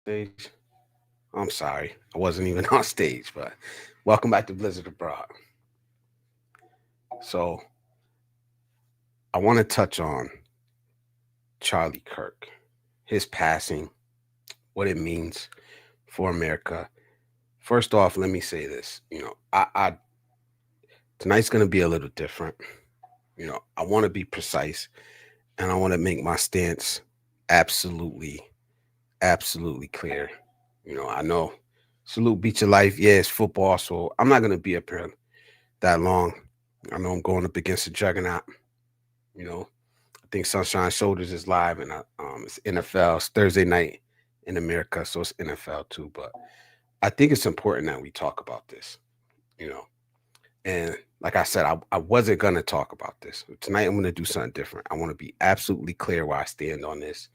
Stage. I'm sorry, I wasn't even on stage, but welcome back to Blizzard Abroad. So, I want to touch on Charlie Kirk, his passing, what it means for America. First off, let me say this. I tonight's going to be a little different. I want to be precise and I want to make my stance absolutely, absolutely clear. I know salute beat your life. Yeah, it's football, so I'm not going to be up here that long. I know I'm going up against a juggernaut. You know, I think Sunshine Shoulders is live, and it's NFL. It's Thursday night in America, so it's NFL too. But I think it's important that we talk about this. You know, and like I said, I wasn't gonna talk about this tonight. I'm gonna do something different. I want to be absolutely clear where I stand on this.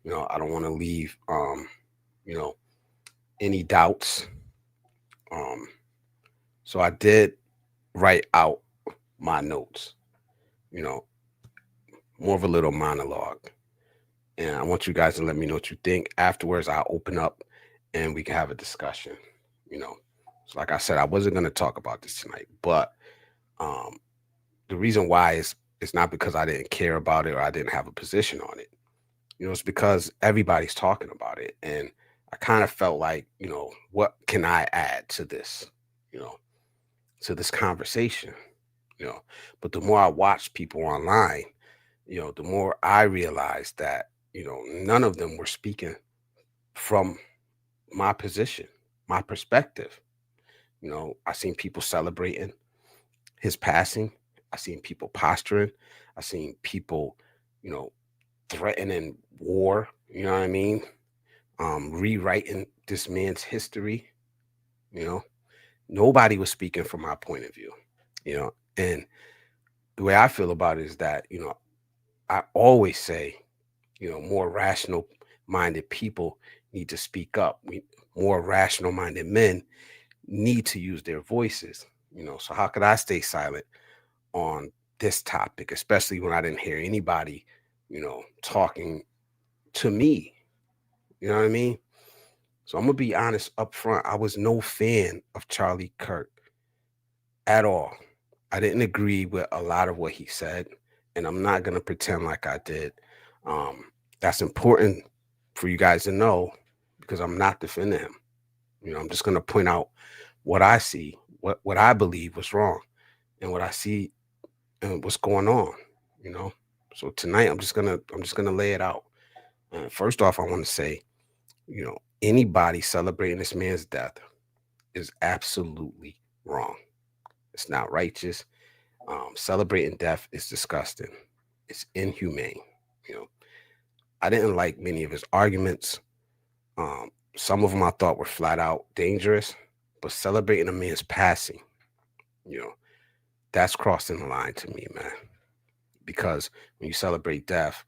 I don't want to leave you know any doubts. Um, so I did write out my notes. You know, more of a little monologue. And I want you guys to let me know what you think. Afterwards, I'll open up and we can have a discussion. You know, so like I said, I wasn't going to talk about this tonight, but um, the reason why is it's not because I didn't care about it or I didn't have a position on it. It's because everybody's talking about it, and I kind of felt like, what can I add to this? You know, to this conversation. You know, but the more I watch people online, the more I realized that, none of them were speaking from my position, my perspective. I seen people celebrating his passing. I seen people posturing. I seen people, you know, threatening war. You know what I mean? Rewriting this man's history. You know, nobody was speaking from my point of view. And the way I feel about it is that, I always say, more rational minded people need to speak up. More rational minded men need to use their voices. So how could I stay silent on this topic, especially when I didn't hear anybody, talking to me? You know what I mean? So I'm gonna be honest up front. I was no fan of Charlie Kirk at all. I didn't agree with a lot of what he said, and I'm not gonna pretend like I did. Um, that's important for you guys to know because I'm not defending him. I'm just gonna point out what I see, what I believe was wrong, and what I see and what's going on. You know. So tonight I'm just gonna lay it out. First off, I want to say, anybody celebrating this man's death is absolutely wrong. It's not righteous. Celebrating death is disgusting. It's inhumane. You know, I didn't like many of his arguments. Some of them I thought were flat out dangerous, but celebrating a man's passing, you know, that's crossing the line to me, man. Because when you celebrate death,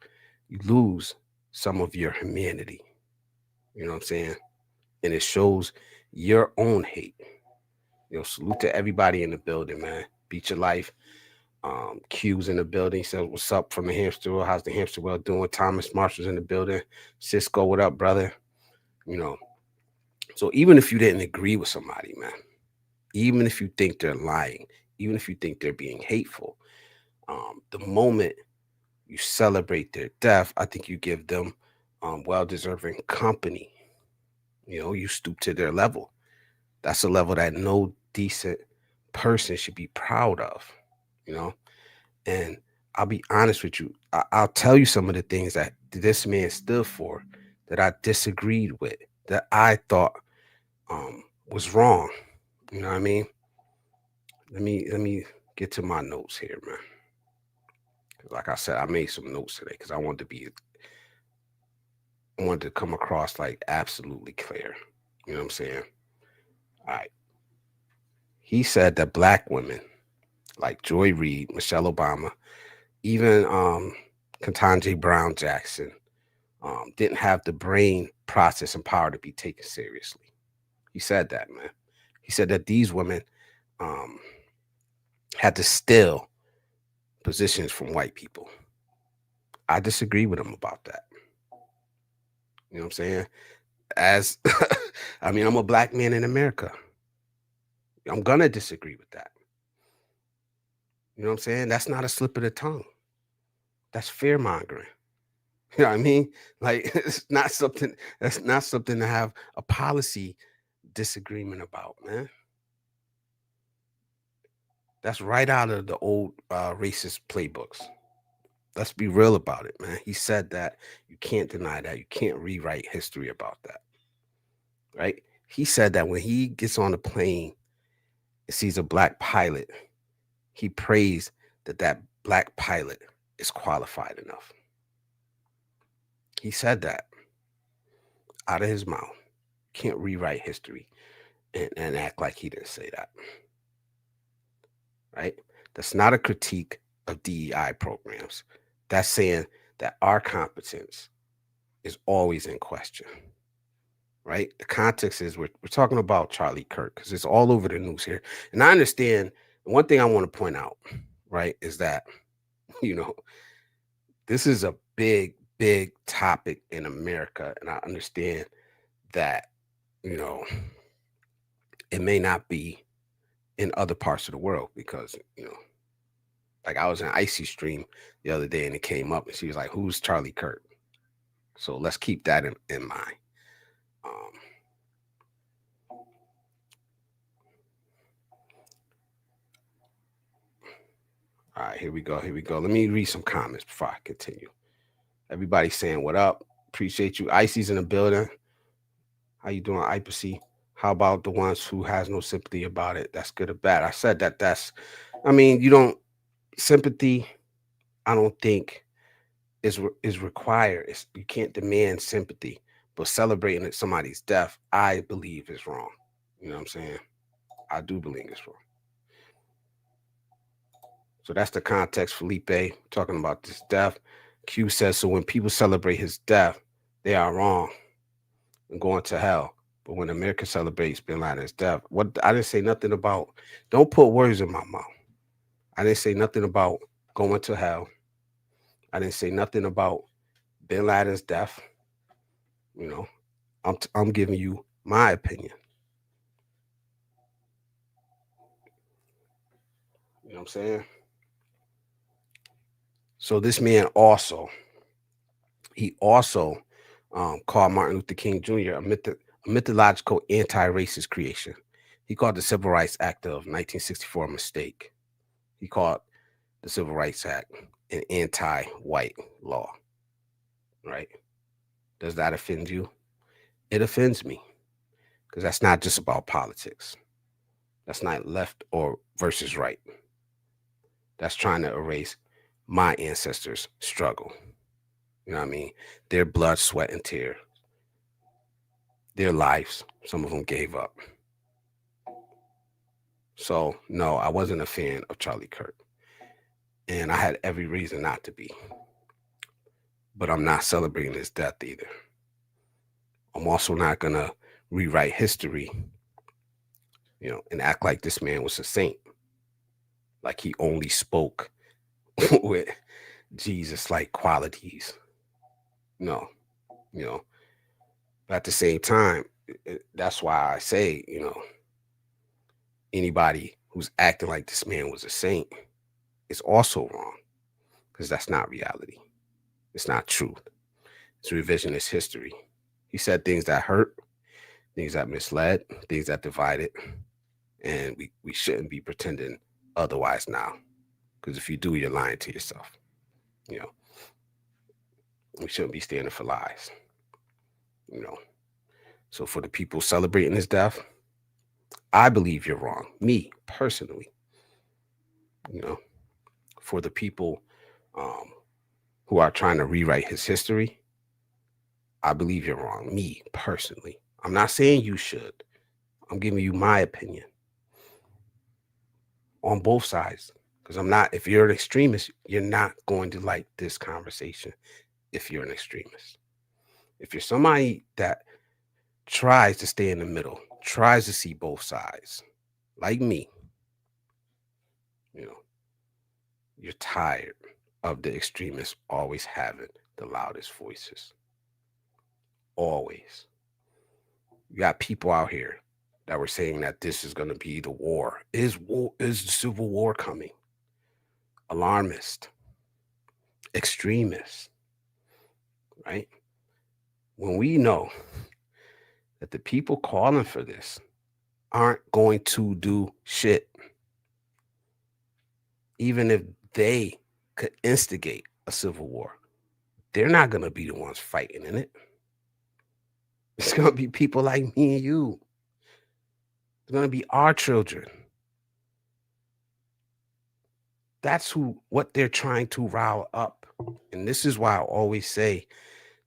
you lose some of your humanity. You know what I'm saying? And it shows your own hate. Salute to everybody in the building, man. Beat your life. Q's in the building. Says, what's up from the hamster wheel? How's the hamster wheel doing? Thomas Marshall's in the building. Cisco, what up, brother? You know, so even if you didn't agree with somebody, man, even if you think they're lying, even if you think they're being hateful, the moment you celebrate their death, I think you give them well deserving company. You stoop to their level. That's a level that no decent person should be proud of, you know? And I'll be honest with you, I'll tell you some of the things that this man stood for that I disagreed with, that I thought was wrong. You know what I mean? Let me get to my notes here, man. 'Cause like I said, I made some notes today because I wanted to come across like absolutely clear. You know what I'm saying? All right. He said that black women like Joy Reid, Michelle Obama, even Ketanji Brown Jackson, didn't have the brain process and power to be taken seriously. He said that, man. He said that these women um, had to steal positions from white people. I disagree with him about that. You know what I'm saying? as I mean, I'm a black man in America. I'm gonna disagree with that. You know what I'm saying? That's not a slip of the tongue. That's fear mongering. You know what I mean? Like it's not something that's not something to have a policy disagreement about, man. That's right out of the old racist playbooks. Let's be real about it, man. He said that. You can't deny that. You can't rewrite history about that, right? He said that when he gets on a plane and sees a black pilot, he prays that that black pilot is qualified enough. He said that out of his mouth. Can't rewrite history and act like he didn't say that, right? That's not a critique of DEI programs. That's saying that our competence is always in question, right? The context is we're talking about Charlie Kirk because it's all over the news here. And I understand one thing I want to point out, right, is that, you know, this is a big, big topic in America. And I understand that, you know, it may not be in other parts of the world because, you know, like I was in Icy Stream the other day and it came up and she was like, "Who's Charlie Kirk?" So let's keep that in mind. Um, all right, here we go. Here we go. Let me read some comments before I continue. Everybody saying what up. Appreciate you. Icy's in the building. How you doing, Ipacy? How about the ones who has no sympathy about it? That's good or bad. I said that I mean, you don't sympathy, I don't think is required. You can't demand sympathy, but celebrating somebody's death, I believe is wrong. You know what I'm saying? I do believe it's wrong. So that's the context, Felipe, talking about this death. Q says, so when people celebrate his death, they are wrong and going to hell. But when America celebrates Bin Laden's death, what I didn't say nothing about, don't put words in my mouth. I didn't say nothing about going to hell. I didn't say nothing about Bin Laden's death. You know, I'm giving you my opinion. You know what I'm saying? So this man he also called Martin Luther King Jr. A mythological anti-racist creation. He called the Civil Rights Act of 1964 a mistake. He called the Civil Rights Act an anti-white law. Right? Does that offend you? It offends me because that's not just about politics. That's not left or versus right. That's trying to erase my ancestors' struggle. You know what I mean? Their blood, sweat, and tear, their lives. Some of them gave up. So, no, I wasn't a fan of Charlie Kirk. And I had every reason not to be. But I'm not celebrating his death either. I'm also not going to rewrite history, you know, and act like this man was a saint. Like he only spoke with Jesus like qualities. No, you know, but at the same time, that's why I say, you know, anybody who's acting like this man was a saint is also wrong because that's not reality. It's not truth. It's revisionist history. He said things that hurt, things that misled, things that divided, and we shouldn't be pretending otherwise now. Because if you do, you're lying to yourself. You know, we shouldn't be standing for lies. You know, so for the people celebrating his death, I believe you're wrong. Me personally, you know, for the people um, who are trying to rewrite his history, I believe you're wrong. Me personally, I'm not saying you should. I'm giving you my opinion on both sides because I'm not. If you're an extremist, you're not going to like this conversation. If you're an extremist, if you're somebody that tries to stay in the middle, tries to see both sides, like me, you know, you're tired of the extremists always having the loudest voices. Always. You got people out here that were saying that this is going to be the war. Is the civil war coming? Alarmist, extremists, right? When we know that the people calling for this aren't going to do shit, even if they could instigate a civil war, they're not going to be the ones fighting in it. It's going to be people like me and you. It's going to be our children. That's what they're trying to rile up. And this is why I always say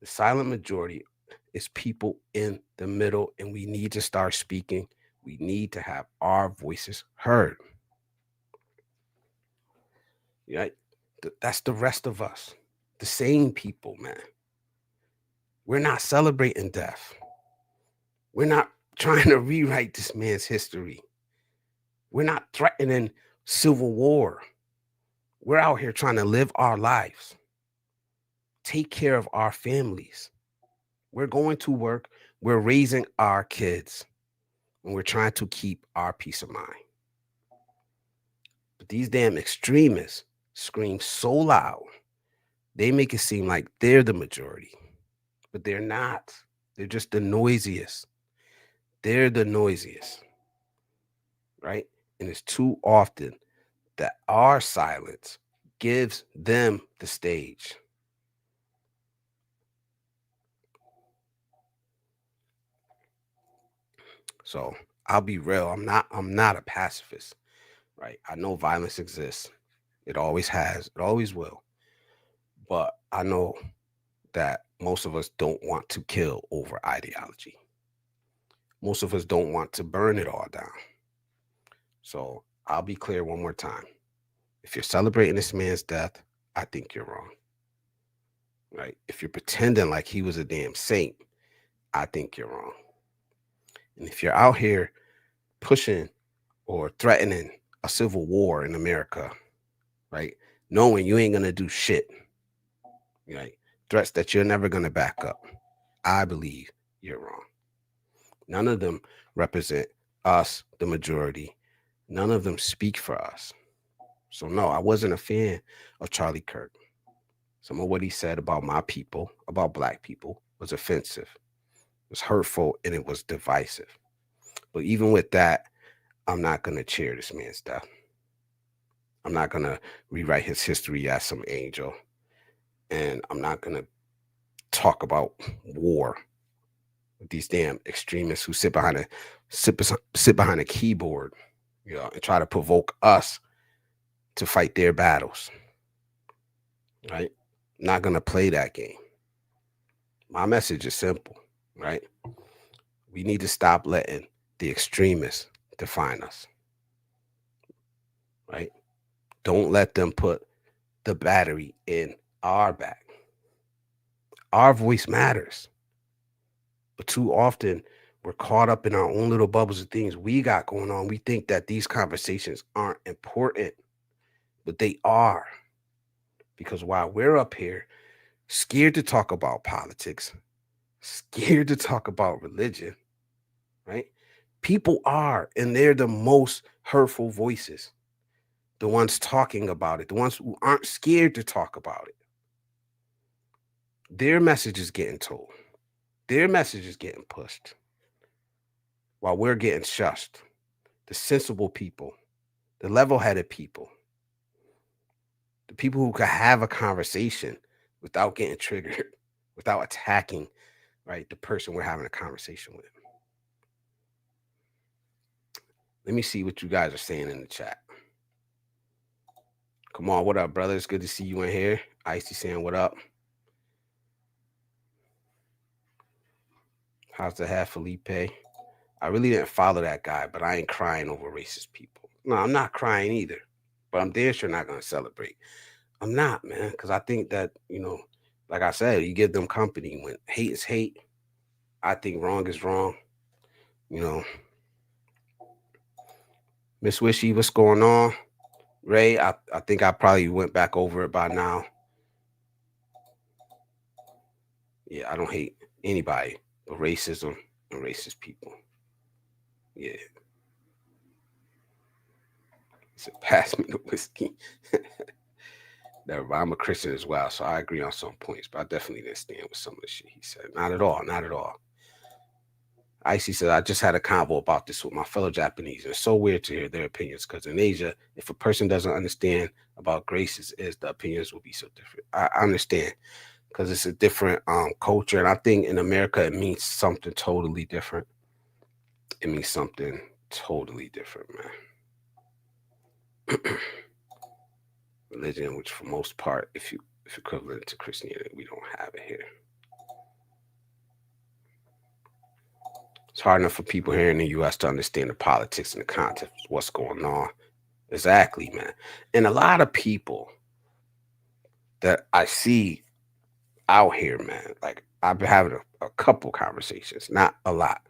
the silent majority is people in the middle, and we need to start speaking. We need to have our voices heard. Right? That's the rest of us, the same people, man. We're not celebrating death. We're not trying to rewrite this man's history. We're not threatening civil war. We're out here trying to live our lives, take care of our families. We're going to work. We're raising our kids, and we're trying to keep our peace of mind. But these damn extremists scream so loud, they make it seem like they're the majority, but they're not. They're just the noisiest. They're the noisiest, right? And it's too often that our silence gives them the stage. So I'll be real. I'm not a pacifist, right? I know violence exists. It always has, it always will. But I know that most of us don't want to kill over ideology. Most of us don't want to burn it all down. So I'll be clear one more time. If you're celebrating this man's death, I think you're wrong. Right? If you're pretending like he was a damn saint, I think you're wrong. And if you're out here pushing or threatening a civil war in America, right? Knowing you ain't gonna do shit, right? Threats that you're never gonna back up. I believe you're wrong. None of them represent us, the majority. None of them speak for us. So no, I wasn't a fan of Charlie Kirk. Some of what he said about my people, about black people, was offensive, was hurtful, and it was divisive. But even with that, I'm not gonna cheer this man's death. I'm not gonna rewrite his history as some angel. And I'm not gonna talk about war with these damn extremists who sit behind a keyboard, and try to provoke us to fight their battles. Right? Not gonna play that game. My message is simple, right? We need to stop letting the extremists define us. Right? Don't let them put the battery in our back. Our voice matters. But too often we're caught up in our own little bubbles of things we got going on. We think that these conversations aren't important, but they are. Because while we're up here scared to talk about politics, scared to talk about religion, right? People are, and they're the most hurtful voices. The ones talking about it, the ones who aren't scared to talk about it. Their message is getting told. Their message is getting pushed while we're getting shushed. The sensible people, the level-headed people, the people who can have a conversation without getting triggered, without attacking, right, the person we're having a conversation with. Let me see what you guys are saying in the chat. Come on, what up, brother? It's good to see you in here. Icy saying, what up? How's the hat, Felipe? I really didn't follow that guy, but I ain't crying over racist people. No, I'm not crying either, but I'm damn sure not going to celebrate. I'm not, man, because I think that, like I said, you give them company when hate is hate. I think wrong is wrong. Miss Wishy, what's going on? Ray, I think I probably went back over it by now. Yeah, I don't hate anybody, but racism and racist people. Yeah. He said, pass me the whiskey. Never, I'm a Christian as well, so I agree on some points, but I definitely didn't stand with some of the shit he said. Not at all. Not at all. Icy said, I just had a convo about this with my fellow Japanese. It's so weird to hear their opinions because in Asia, if a person doesn't understand about graces, is the opinions will be so different. I understand because it's a different culture. And I think in America, it means something totally different. It means something totally different, man. Religion, which for most part, if equivalent to Christianity, we don't have it here. It's hard enough for people here in the U.S. to understand the politics and the context of what's going on. Exactly, man. And a lot of people that I see out here, man, like I've been having a couple conversations, not a lot,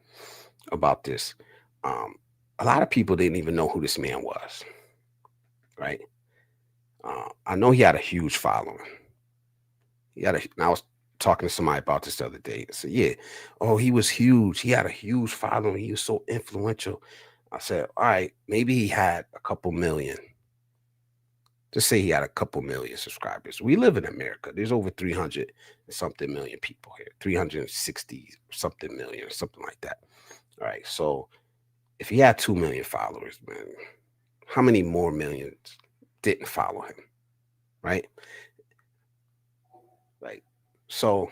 about this. Um, a lot of people didn't even know who this man was, right? I know he had a huge following. And I was talking to somebody about this the other day. I said, yeah, oh, he was huge. He had a huge following. He was so influential. I said, all right, maybe he had a couple million. Just say he had a couple million subscribers. We live in America. There's over 300 and something million people here, 360 something million or something like that. All right. So if he had 2 million followers, man, how many more millions didn't follow him? Right. Right. So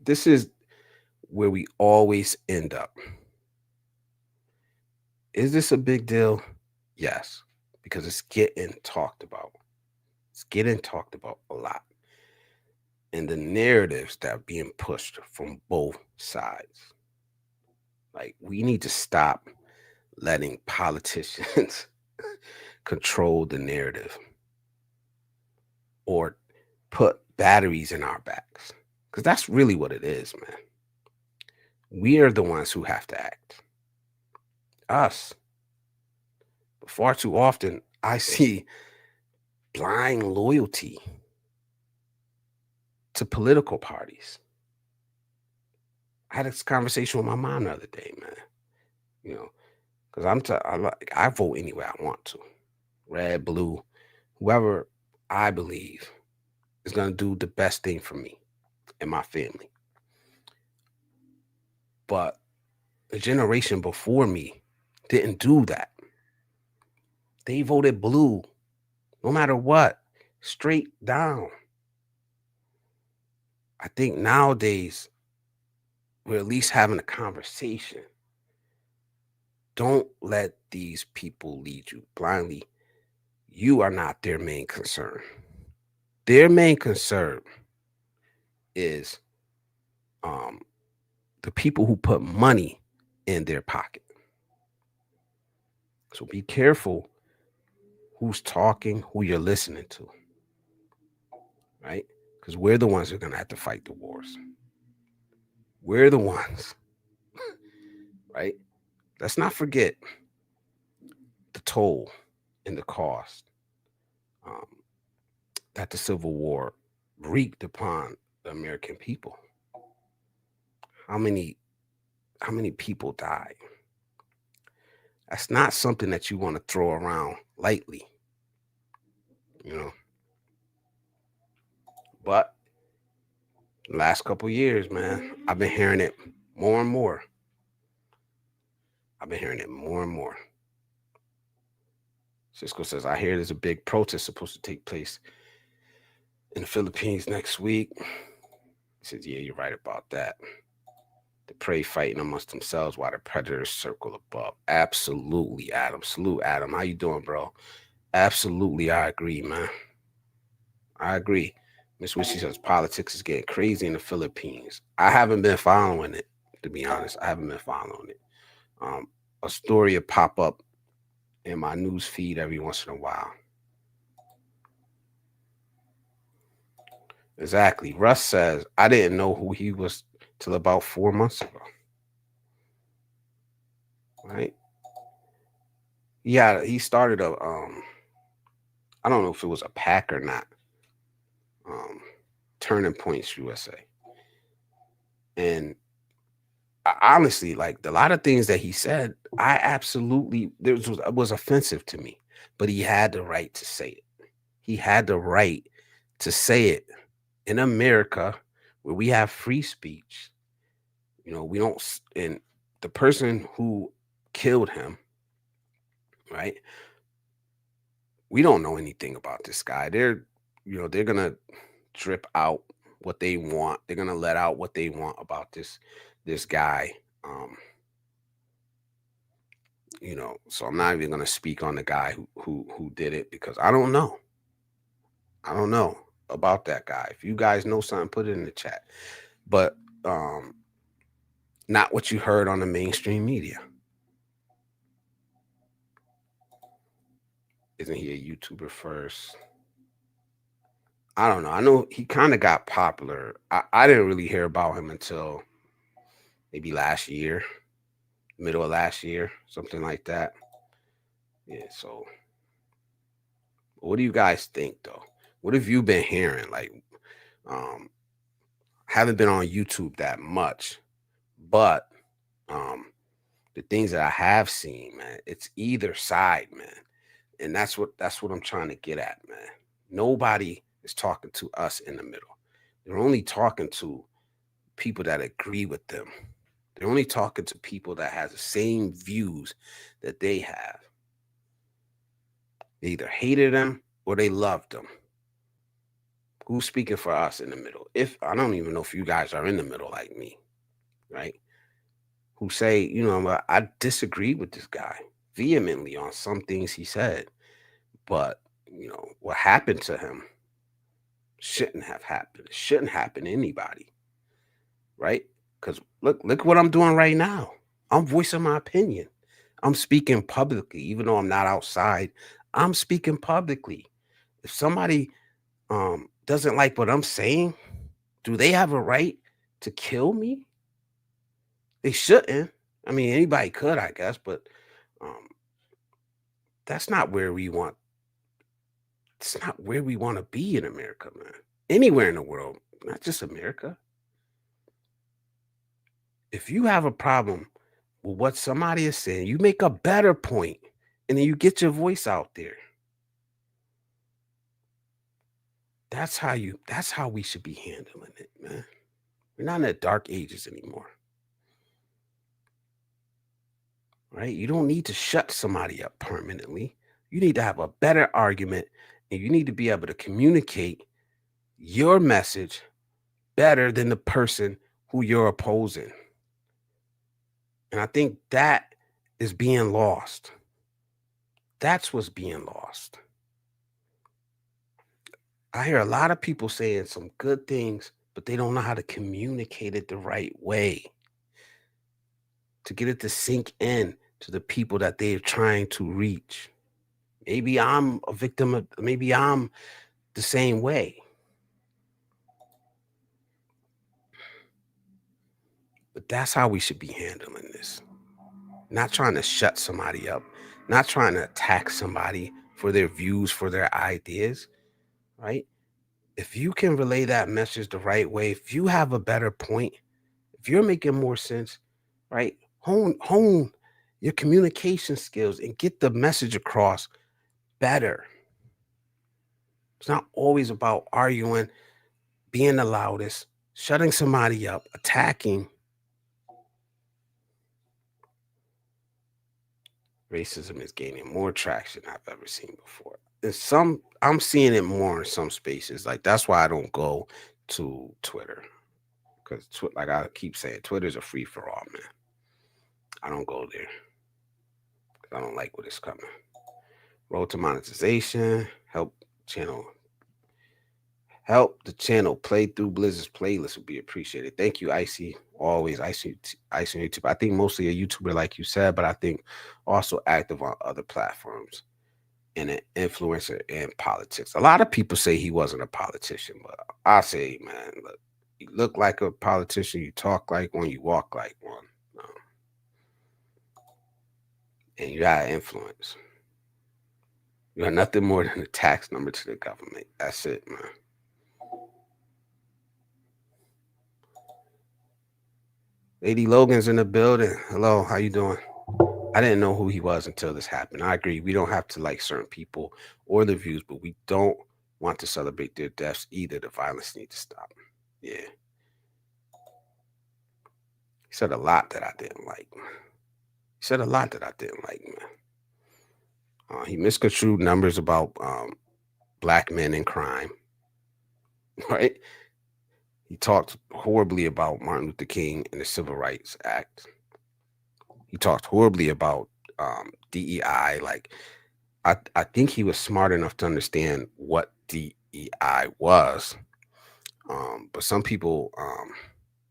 this is where we always end up. Is this a big deal? Yes, because it's getting talked about. It's getting talked about a lot. And the narratives that are being pushed from both sides. Like, we need to stop letting politicians control the narrative or put batteries in our backs. Because that's really what it is, man. We are the ones who have to act. Us. But far too often, I see blind loyalty to political parties. I had this conversation with my mom the other day, man. You know, because I vote any way I want to, red, blue, whoever I believe is going to do the best thing for me and my family. But the generation before me didn't do that. They voted blue, no matter what, straight down. I think nowadays we're at least having a conversation. Don't let these people lead you blindly. You are not their main concern. Their main concern is the people who put money in their pocket. So be careful who's talking, who you're listening to, right? Because we're the ones who are going to have to fight the wars. We're the ones, right? Let's not forget the toll and the cost um, that the Civil War wreaked upon the American people. How many people died? That's not something that you want to throw around lightly, you know. But last couple years, man, I've been hearing it more and more. I've been hearing it more and more. Cisco says, I hear there's a big protest supposed to take place in the Philippines next week. He says, yeah, you're right about that. The prey fighting amongst themselves while the predators circle above. Absolutely, Adam. Salute, Adam. How you doing, bro? Absolutely, I agree, man. I agree. Miss Wishy says politics is getting crazy in the Philippines. I haven't been following it, to be honest. I haven't been following it. A story will pop up in my news feed every once in a while. Exactly. Russ says, I didn't know who he was till about 4 months ago. Right? Yeah, he started I don't know if it was a pack or not. Turning Points USA. And honestly, like a lot of things that he said, I absolutely was offensive to me. But he had the right to say it. He had the right to say it in America, where we have free speech. We don't. And the person who killed him, right? We don't know anything about this guy. They're gonna drip out what they want. They're gonna let out what they want about this guy. Um, so I'm not even gonna speak on the guy who did it, because I don't know. I don't know about that guy. If you guys know something, put it in the chat. But not what you heard on the mainstream media. Isn't he a YouTuber first? I don't know. I know he kind of got popular. I didn't really hear about him until maybe last year, middle of last year, something like that. Yeah. So, what do you guys think, though? What have you been hearing? Like, um, haven't been on YouTube that much, but um, the things that I have seen, man, it's either side, man, and that's what I'm trying to get at, man. Nobody is talking to us in the middle. They're only talking to people that agree with them. They're only talking to people that have the same views that they have. They either hated them or they loved them. Who's speaking for us in the middle? If I don't even know if you guys are in the middle like me, right? Who say, I disagree with this guy vehemently on some things he said, but what happened to him shouldn't have happened. It shouldn't happen to anybody, right? Because look what I'm doing right now. I'm voicing my opinion. I'm speaking publicly, even though I'm not outside. I'm speaking publicly. If somebody doesn't like what I'm saying, do they have a right to kill me? They shouldn't. I mean, anybody could, I guess, but um, that's not where we want. It's not where we want to be in America, man. Anywhere in the world, not just America. If you have a problem with what somebody is saying, you make a better point, and then you get your voice out there. That's how we should be handling it, man. We're not in the dark ages anymore. Right? You don't need to shut somebody up permanently. You need to have a better argument, and you need to be able to communicate your message better than the person who you're opposing. And I think that is being lost. That's what's being lost. I hear a lot of people saying some good things, but they don't know how to communicate it the right way to get it to sink in to the people that they're trying to reach. Maybe I'm a victim of, maybe I'm the same way. But that's how we should be handling this. Not trying to shut somebody up, not trying to attack somebody for their views, for their ideas, right? If you can relay that message the right way, if you have a better point, if you're making more sense, right? Hone your communication skills and get the message across better. It's not always about arguing, being the loudest, shutting somebody up, attacking. Racism is gaining more traction than I've ever seen before. I'm seeing it more in some spaces. Like that's why I don't go to Twitter, because like I keep saying, Twitter's a free for all, man. I don't go there. I don't like what is coming. Road to monetization, channel help the channel play through Blizzard's playlist would be appreciated. Thank you, Icy. Always Icy on YouTube. I think mostly a YouTuber, like you said, but I think also active on other platforms and an influencer in politics. A lot of people say he wasn't a politician, but I say, man, look, you look like a politician, you talk like one, you walk like one, and you got influence. You are nothing more than a tax number to the government. That's it, man. Lady Logan's in the building. Hello, how you doing? I didn't know who he was until this happened. I agree. We don't have to like certain people or their views, but we don't want to celebrate their deaths either. The violence needs to stop. Yeah. He said a lot that I didn't like. He said a lot that I didn't like, man. He misconstrued numbers about black men in crime, right? He talked horribly about Martin Luther King and the Civil Rights Act. He talked horribly about DEI. Like, I think he was smart enough to understand what DEI was. But some people,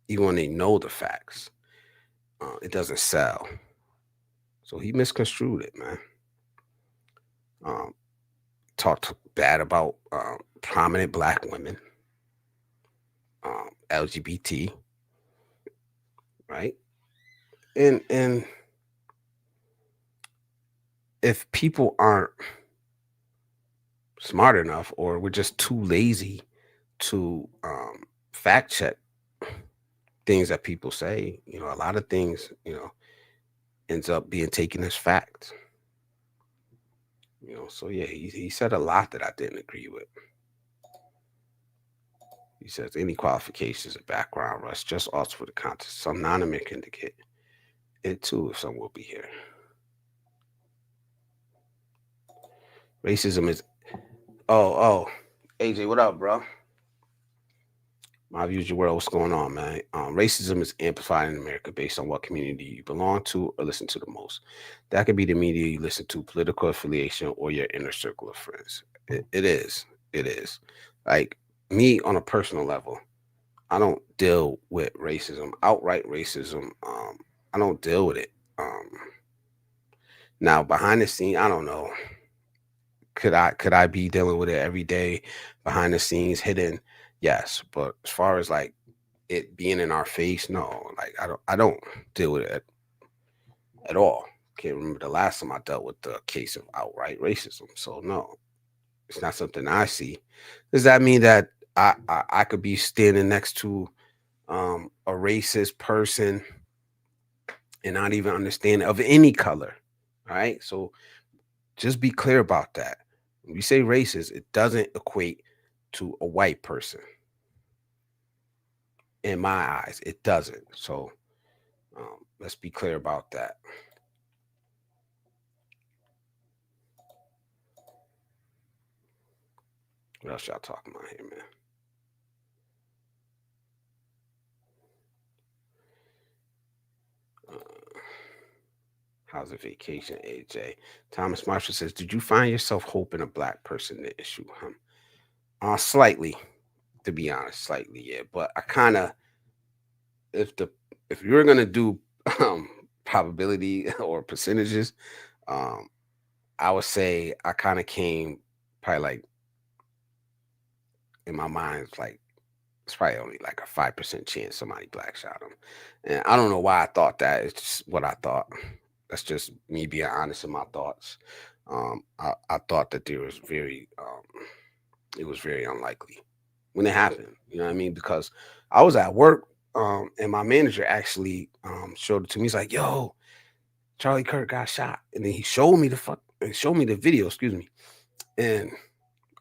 even when they know the facts, it doesn't sell. So he misconstrued it, man. Um, Talked bad about prominent black women, LGBT, right? And if people aren't smart enough, or we're just too lazy to fact check things that people say, a lot of things, ends up being taken as fact. So yeah, he said a lot that I didn't agree with. He says any qualifications or background rush just alter for the context. Some non-American to get it too if some will be here. Racism is oh AJ, what up, bro? My views, your world. What's going on, man? Racism is amplified in America based on what community you belong to or listen to the most. That could be the media you listen to, political affiliation, or your inner circle of friends. It is. It is. Like me on a personal level, I don't deal with racism, outright racism. I don't deal with it. Um, Now behind the scene, I don't know. Could I be dealing with it every day behind the scenes, hidden? Yes, but as far as like it being in our face, no. Like I don't deal with it at all. Can't remember the last time I dealt with the case of outright racism. So no, it's not something I see. Does that mean that I could be standing next to a racist person and not even understand of any color? All right. So just be clear about that. When we say racist, it doesn't equate to a white person. In my eyes, it doesn't. So let's be clear about that. What else y'all talking about here, man? Uh, how's the vacation, AJ? Thomas Marshall says, "Did you find yourself hoping a black person to issue him?" Slightly, to be honest, slightly, yeah. But I kind of, if the if you're gonna do um, probability or percentages, um, I would say I kind of came probably like in my mind, it's like it's probably only like a 5% chance somebody black shot him. And I don't know why I thought that. It's just what I thought. That's just me being honest in my thoughts. I thought that there was it was very unlikely when it happened. You know what I mean? Because I was at work, and my manager actually showed it to me. He's like, "Yo, Charlie Kirk got shot," and then he showed me showed me the video. Excuse me, and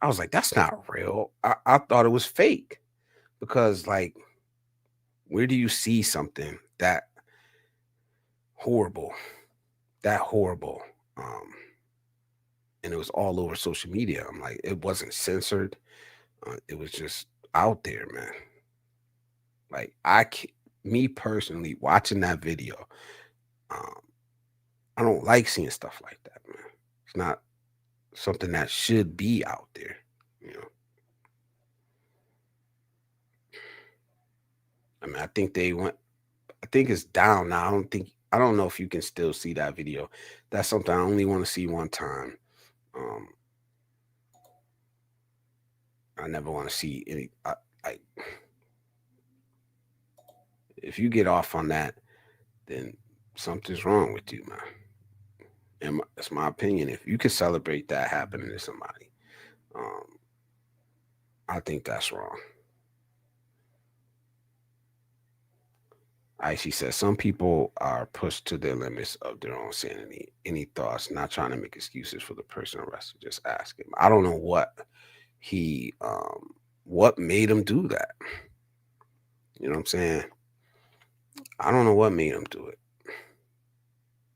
I was like, "That's not real." I thought it was fake because, like, where do you see something horrible, that horrible? Um, and it was all over social media. I'm like, it wasn't censored. It was just out there, man. Like me personally, watching that video, um, I don't like seeing stuff like that, man. It's not something that should be out there. You know, I mean, I think they went. I think it's down now. I don't know if you can still see that video. That's something I only want to see one time. Um, I never want to see any. I if you get off on that, then something's wrong with you, man. And that's my opinion. If you can celebrate that happening to somebody, um, I think that's wrong. Icy says some people are pushed to their limits of their own sanity. Any thoughts? Not trying to make excuses for the person arrested. Just ask him. I don't know he what made him do that. You know what I'm saying? I don't know what made him do it.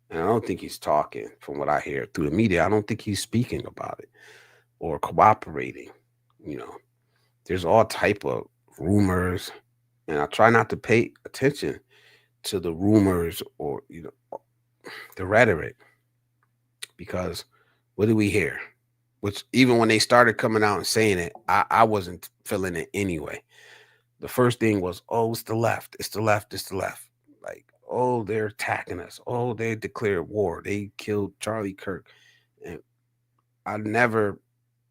And I don't think he's talking from what I hear through the media. I don't think he's speaking about it or cooperating. You know, there's all type of rumors, and I try not to pay attention to the rumors or the rhetoric because what do we hear? Which even when they started coming out and saying it, I wasn't feeling it anyway. The first thing was, oh, it's the left, it's the left, it's the left. Like, oh, they're attacking us. Oh, they declared war. They killed Charlie Kirk. And I never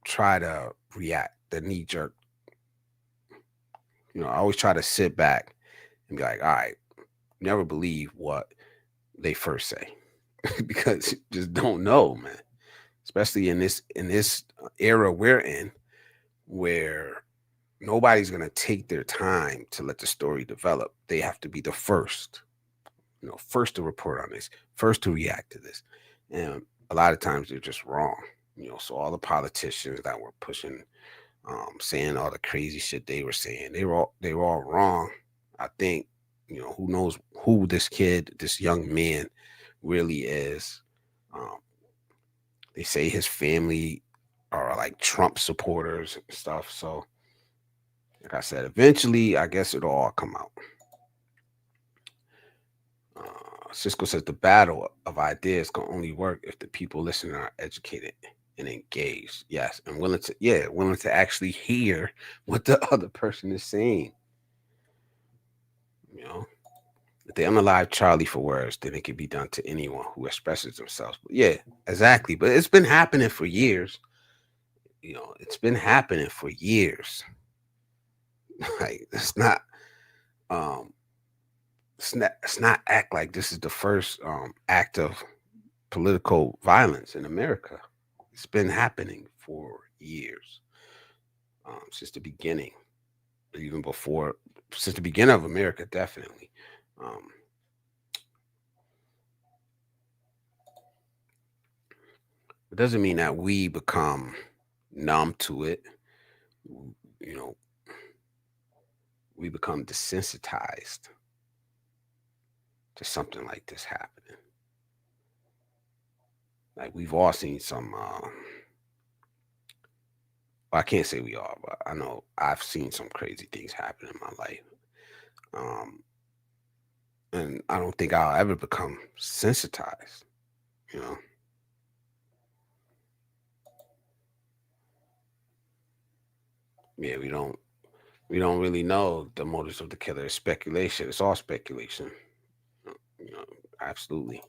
try to react, the knee jerk. I always try to sit back and be like, all right, never believe what they first say because you just don't know, man. Especially in this era we're in, where nobody's gonna take their time to let the story develop. They have to be the first, first to report on this, first to react to this, and a lot of times they're just wrong. So all the politicians that were pushing, saying all the crazy shit they were saying, they were all wrong. I think, who knows who this kid, this young man, really is. Um, They say his family are like Trump supporters and stuff. So, like I said, eventually, I guess it'll all come out. Cisco says the battle of ideas can only work if the people listening are educated and engaged. Yes, and willing to actually hear what the other person is saying. You know, if they unalive Charlie for words, then it can be done to anyone who expresses themselves. But yeah, exactly. But it's been happening for years. It's been happening for years. Like um it's not act like this is the first act of political violence in America. It's been happening for years, since the beginning, even before, since the beginning of America, definitely. Um, it doesn't mean that we become numb to it. You know, we become desensitized to something like this happening. Like we've all seen some. Well, I can't say we all, but I know I've seen some crazy things happen in my life. Um, and I don't think I'll ever become sensitized. You know, yeah, we don't really know the motives of the killer. It's speculation. It's all speculation. You know, absolutely.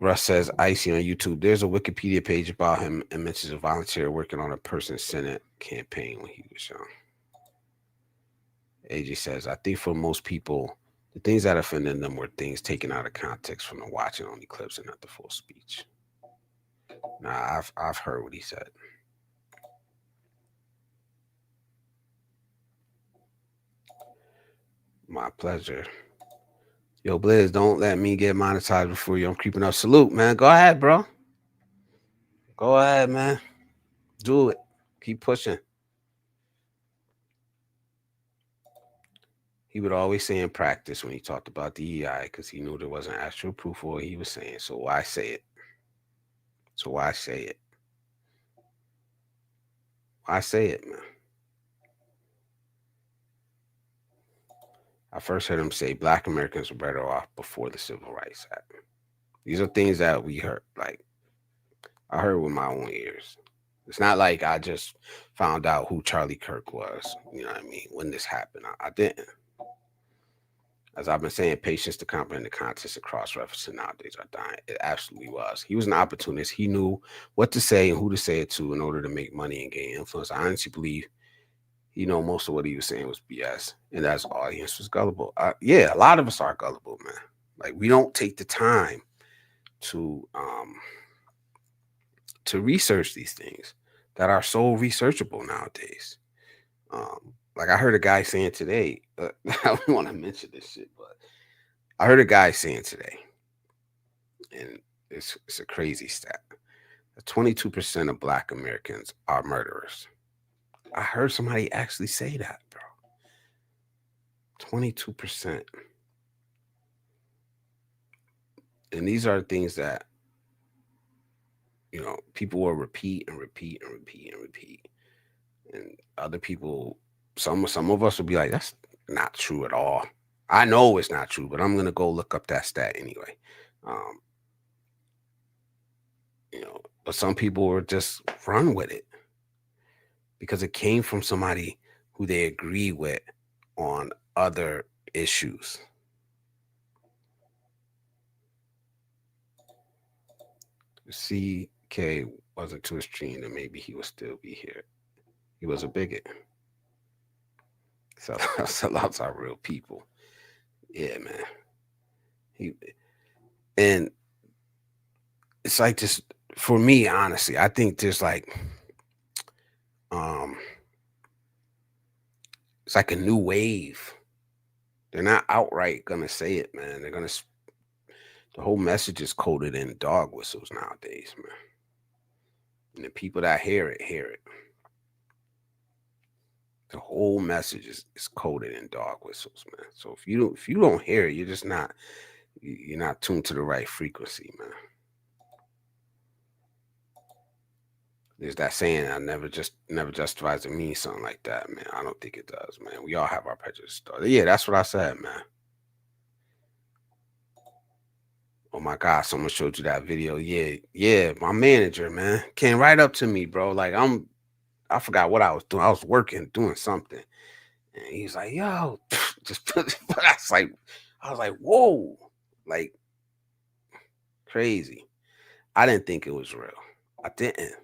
Russ says Icy on YouTube. There's a Wikipedia page about him and mentions a volunteer working on a person's Senate campaign when he was young. AJ says, I think for most people, the things that offended them were things taken out of context from the watching only clips and not the full speech. Nah, I've heard what he said. My pleasure. Yo, Blizz, don't let me get monetized before you. I'm creeping up. Salute, man. Go ahead, bro. Go ahead, man. Do it. Keep pushing. He would always say in practice when he talked about DEI because he knew there wasn't actual proof for what he was saying. So why say it? So why say it? Why say it, man? I first heard him say Black Americans were better off before the Civil Rights Act. These are things that we heard. Like I heard with my own ears. It's not like I just found out who Charlie Kirk was. You know what I mean? When this happened, I didn't. As I've been saying, patience to comprehend the context of cross referencing nowadays are dying. It absolutely was. He was an opportunist. He knew what to say and who to say it to in order to make money and gain influence. I honestly believe most of what he was saying was BS, and that's audience was gullible. Yeah, a lot of us are gullible, man. Like we don't take the time to research these things that are so researchable nowadays. Like I heard a guy saying today, I don't want to mention this shit, but I heard a guy saying today, and it's a crazy stat. 22% of Black Americans are murderers. I heard somebody actually say that, bro. 22%. And these are things that, people will repeat and repeat and repeat and repeat. And other people, some of us will be like, that's not true at all. I know it's not true, but I'm gonna go look up that stat anyway. Um, but some people will just run with it because it came from somebody who they agree with on other issues. CK wasn't too extreme, then maybe he would still be here. He was a bigot. So sellouts are real people. Yeah, man. He and it's like just for me, honestly, I think there's like um it's like a new wave. They're not outright gonna say it, man. The whole message is coded in dog whistles nowadays, man. And the people that hear it. The whole message is coded in dog whistles, man. So if you don't hear it, you're just not you're not tuned to the right frequency, man. There's that saying, I never justifies to mean something like that, man. I don't think it does, man. We all have our prejudice. Yeah, that's what I said, man. Oh my God, someone showed you that video. Yeah, yeah, my manager, man, came right up to me, bro. Like I forgot what I was doing. I was working, doing something. And he's like, yo, just but I was like, whoa, like crazy. I didn't think it was real. I didn't.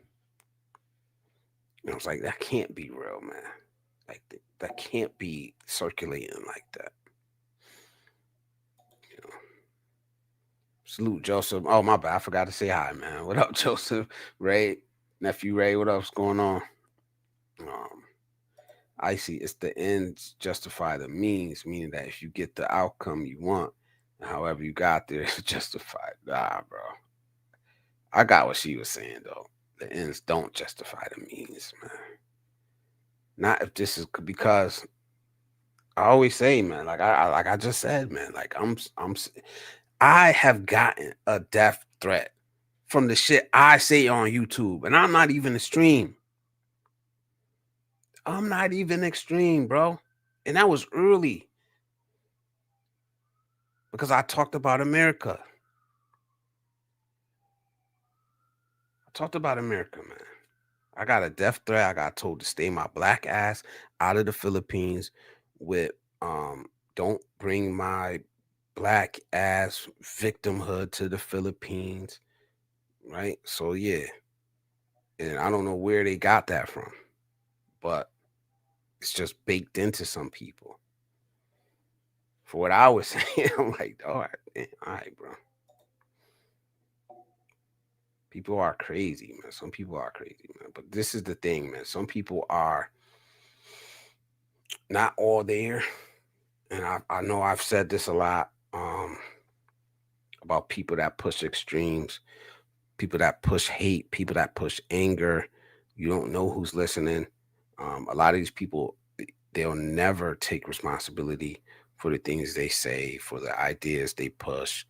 And I was like, that can't be real, man. Like that can't be circulating like that. You know. Salute Joseph. Oh my bad. I forgot to say hi, man. What up, Joseph? Ray, nephew Ray, what up's going on? Um, I see it's the ends justify the means, meaning that if you get the outcome you want, however you got there, it's justified. Nah, bro. I got what she was saying though. The ends don't justify the means, man. Not if this is because I always say, man, like I just said, man, like I have gotten a death threat from the shit I say on YouTube, and I'm not even extreme. I'm not even extreme, bro. And that was early because I talked about America. I talked about America, man. I got a death threat. I got told to stay my black ass out of the Philippines with don't bring my black ass victimhood to the Philippines. Right. So yeah. And I don't know where they got that from, but it's just baked into some people. For what I was saying, I'm like, all right, bro. People are crazy, man. Some people are crazy, man. But this is the thing, man. Some people are not all there. And I know I've said this a lot about people that push extremes, people that push hate, people that push anger. You don't know who's listening. A lot of these people, they'll never take responsibility for the things they say, for the ideas they push.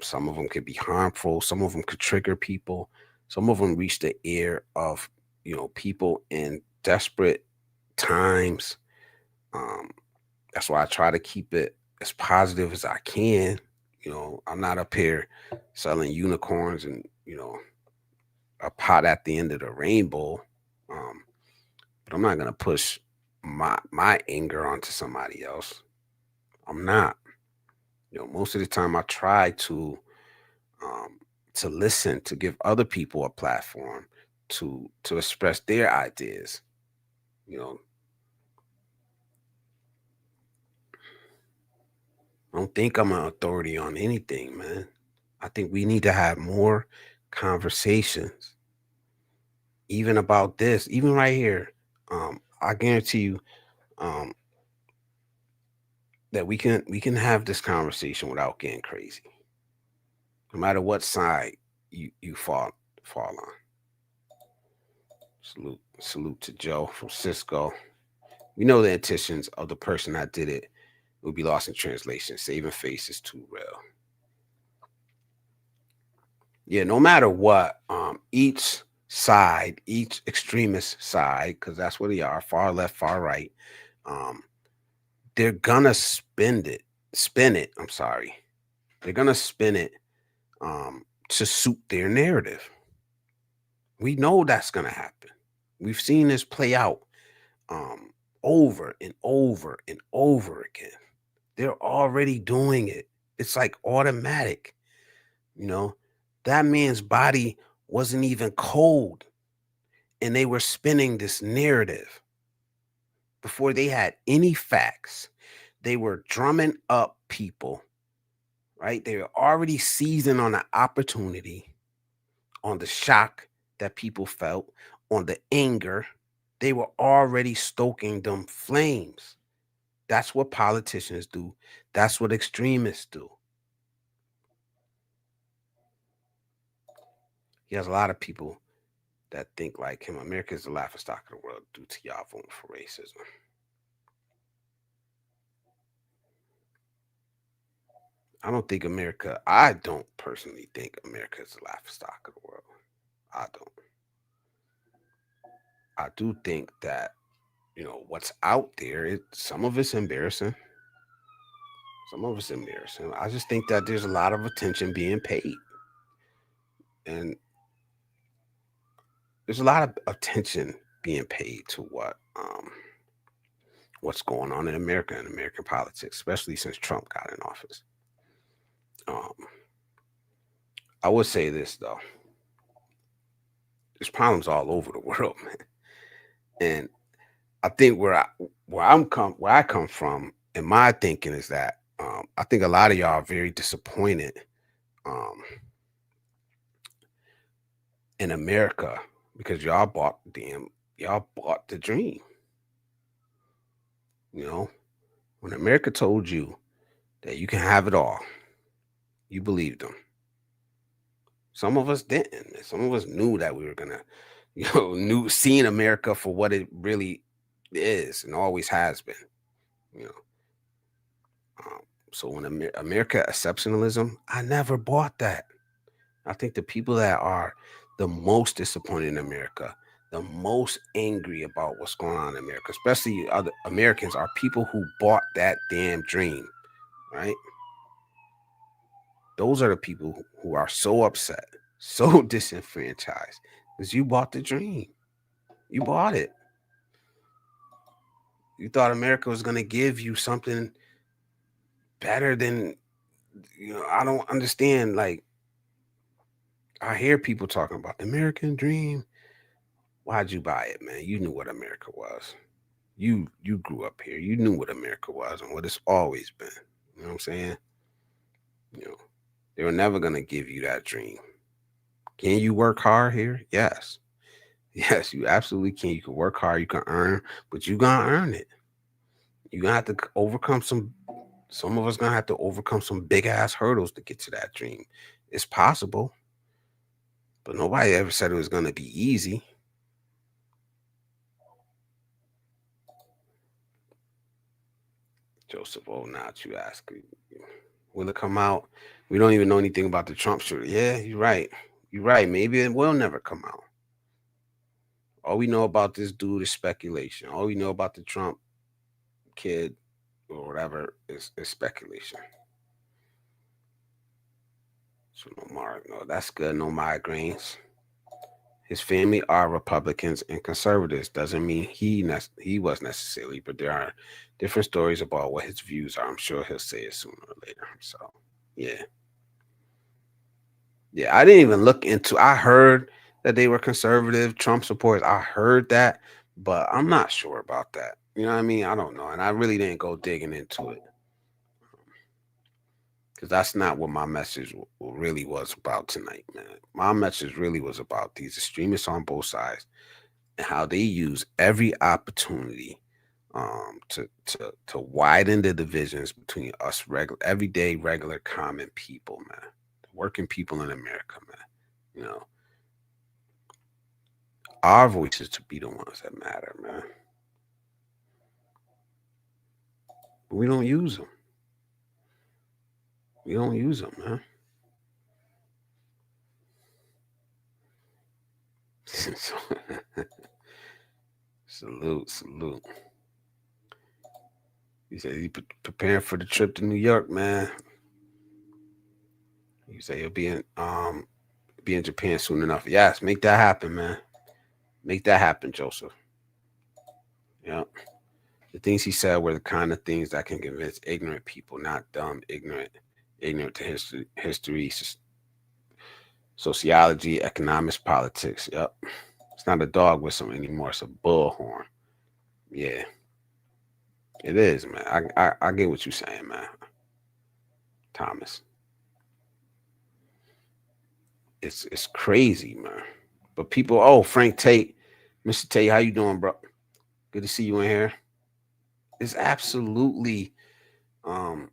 Some of them could be harmful. Some of them could trigger people. Some of them reach the ear of people in desperate times. Um, that's why I try to keep it as positive as I can. I'm not up here selling unicorns and a pot at the end of the rainbow. Um, but I'm not gonna push my anger onto somebody else. I'm not. Most of the time I try um, to listen, to give other people a platform to express their ideas. You know, I don't think I'm an authority on anything, man. I think we need to have more conversations, even about this, even right here. I guarantee you, um, that we can have this conversation without getting crazy, no matter what side you fall on. Salute to Joe from Cisco. We know the intentions of the person that did it will be lost in translation. Saving face is too real. Yeah, no matter what, each extremist side, because that's what they are, far left, far right, um, they're gonna spin it. I'm sorry, they're gonna spin it to suit their narrative. We know that's gonna happen. We've seen this play out um, over and over and over again. They're already doing it. It's like automatic. You know, that man's body wasn't even cold, and they were spinning this narrative before they had any facts. They were drumming up people, right? They were already seizing on the opportunity, on the shock that people felt, on the anger. They were already stoking them flames. That's what politicians do. That's what extremists do. He has a lot of people that think like him. America is the laughing stock of the world due to y'all voting for racism. I don't personally think America is the laughing stock of the world. I don't. I do think that, what's out there, some of it's embarrassing. Some of it's embarrassing. I just think that there's a lot of attention being paid. And there's a lot of attention being paid to what's going on in America and American politics, especially since Trump got in office. Um, I would say this though: there's problems all over the world, man. And I think where I come from, and my thinking is that I think a lot of y'all are very disappointed um, in America because y'all bought the dream. You know, when America told you that you can have it all, you believed them. Some of us didn't. Some of us knew that we were gonna, knew seeing America for what it really is and always has been. You know, um, so when America exceptionalism, I never bought that. I think the people that are the most disappointed in America, the most angry about what's going on in America, especially other Americans, are people who bought that damn dream, right? Those are the people who are so upset, so disenfranchised, because you bought the dream. You bought it. You thought America was going to give you something better than, I don't understand. Like, I hear people talking about the American dream. Why'd you buy it, man? You knew what America was. You grew up here. You knew what America was and what it's always been. You know what I'm saying? You know, they were never going to give you that dream. Can you work hard here? Yes. Yes, you absolutely can. You can work hard, you can earn, but you gonna earn it. You're gonna have to overcome some of us gonna have to overcome some big ass hurdles to get to that dream. It's possible, but nobody ever said it was gonna be easy. Joseph, oh, not you ask. Will it come out? We don't even know anything about the Trump shooter. Yeah, you're right. You're right. Maybe it will never come out. All we know about this dude is speculation. All we know about the Trump kid or whatever is speculation. So no, that's good. No migraines. His family are Republicans and conservatives. Doesn't mean he was necessarily, but there are different stories about what his views are. I'm sure he'll say it sooner or later. So yeah, yeah. I didn't even look into. I heard that they were conservative Trump supporters. I heard that, but I'm not sure about that. You know what I mean? I don't know, and I really didn't go digging into it because that's not what my message really was about tonight, man. My message really was about these extremists on both sides and how they use every opportunity to widen the divisions between us regular, everyday, regular, common people, man, working people in America, man. You know, our voices to be the ones that matter, man. But we don't use them. We don't use them, man. So, salute, salute. He said he preparing for the trip to New York, man. You say he'll be in Japan soon enough. Yes, make that happen, man. Make that happen, Joseph. Yeah. The things he said were the kind of things that can convince ignorant people, not dumb, ignorant to history, sociology, economics, politics. Yep. It's not a dog whistle anymore. It's a bullhorn. Yeah, it is, man. I get what you're saying, man. Thomas. It's crazy, man. But people, oh, Frank Tate, Mr. Tate, how you doing, bro? Good to see you in here. It's absolutely um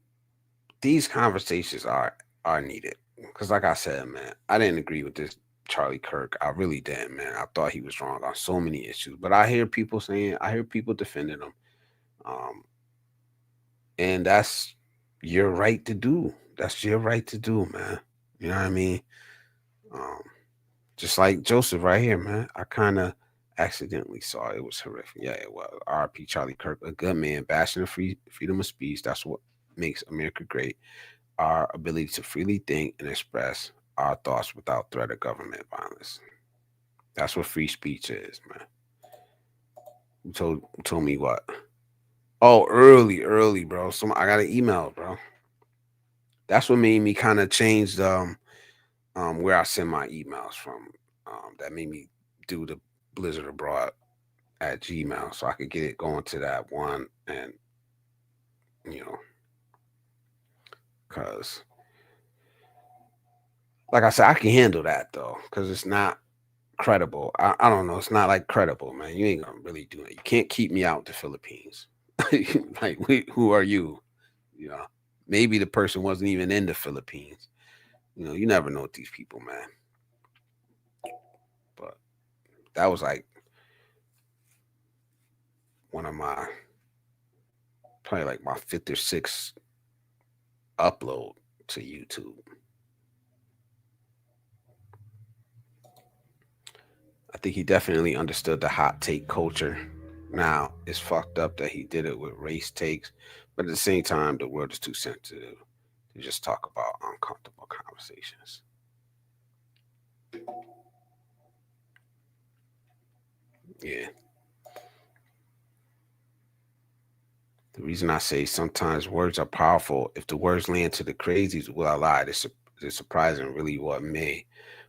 these conversations are needed. Because like I said, man, I didn't agree with this Charlie Kirk. I really didn't, man. I thought he was wrong on so many issues. But I hear people defending him. Um, and that's your right to do. That's your right to do, man. You know what I mean? Um, just like Joseph right here, man. I kind of accidentally saw it. It was horrific. Yeah, it was. R.P. Charlie Kirk, a good man, bashing the freedom of speech. That's what makes America great. Our ability to freely think and express our thoughts without threat of government violence. That's what free speech is, man. You told me what? Oh, early, bro. I got an email, bro. That's what made me kind of change where I send my emails from. That made me do the Blizzard Abroad at Gmail so I could get it going to that one, and you know, cause like I said, I can handle that though, cause it's not credible. I don't know. It's not like credible, man. You ain't gonna really do it. You can't keep me out the Philippines. Like, who are you? You know, maybe the person wasn't even in the Philippines. You know, you never know with these people, man. But that was like one of my probably like my fifth or sixth upload to YouTube. I think he definitely understood the hot take culture. Now it's fucked up that he did it with race takes, but at the same time, the world is too sensitive to just talk about uncomfortable conversations. Yeah. The reason I say sometimes words are powerful. If the words land to the crazies, will I lie? It's surprising, really, what may.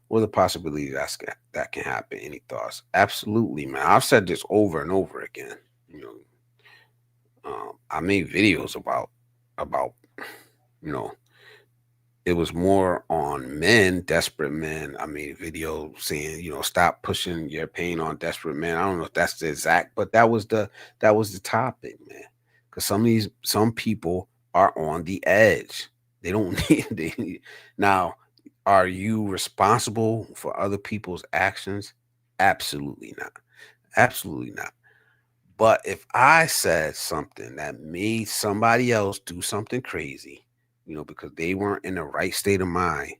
What the possibility that can happen? Any thoughts? Absolutely, man. I've said this over and over again. You I made videos about you know it was more on men, desperate men. I made a video saying, stop pushing your pain on desperate men. I don't know if that's the exact, but that was the topic, man. Because some people are on the edge. They don't now. Are you responsible for other people's actions? Absolutely not. Absolutely not. But if I said something that made somebody else do something crazy, because they weren't in the right state of mind,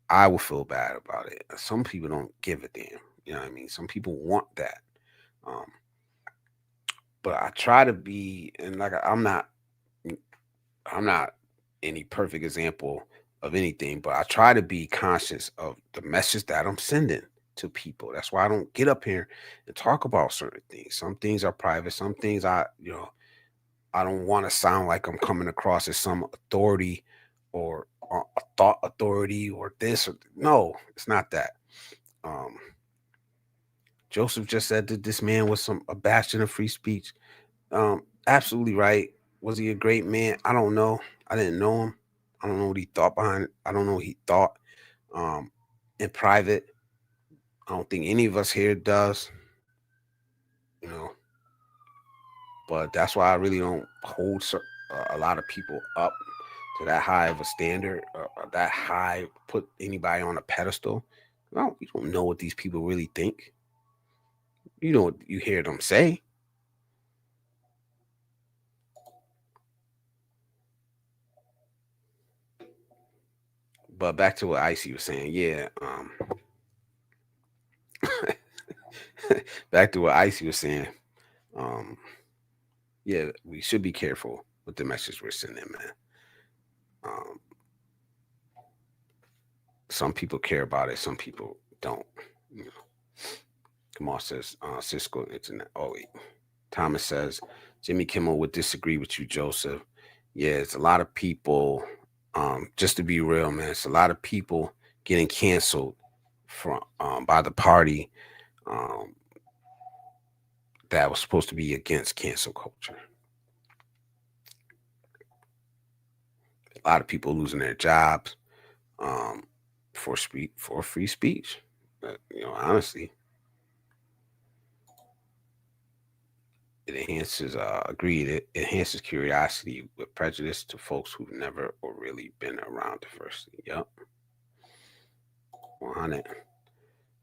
I would feel bad about it. Some people don't give a damn. You know what I mean? Some people want that. Um, but I try to be, and like I'm not any perfect example of anything, but I try to be conscious of the message that I'm sending to people. That's why I don't get up here and talk about certain things. Some things are private. Some things I don't want to sound like I'm coming across as some authority or a thought authority or this. No, it's not that. Um, Joseph just said that this man was a bastion of free speech. Absolutely right. Was he a great man? I don't know. I didn't know him. I don't know what he thought behind it. I don't know what he thought um, in private. I don't think any of us here does. You know, But that's why I really don't hold a lot of people up to that high of a standard, or that high, put anybody on a pedestal. No, you don't know what these people really think. You know what you hear them say. But back to what Icy was saying, yeah. Back to what Icy was saying, um, yeah, we should be careful with the message we're sending, man. Um, some people care about it, some people don't. You know, Kamal says, Cisco Internet. Oh wait, Thomas says, Jimmy Kimmel would disagree with you, Joseph. Yeah, it's a lot of people. Just to be real, man, it's a lot of people getting canceled from by the party um, that was supposed to be against cancel culture. A lot of people losing their jobs um, for free speech. Honestly, it enhances agreed. It enhances curiosity with prejudice to folks who've never or really been around diversity. Yep, 100.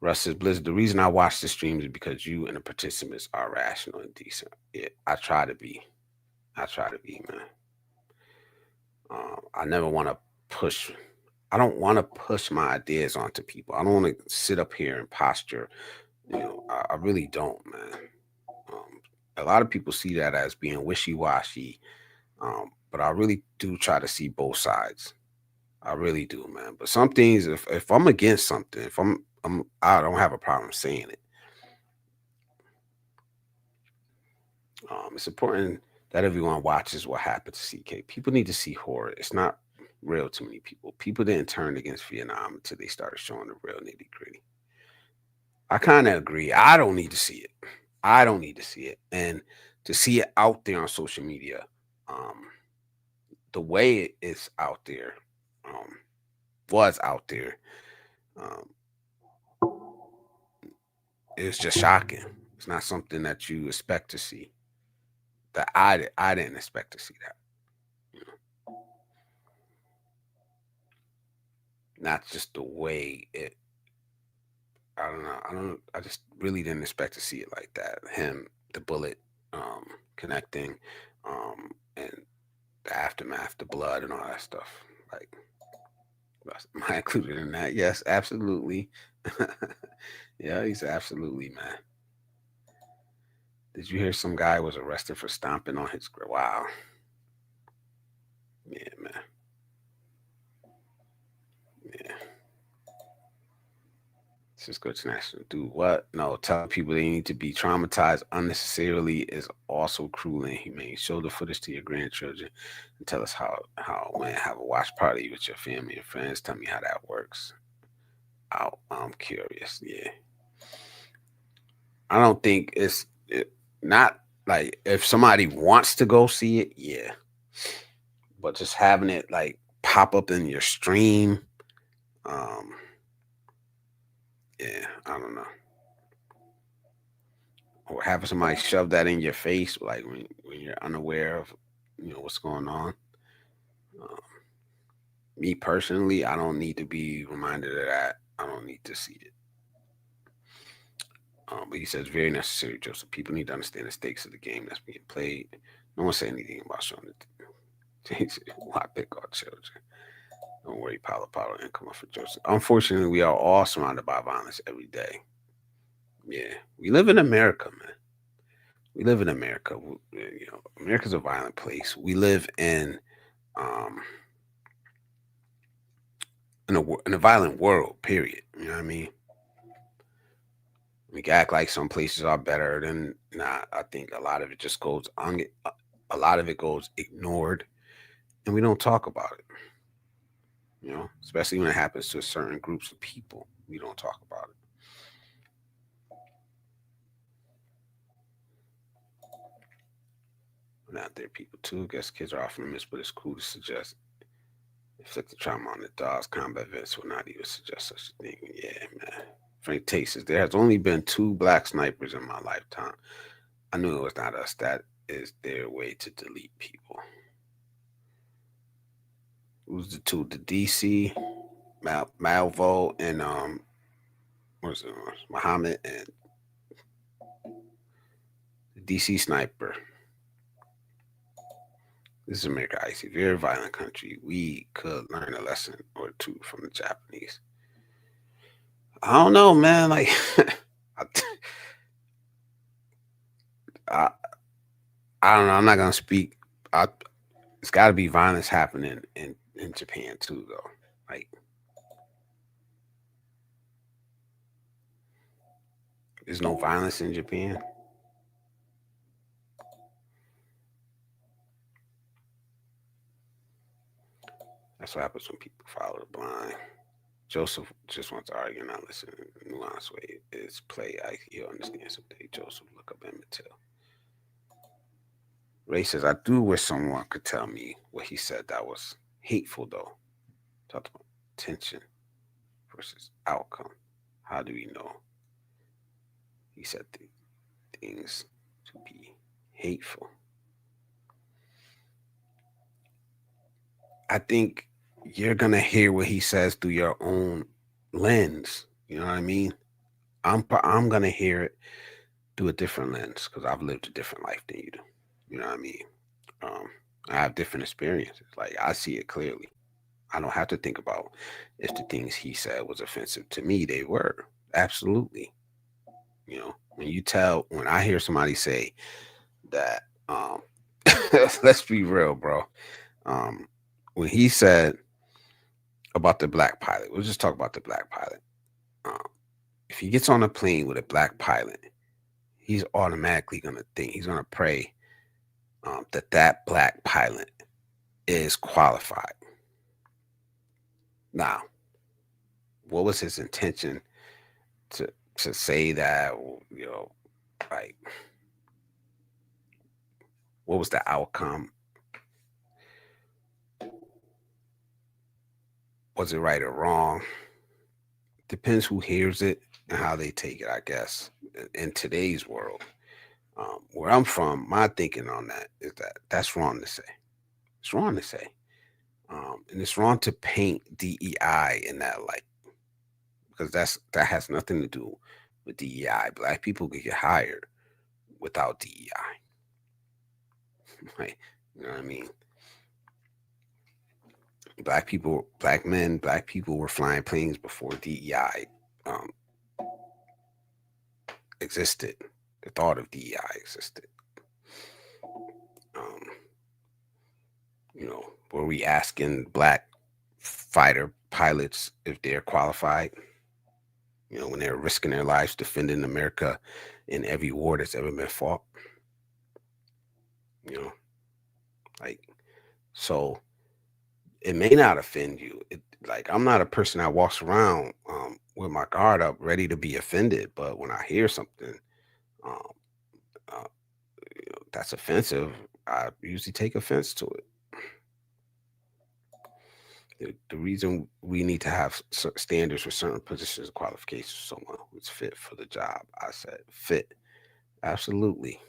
Russ says, Blizzard, the reason I watch the streams is because you and the participants are rational and decent. Yeah, I try to be. I try to be, man. I never want to push. I don't want to push my ideas onto people. I don't want to sit up here and posture. I really don't, man. A lot of people see that as being wishy-washy, but I really do try to see both sides. I really do, man. But some things, if I'm against something, if I don't have a problem saying it. It's important that everyone watches what happened to CK. People need to see horror. It's not real to many people. People didn't turn against Vietnam until they started showing the real nitty gritty. I kind of agree. I don't need to see it. I don't need to see it. And to see it out there on social media, um, the way it is out there, um, was out there, um, it's just shocking. It's not something that you expect to see. That I didn't expect to see that. You know, not just the way it. I don't know. I don't. I just really didn't expect to see it like that. Him, the bullet, connecting, and the aftermath, the blood, and all that stuff. Like, am I included in that? Yes, absolutely. Yeah, he's absolutely, man. Did you hear some guy was arrested for stomping on his grill? Wow. Yeah, man. Yeah. Cisco International. Do what? No, telling people they need to be traumatized unnecessarily is also cruel and inhumane. Show the footage to your grandchildren and tell us how when have a watch party with your family and friends. Tell me how that works. I'm curious. Yeah. I don't think not like if somebody wants to go see it, yeah. But just having it like pop up in your stream, um, yeah, I don't know. Or having somebody shove that in your face, like when you're unaware of, what's going on. Um, Me personally, I don't need to be reminded of that. I don't need to see it. But he says very necessary, Joseph. People need to understand the stakes of the game that's being played. No one said anything about showing it. Why pick our children? Don't worry, Paulo, and come up for Joseph. Unfortunately, we are all surrounded by violence every day. Yeah, we live in America, man. We live in America. America's a violent place. We live um, in a violent world. Period. You know what I mean? We can act like some places are better than not. I think a lot of it just goes a lot of it goes ignored, and we don't talk about it. Especially when it happens to certain groups of people, we don't talk about it. Not there, people too. I guess kids are often missed, but it's cool to suggest inflict the trauma on the dogs. Combat vets will not even suggest such a thing. Yeah, man. Frank Tate says there has only been 2 black snipers in my lifetime. I knew it was not us. That is their way to delete people. Who's the two? The DC Malvo and what's it? Muhammad and the DC sniper. This is America, icy, very violent country. We could learn a lesson or two from the Japanese. I don't know, man. Like, I, I, I don't know. I'm not gonna speak. It's got to be violence happening in Japan too, though. Like, there's no violence in Japan. That's what happens when people follow the blind. Joseph just wants to argue, not listen. Nuance way is play. He'll understand someday. Joseph, look up Emmett Till. Ray says, I do wish someone could tell me what he said that was hateful, though. Talked about tension versus outcome. How do we know he said things to be hateful? I think you're gonna hear what he says through your own lens. You know what I mean? I'm gonna hear it through a different lens because I've lived a different life than you do. You know what I mean? Um, I have different experiences. Like I see it clearly. I don't have to think about if the things he said was offensive to me. They were absolutely. You know, when I hear somebody say that, let's be real, bro. Um, when he said about the black pilot, we'll just talk about the black pilot. Um, if he gets on a plane with a black pilot, he's automatically gonna think he's gonna pray that that black pilot is qualified. Now, what was his intention to say that? You know, like what was the outcome? Was it right or wrong? Depends who hears it and how they take it, I guess. In today's world, where I'm from, my thinking on that is that that's wrong to say. It's wrong to say, and it's wrong to paint DEI in that light because that has nothing to do with DEI. Black people could get hired without DEI, right? You know what I mean? Black people were flying planes before DEI um, existed. The thought of DEI existed. Um, were we asking black fighter pilots if they're qualified? When they're risking their lives defending America in every war that's ever been fought. You know, like so it may not offend you. Like I'm not a person that walks around with my guard up, ready to be offended. But when I hear something um, uh, that's offensive, I usually take offense to it. The reason we need to have standards for certain positions and qualifications for someone who's fit for the job. I said fit, absolutely.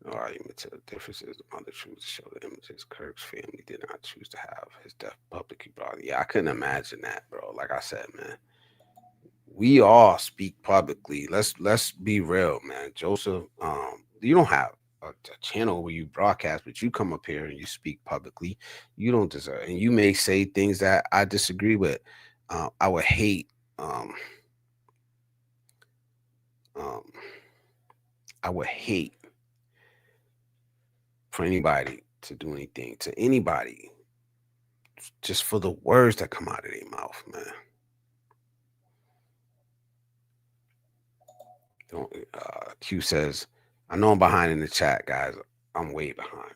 No argument to the differences among the truth to show the images Kirk's family did not choose to have his death publicly brought. Yeah, I couldn't imagine that, bro. Like I said, man, we all speak publicly. Let's be real, man. Joseph, you don't have a channel where you broadcast, but you come up here and you speak publicly. You don't deserve, and you may say things that I disagree with. I would hate. Um, I would hate for anybody to do anything to anybody just for the words that come out of their mouth, man. Don't Q says, I know I'm behind in the chat, guys. I'm way behind,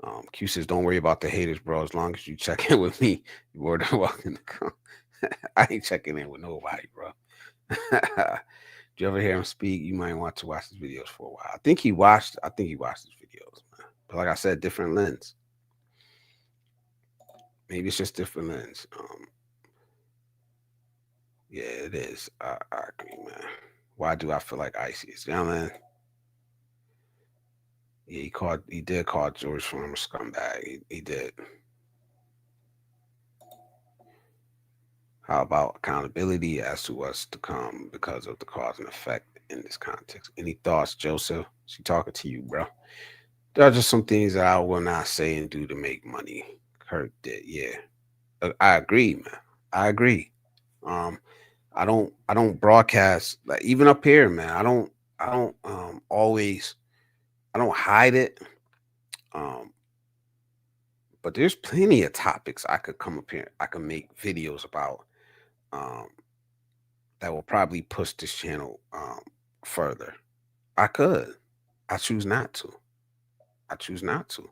man. Q says, don't worry about the haters, bro. As long as you check in with me, you are welcome to come. I ain't checking in with nobody, bro. Do you ever hear him speak? You might want to watch his videos for a while. I think he watched his videos, man. But like I said, different lens. Maybe it's just different lens. Yeah, it is. I agree, man. Why do I feel like icy is? Yeah, man. Yeah, he did call George Floyd a scumbag. He did. How about accountability as to what's to come because of the cause and effect in this context? Any thoughts, Joseph? She talking to you, bro. There are just some things that I will not say and do to make money. Kirk did, yeah. I agree, man. I agree. Um, I don't broadcast like even up here, man. I don't always I don't hide it. Um, but there's plenty of topics I could come up here. I could make videos about um that will probably push this channel further. I could. I choose not to. I choose not to.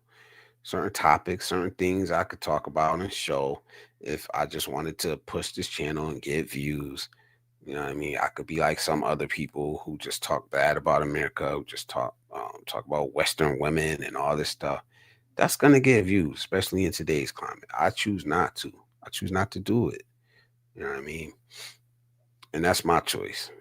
Certain topics, certain things I could talk about and show if I just wanted to push this channel and get views. You know what I mean? I could be like some other people who just talk bad about America, who just talk about Western women and all this stuff. That's gonna get views, especially in today's climate. I choose not to. I choose not to do it. You know what I mean? And that's my choice.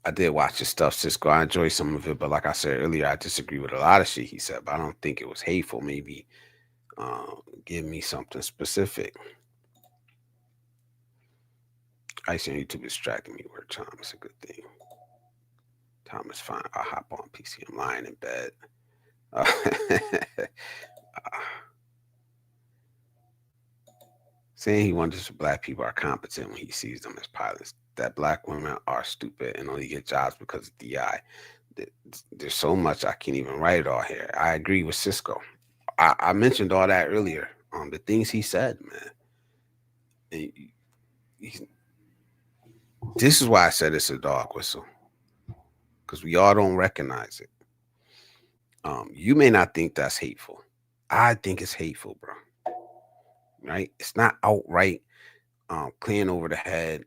I did watch his stuff, Cisco. I enjoyed some of it, but like I said earlier, I disagree with a lot of shit he said. But I don't think it was hateful. Maybe give me something specific. I see on YouTube distracting me. Work time is a good thing. Time is fine. I'll hop on PC. I'm lying in bed. Uh, saying he wonders if black people are competent when he sees them as pilots. That black women are stupid and only get jobs because of DI. There's so much I can't even write it all here. I agree with Cisco. I mentioned all that earlier. The things he said, man. And this is why I said it's a dog whistle because we all don't recognize it. You may not think that's hateful. I think it's hateful, bro. Right? It's not outright clean over the head,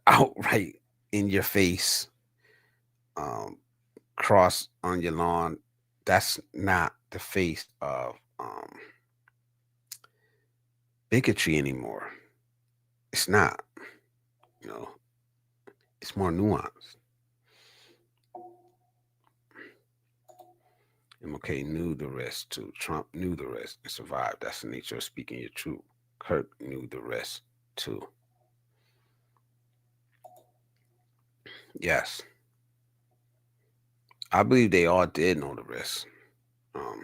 outright in your face, um, cross on your lawn. That's not the face of bigotry anymore. It's not. You know, it's more nuanced. MLK knew the rest too. Trump knew the rest and survived. That's the nature of speaking your truth. Kirk knew the rest too. Yes. I believe they all did know the rest. Um,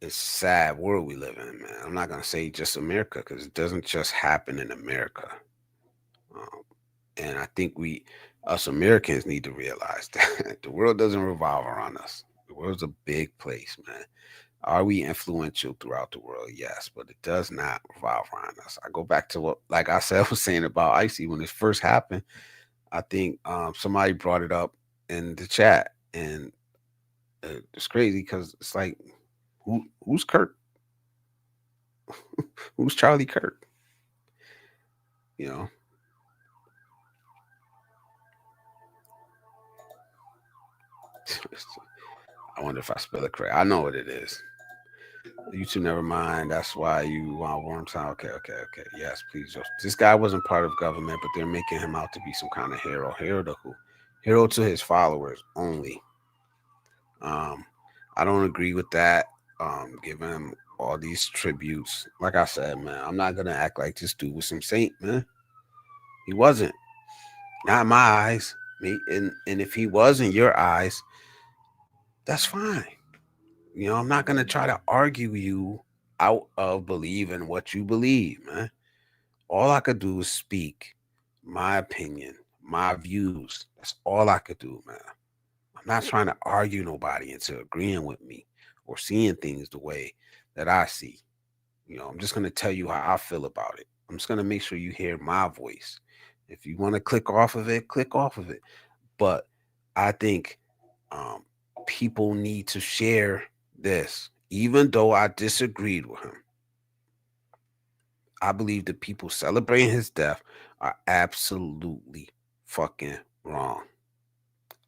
it's sad world we live in, man. I'm not gonna say just America because it doesn't just happen in America. Um, and I think us Americans, need to realize that the world doesn't revolve around us. The world's a big place, man. Are we influential throughout the world? Yes, but it does not revolve around us. I go back to what, like I said, I was saying about Icy when it first happened. I think somebody brought it up in the chat, and it's crazy because it's like, who's Kirk? Who's Charlie Kirk? You know, I wonder if I spell it correct. I know what it is. You two, never mind. That's why you want worms out. Okay, okay, okay. Yes, please. This guy wasn't part of government, but they're making him out to be some kind of hero. Hero to who? Hero to his followers only. Um, I don't agree with that. Giving him all these tributes. Like I said, man, I'm not gonna act like this dude was some saint, man. He wasn't. Not in my eyes. And if he was in your eyes, that's fine. I'm not gonna try to argue you out of believing what you believe, man. All I could do is speak my opinion, my views. That's all I could do, man. I'm not trying to argue nobody into agreeing with me or seeing things the way that I see. I'm just gonna tell you how I feel about it. I'm just gonna make sure you hear my voice. If you want to click off of it, click off of it. But I think um, people need to share this, even though I disagreed with him. I believe the people celebrating his death are absolutely fucking wrong.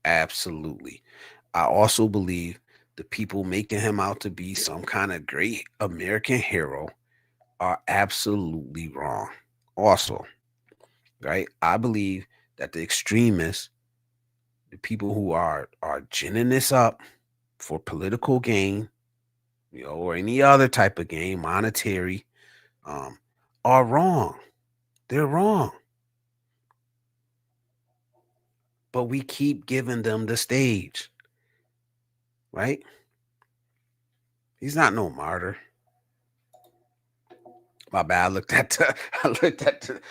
Absolutely. I also believe the people making him out to be some kind of great American hero are absolutely wrong. Also, right? I believe that the extremists, the people who are ginning this up for political gain, or any other type of gain, monetary, um, are wrong. They're wrong. But we keep giving them the stage, right? He's not no martyr. My bad. I looked at the, I looked at the,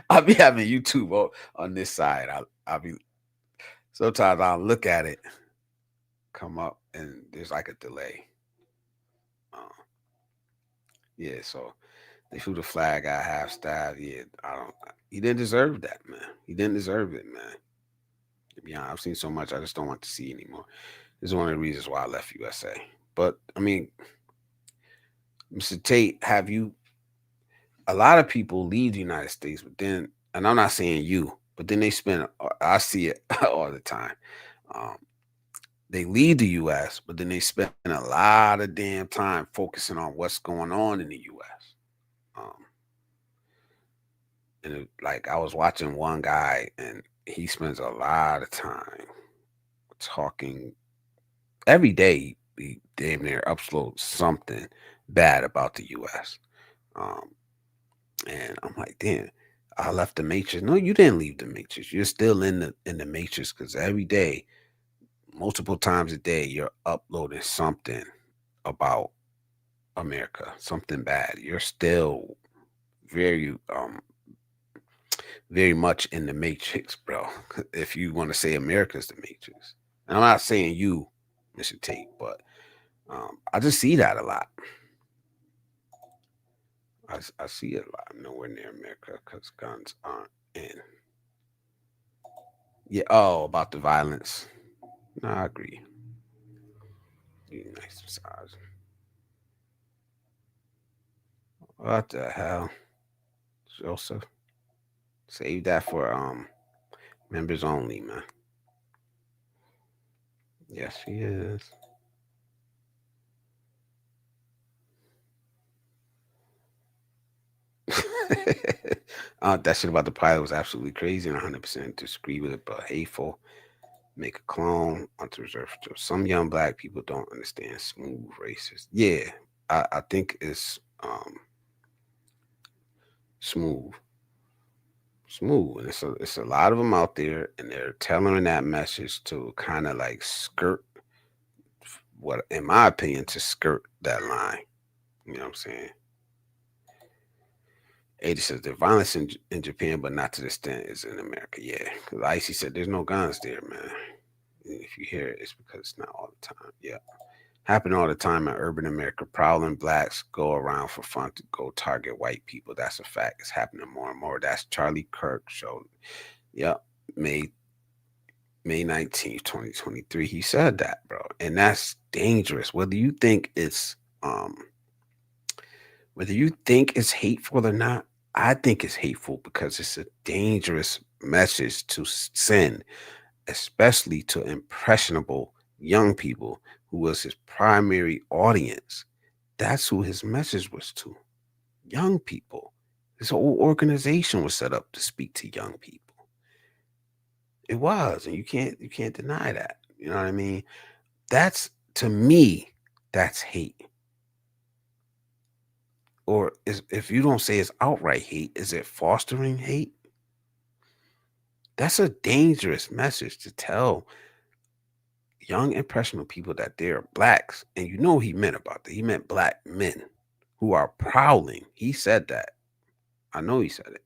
I'll be having YouTube on this side. I'll be sometimes I'll look at it come up and there's like a delay. Uh, yeah, so they flew the flag out half staff. Yeah, I don't. He didn't deserve that, man. He didn't deserve it, man. To be honest, I've seen so much I just don't want to see anymore. This is one of the reasons why I left USA. But I mean, Mr. Tate, have you? A lot of people leave the United States, but then, and I'm not saying you, but then they spend. I see it all the time. Um, they leave the U.S., but then they spend a lot of damn time focusing on what's going on in the U.S. Um, and like I was watching one guy, and he spends a lot of time talking every day. He damn near uploads something bad about the U.S. Um, and I'm like, damn, I left the matrix. No, you didn't leave the matrix. You're still in the matrix because every day, multiple times a day, you're uploading something about America, something bad. You're still very very much in the matrix, bro. If you want to say America's the matrix. And I'm not saying you, Mr. Tate, but I just see that a lot. I see it a lot. Nowhere near America because guns aren't in. Yeah. Oh, about the violence. No, I agree. You nice massage. What the hell, Joseph? Save that for members only, man. Yes, she is. That shit about the pilot was absolutely crazy and 100% disagree with it, but hateful. Make a clone onto reserve for some young black people don't understand smooth racist. Yeah, I think it's smooth, smooth, and it's a lot of them out there, and they're telling that message to kind of like skirt what, in my opinion, to skirt that line. You know what I'm saying? 80 says the violence in Japan, but not to the extent is in America. Yeah, because Icy said there's no guns there, man. And if you hear it, it's because it's not all the time. Yeah. Happen all the time in urban America. Prowling blacks go around for fun to go target white people. That's a fact. It's happening more and more. That's Charlie Kirk showed. Yep. May May 19th, 2023. He said that, bro. And that's dangerous. Um whether you think it's hateful or not, I think it's hateful because it's a dangerous message to send, especially to impressionable young people who was his primary audience. That's who his message was to. Young people. His whole organization was set up to speak to young people. It was, and you can't deny that. You know what I mean? That's to me, that's hate. Or if you don't say it's outright hate, is it fostering hate? That's a dangerous message to tell young impressionable people that they're blacks. And you know he meant about that. He meant black men who are prowling. He said that. I know he said it.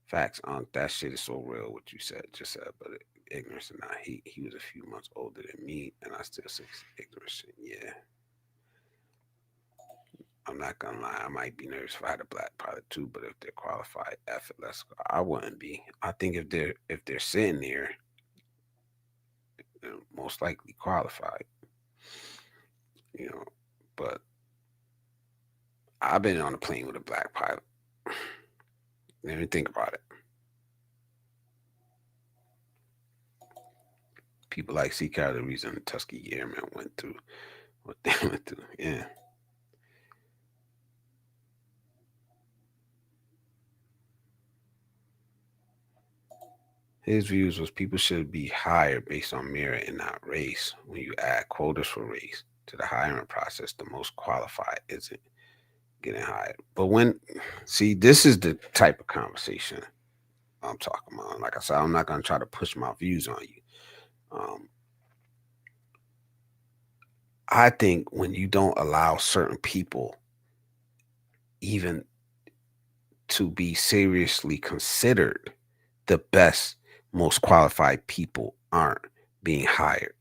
Facts, that shit is so real. What you said, just said, but ignorance or not, he was a few months older than me, and I still say ignorance. Yeah, I'm not gonna lie. I might be nervous if I had a black pilot too, but if they're qualified, effortless, I wouldn't be. I think if they're sitting there, they're most likely qualified. You know, but I've been on a plane with a black pilot. Let me think about it. People like seek out the reason the Tuskegee Airmen went through what they went through. Yeah. His views was people should be hired based on merit and not race. When you add quotas for race to the hiring process, the most qualified isn't getting hired. But when, see, this is the type of conversation I'm talking about. Like I said, I'm not going to try to push my views on you. Um, I think when you don't allow certain people even to be seriously considered, the best, most qualified people aren't being hired.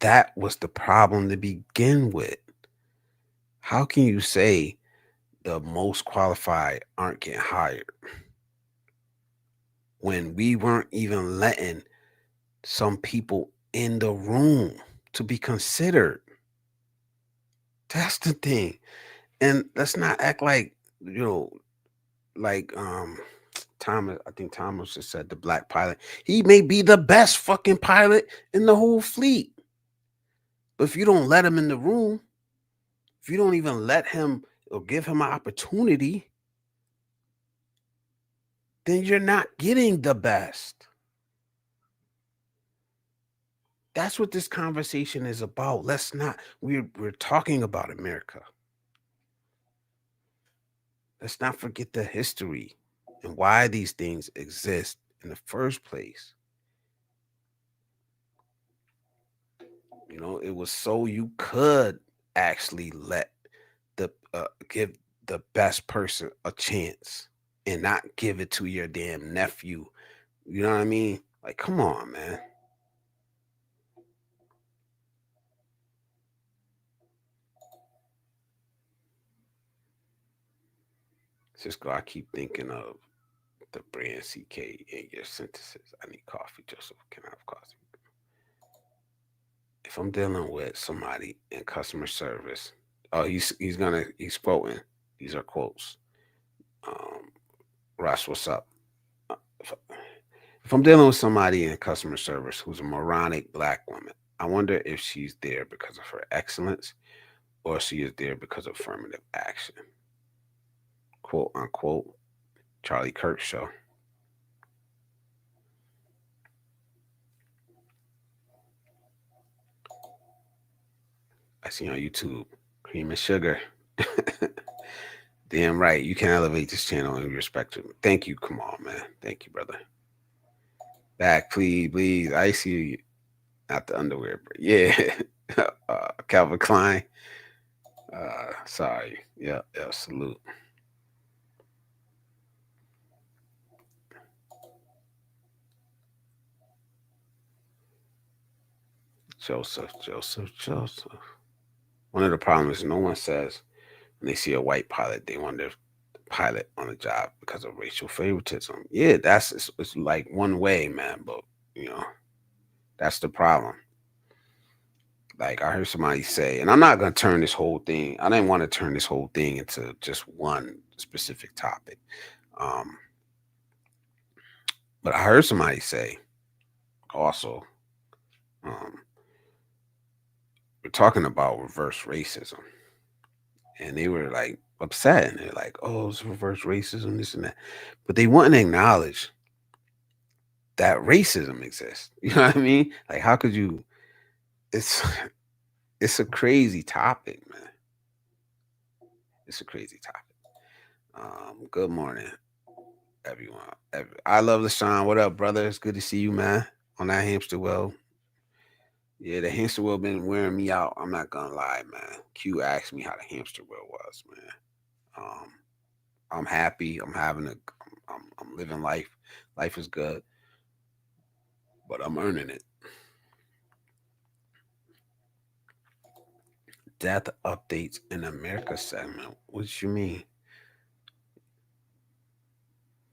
That was the problem to begin with. How can you say the most qualified aren't getting hired when we weren't even letting some people in the room to be considered? That's the thing. And let's not act like, you know, like Thomas, I think Thomas just said the black pilot. He may be the best fucking pilot in the whole fleet. But if you don't let him in the room, if you don't even let him or give him an opportunity, then you're not getting the best. That's what this conversation is about. Let's not, we're talking about America. Let's not forget the history and why these things exist in the first place. You know, it was so you could actually let the give the best person a chance and not give it to your damn nephew. You know what I mean? Like, come on, man. Cisco, I keep thinking of the brand CK in your sentences. I need coffee, Joseph. Can I have coffee? If I'm dealing with somebody in customer service, oh, he's quoting. These are quotes. Um, Ross, what's up? Uh, If, if I'm dealing with somebody in customer service who's a moronic black woman, I wonder if she's there because of her excellence or she is there because of affirmative action. Quote unquote. Charlie Kirk show. I see on YouTube. Cream and sugar. Damn right. You can elevate this channel in respect to. Thank you. Come on, man. Thank you, brother. Back, please, please. I see you. Not the underwear, but yeah. Calvin Klein. Sorry. Yeah, yeah, salute. Joseph, Joseph, Joseph. One of the problems is no one says when they see a white pilot, they wonder if the pilot on the job because of racial favoritism. Yeah, it's like one way, man, but you know, that's the problem. Like I heard somebody say, and I'm not gonna turn this whole thing. I didn't want to turn this whole thing into just one specific topic. Um, but I heard somebody say also, um, we're talking about reverse racism, and they were like upset, and they're like, "Oh, it's reverse racism, this and that," but they wouldn't acknowledge that racism exists. You know what I mean? Like, how could you? It's it's a crazy topic, man. It's a crazy topic. Good morning, everyone. I love LaShawn. What up, brother? It's good to see you, man. On that hamster wheel. Yeah, the hamster wheel been wearing me out. I'm not gonna lie, man. Q asked me how the hamster wheel was, man. Um, I'm happy. I'm having a. I'm living life. Life is good, but I'm earning it. Death updates in America segment. What you mean?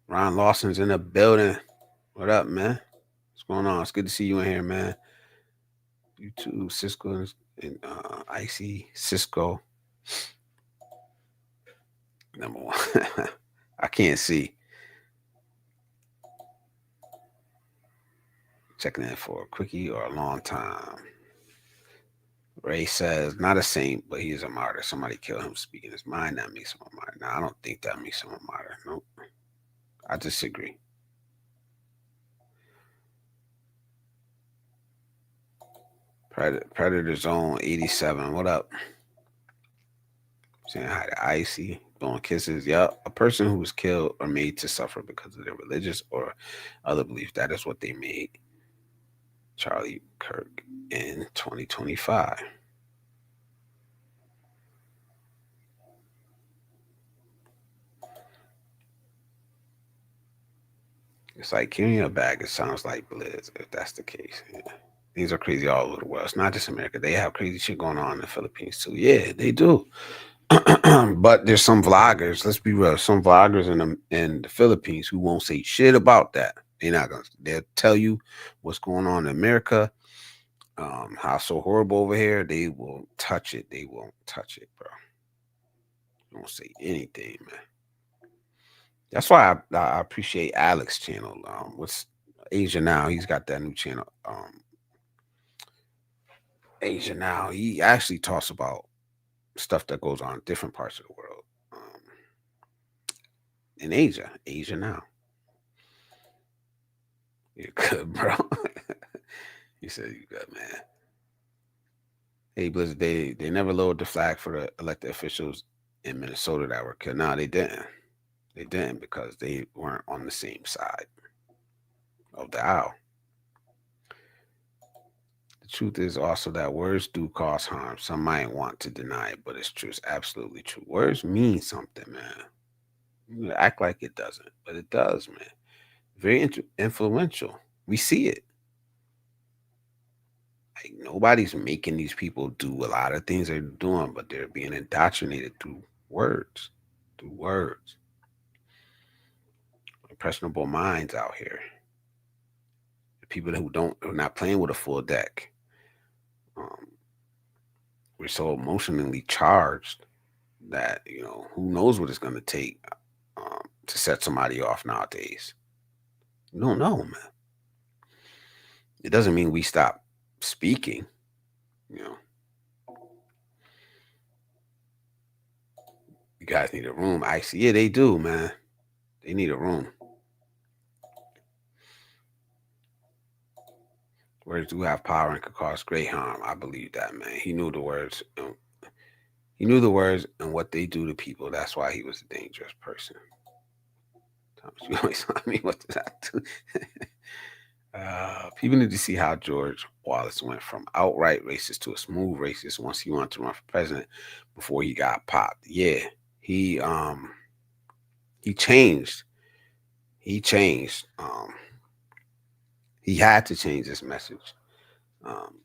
Ron Lawson's in the building. What up, man? What's going on? It's good to see you in here, man. You too, Cisco and Icy Cisco. Number one. I can't see. Checking in for a quickie or a long time. Ray says, not a saint, but he is a martyr. Somebody killed him speaking his mind. That makes him a martyr. Now, I don't think that makes him a martyr. Nope. I disagree. Predator Zone 87. What up? Saying hi to Icy. Blowing kisses. Yup. A person who was killed or made to suffer because of their religious or other beliefs. That is what they made Charlie Kirk in 2025. It's like carrying a bag. It sounds like Blizz, if that's the case. Yeah. Things are crazy all over the world. It's not just America. They have crazy shit going on in the Philippines too. Yeah, they do. But there's some vloggers. Let's be real. Some vloggers in the Philippines who won't say shit about that. They're not gonna. They'll tell you what's going on in America. How so horrible over here. They will touch it. They won't touch it, bro. They won't say anything, man. That's why I appreciate Alex's channel. What's Asia Now? He's got that new channel. Asia Now. He actually talks about stuff that goes on in different parts of the world. In Asia, Asia Now. You're good, bro. He said you good, man. Hey, Blizzard, they never lowered the flag for the elected officials in Minnesota that were killed. No, they didn't. They didn't because they weren't on the same side of the aisle. The truth is also that words do cause harm. Some might want to deny it, but it's true. It's absolutely true. Words mean something, man. You act like it doesn't, but it does, man. Very influential. We see it. Like nobody's making these people do a lot of things they're doing, but they're being indoctrinated through words. Through words. Impressionable minds out here. The people who are not playing with a full deck. We're so emotionally charged that who knows what it's going to take to set somebody off nowadays. You don't know, man. It doesn't mean we stop speaking. You guys need a room. I see. Yeah, they do, man. They need a room. Words do have power and could cause great harm. I believe that, man. He knew the words. He knew the words and what they do to people. That's why he was a dangerous person. Thomas, you always I mean, what does that do? People need to see how George Wallace went from outright racist to a smooth racist once he wanted to run for president before he got popped. Yeah, he changed. He changed. He had to change his message. I'm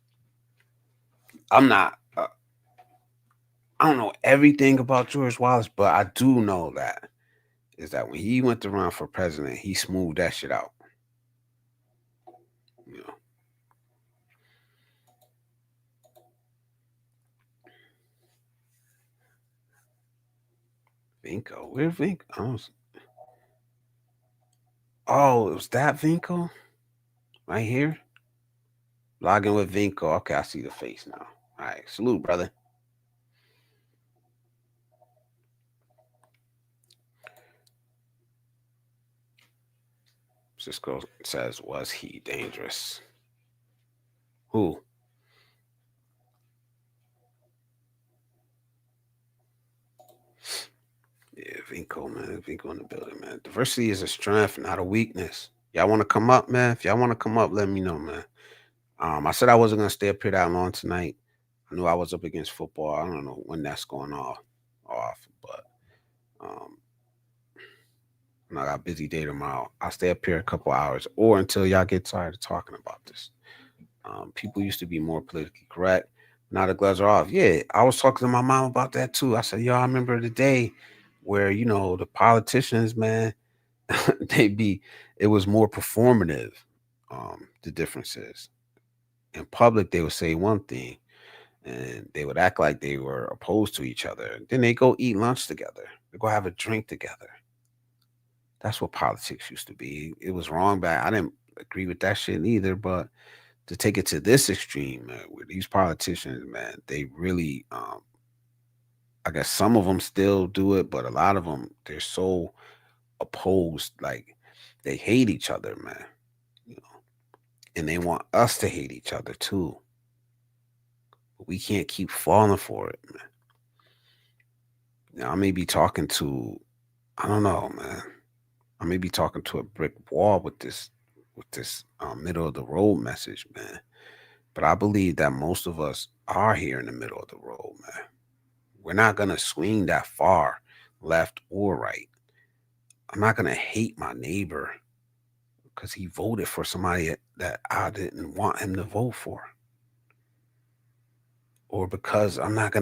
not. I don't know everything about George Wallace, but I do know that is that when he went to run for president, he smoothed that shit out. You know. Vinco, where Vinco? Oh, it was that Vinco right here. Logging with Vinco. Okay, I see the face now. All right, salute, brother. Cisco says, was he dangerous? Who? Yeah, Vinco, man. Vinco in the building, man. Diversity is a strength, not a weakness. Y'all want to come up, man? If y'all want to come up, let me know, man. I said I wasn't gonna stay up here that long tonight. I knew I was up against football. I don't know when that's going off, but um, I got a busy day tomorrow. I'll stay up here a couple hours or until y'all get tired of talking about this. People used to be more politically correct. Now the gloves are off. Yeah, I was talking to my mom about that too. I said, yo, I remember the day where, the politicians, man, it was more performative. The difference is in public, they would say one thing and they would act like they were opposed to each other. Then they go eat lunch together. They go have a drink together. That's what politics used to be. It was wrong back. I didn't agree with that shit either. But to take it to this extreme, man, where these politicians, man, they really, I guess some of them still do it, but a lot of them, they're so opposed, like they hate each other, man. You know, and they want us to hate each other too. We can't keep falling for it, man. Now, I may be talking to, I don't know, man. I may be talking to a brick wall with this middle of the road message, man. But I believe that most of us are here in the middle of the road, man. We're not gonna swing that far, left or right. I'm not gonna hate my neighbor because he voted for somebody that I didn't want him to vote for, or because um, I'm not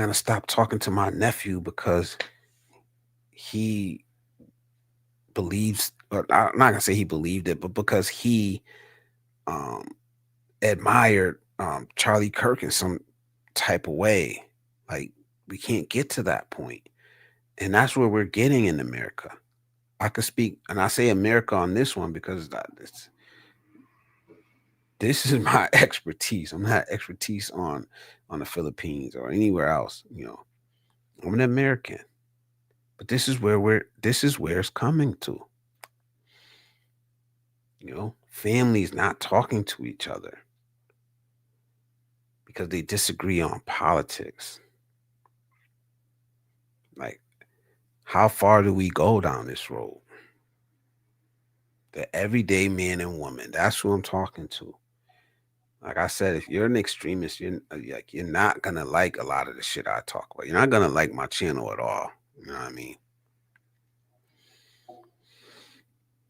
gonna stop talking to my nephew because he believes, or I'm not gonna say he believed it, but because he um admired Charlie Kirk in some type of way. Like we can't get to that point, and that's where we're getting in America. I could speak, and I say America on this one because this is my expertise. I'm not expertise on the Philippines or anywhere else. You know, I'm an American, but this is where it's coming to. You know, families not talking to each other because they disagree on politics. Like, how far do we go down this road? The everyday man and woman. That's who I'm talking to. Like I said, if you're an extremist, you're not gonna like a lot of the shit I talk about. You're not gonna like my channel at all. You know what I mean?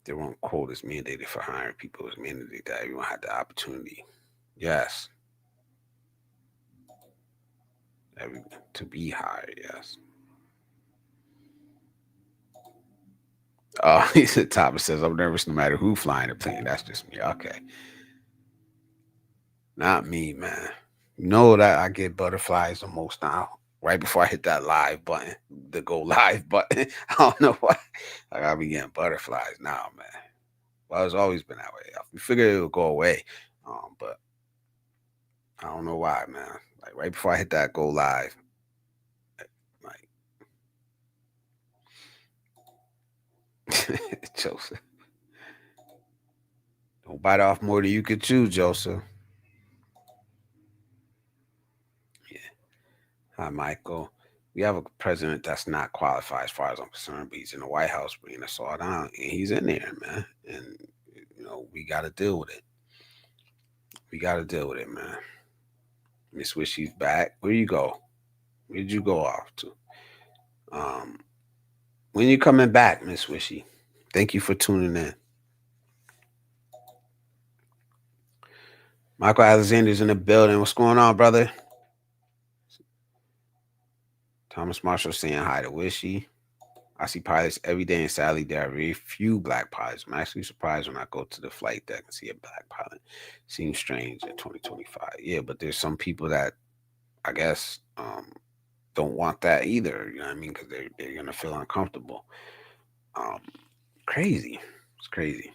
They won't quote is mandated for hiring people. It's mandated that everyone had the opportunity. Yes, every to be hired. Yes. Oh, he said Thomas says I'm nervous no matter who flying the plane. That's just me. Okay, not me, man. You know that I get butterflies the most now. Right before I hit that live button, the go live button. I don't know why. I gotta be getting butterflies now, man. Well, it's always been that way. We figured it would go away, but I don't know why, man. Like right before I hit that go live, like Joseph, don't bite off more than you could chew, Joseph. Yeah. Hi, Michael. We have a president that's not qualified as far as I'm concerned, but he's in the White House bringing us all down, and he's in there, man. And you know we got to deal with it. We got to deal with it, man. Miss Wishy's back. Where you go? Where did you go off to? Um, when you coming back, Miss Wishy? Thank you for tuning in. Michael Alexander's in the building. What's going on, brother? Thomas Marshall saying hi to Wishy. I see pilots every day, and sadly, there are very few black pilots. I'm actually surprised when I go to the flight deck and see a black pilot. Seems strange in 2025. Yeah, but there's some people that I guess don't want that either. You know what I mean? Because they're gonna feel uncomfortable. Um, Crazy. It's crazy.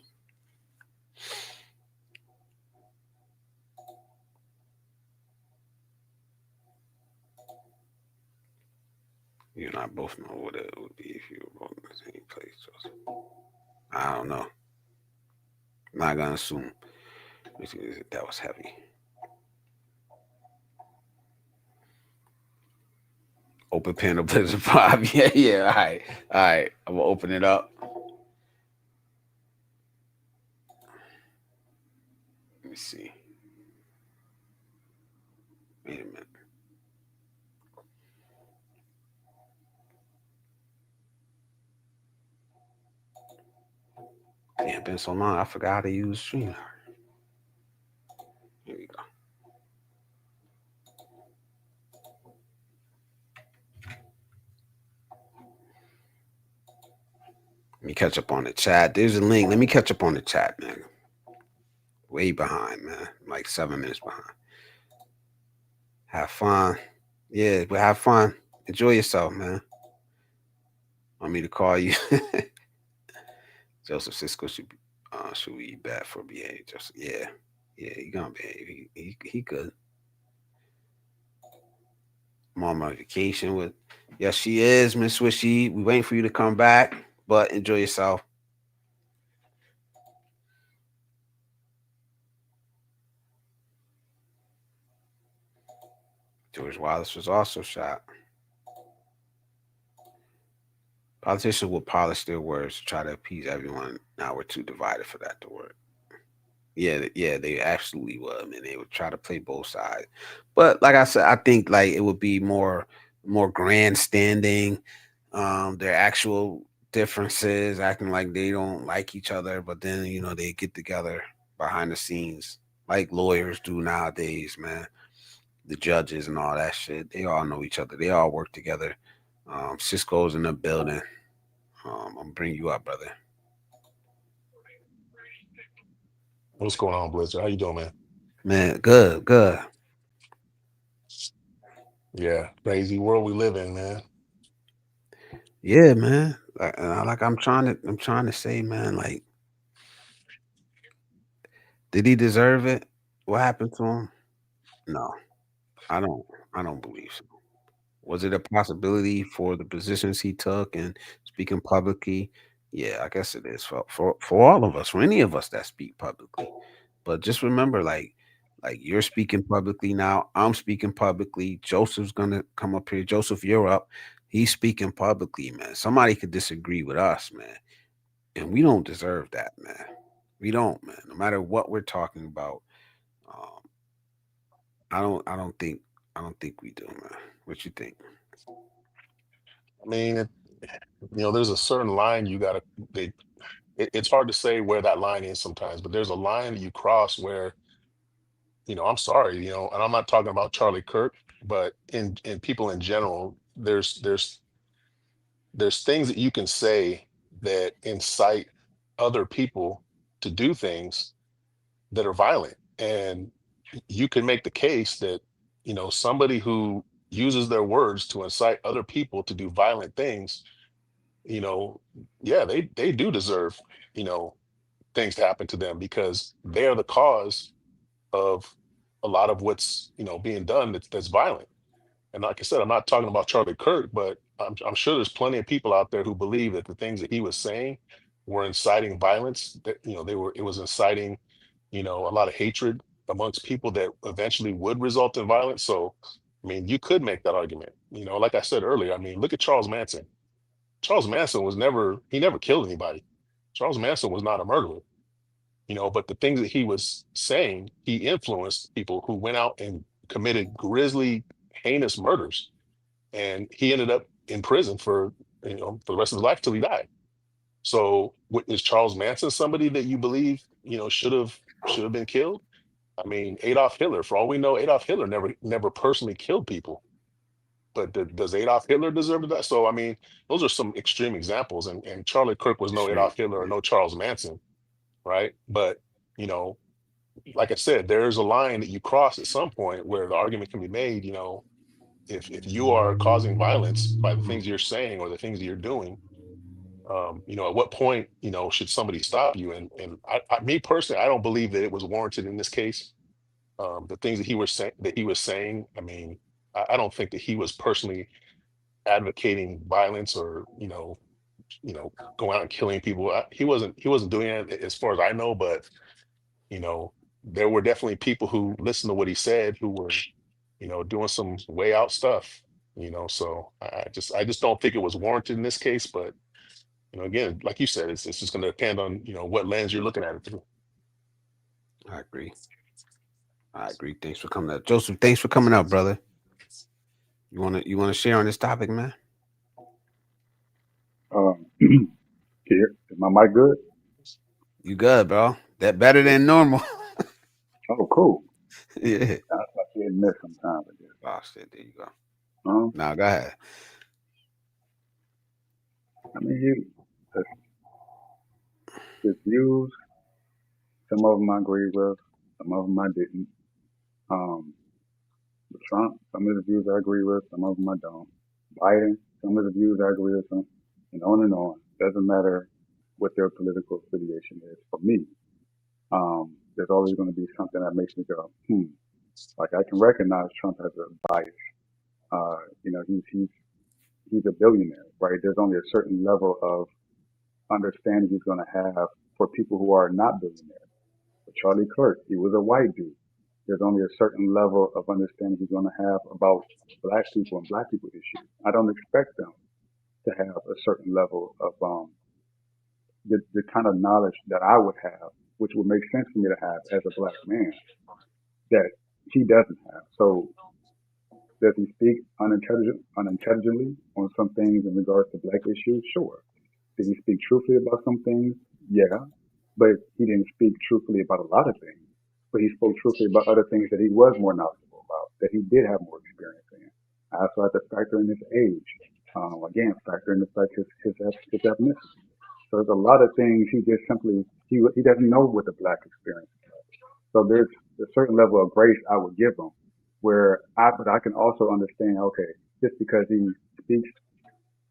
You and I both know what it would be if you were both in the same place. So I don't know. I'm not gonna assume. That was heavy. Open panel Blizzard 5. Yeah, yeah. All right. All right. I'm gonna open it up. Let me see. Wait a minute. Damn, been so long. I forgot how to use StreamYard. Here we go. Let me catch up on the chat. There's a link. Let me catch up on the chat, man. Way behind, man. Like 7 minutes behind. Have fun. Yeah, but have fun. Enjoy yourself, man. Want me to call you? Joseph Cisco should be bad for BA. Just yeah, yeah, he gonna behave. He good. Mom on vacation with. Yes, she is, Miss Swishy. We waiting for you to come back, but enjoy yourself. George Wallace was also shot. Politicians will polish their words to try to appease everyone. Now we're too divided for that to work. Yeah, yeah, they absolutely would. I mean, they would try to play both sides. But like I said, I think like it would be more grandstanding. Their actual differences, acting like they don't like each other, but then they get together behind the scenes like lawyers do nowadays, man. The judges and all that shit, they all know each other. They all work together. Cisco's in the building. I'm gonna bring you up, brother. What's going on, Blizzard? How you doing, man? Man, good, good. Yeah, crazy world we live in, man. Yeah, man. Like I'm trying to say, man. Like, did he deserve it? What happened to him? No, I don't. I don't believe so. Was it a possibility for the positions he took and speaking publicly? Yeah, I guess it is for all of us, for any of us that speak publicly. But just remember, like you're speaking publicly now. I'm speaking publicly. Joseph's gonna come up here. Joseph, you're up. He's speaking publicly, man. Somebody could disagree with us, man, and we don't deserve that, man. We don't, man. No matter what we're talking about, um, I don't. I don't think. I don't think we do, man. What you think? I mean, there's a certain line you gotta. They, it's hard to say where that line is sometimes, but there's a line that you cross where, I'm sorry, and I'm not talking about Charlie Kirk, but in people in general, there's things that you can say that incite other people to do things that are violent. And you can make the case that, somebody who uses their words to incite other people to do violent things, you know, yeah, they do deserve, you know, things to happen to them because they are the cause of a lot of what's, being done that's violent. And like I said, I'm not talking about Charlie Kirk, but I'm sure there's plenty of people out there who believe that the things that he was saying were inciting violence. That it was inciting, a lot of hatred amongst people that eventually would result in violence. So, I mean, you could make that argument. Like I said earlier, I mean, look at Charles Manson. Charles Manson he never killed anybody. Charles Manson was not a murderer, but the things that he was saying, he influenced people who went out and committed grisly, heinous murders, and he ended up in prison for the rest of his life till he died. So is Charles Manson somebody that you believe should have been killed? I mean, Adolf Hitler, for all we know, Adolf Hitler never personally killed people. But does Adolf Hitler deserve to die? So I mean, those are some extreme examples. And Charlie Kirk was no Extreme. Adolf Hitler or Yeah, no Charles Manson, right? But you know, like I said, there's a line that you cross at some point where the argument can be made. If you are causing violence by the things you're saying or the things that you're doing, at what point, should somebody stop you? And me personally, I don't believe that it was warranted in this case. The things that he was saying, I mean, I don't think that he was personally advocating violence or going out and killing people. He wasn't doing it as far as I know, but you know, there were definitely people who listened to what he said who were, doing some way out stuff. So I just don't think it was warranted in this case. But again, like you said, it's just going to depend on what lens you're looking at it through. I agree. I agree. Thanks for coming up, Joseph. Thanks for coming up, brother. You wanna share on this topic, man? Is my mic good? You good, bro? That better than normal. Oh, cool. Yeah. That's like hit and miss sometimes, I guess. Oh shit. There you go. Um, Now go ahead. I mean, his views, some of them I agree with, some of them I didn't. Um, Trump, some of the views I agree with, some of them I don't. Biden, some of the views I agree with, some, and on and on. Doesn't matter. what their political affiliation is. For me, there's always going to be something that makes me go, like I can recognize Trump as a bias. He's a billionaire, right? There's only a certain level of understanding he's going to have for people who are not billionaires. For Charlie Kirk, he was a white dude. There's only a certain level of understanding he's going to have about black people and black people issues. I don't expect them to have a certain level of the kind of knowledge that I would have, which would make sense for me to have as a black man, that he doesn't have. So does he speak unintelligently on some things in regards to black issues? Sure. Did he speak truthfully about some things? Yeah. But he didn't speak truthfully about a lot of things. But he spoke truthfully about other things that he was more knowledgeable about, that he did have more experience in. I also have to factor in his age. Again, factor in the fact his ethnicity. So there's a lot of things he just simply he doesn't know what the black experience is like. So there's a certain level of grace I would give him, but I can also understand, okay, just because he speaks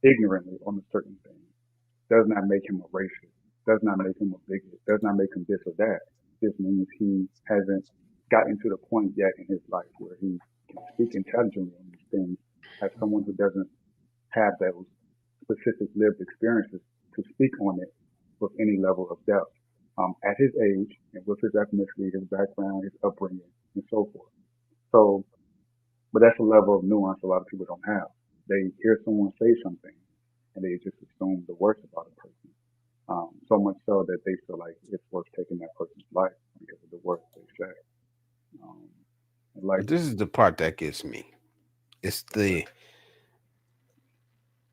ignorantly on a certain thing does not make him a racist, does not make him a bigot, does not make him this or that. Just means he hasn't gotten to the point yet in his life where he can speak intelligently on these things as someone who doesn't have those specific lived experiences to speak on it with any level of depth. At his age and with his ethnicity, his background, his upbringing, and so forth. So, but that's a level of nuance a lot of people don't have. They hear someone say something and they just assume the worst about a person. So much so that they feel like it's worth taking that person's life because of the worst they say. Um, like, But this is the part that gets me. It's the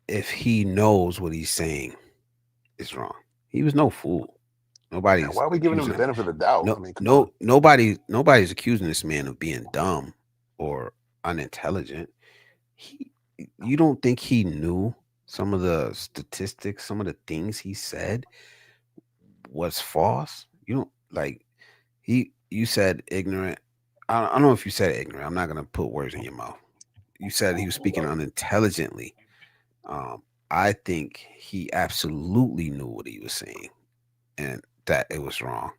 if he knows what he's saying is wrong. He was no fool. Yeah, Nobody's why are we giving him the accusing him. benefit of the doubt? I No, mean, come on. no, nobody's accusing this man of being dumb or unintelligent. He, you don't think he knew some of the statistics, some of the things he said was false? You don't like you said ignorant. I don't know if you said ignorant. I'm not gonna put words in your mouth. You said he was speaking unintelligently. Um, I think he absolutely knew what he was saying and that it was wrong.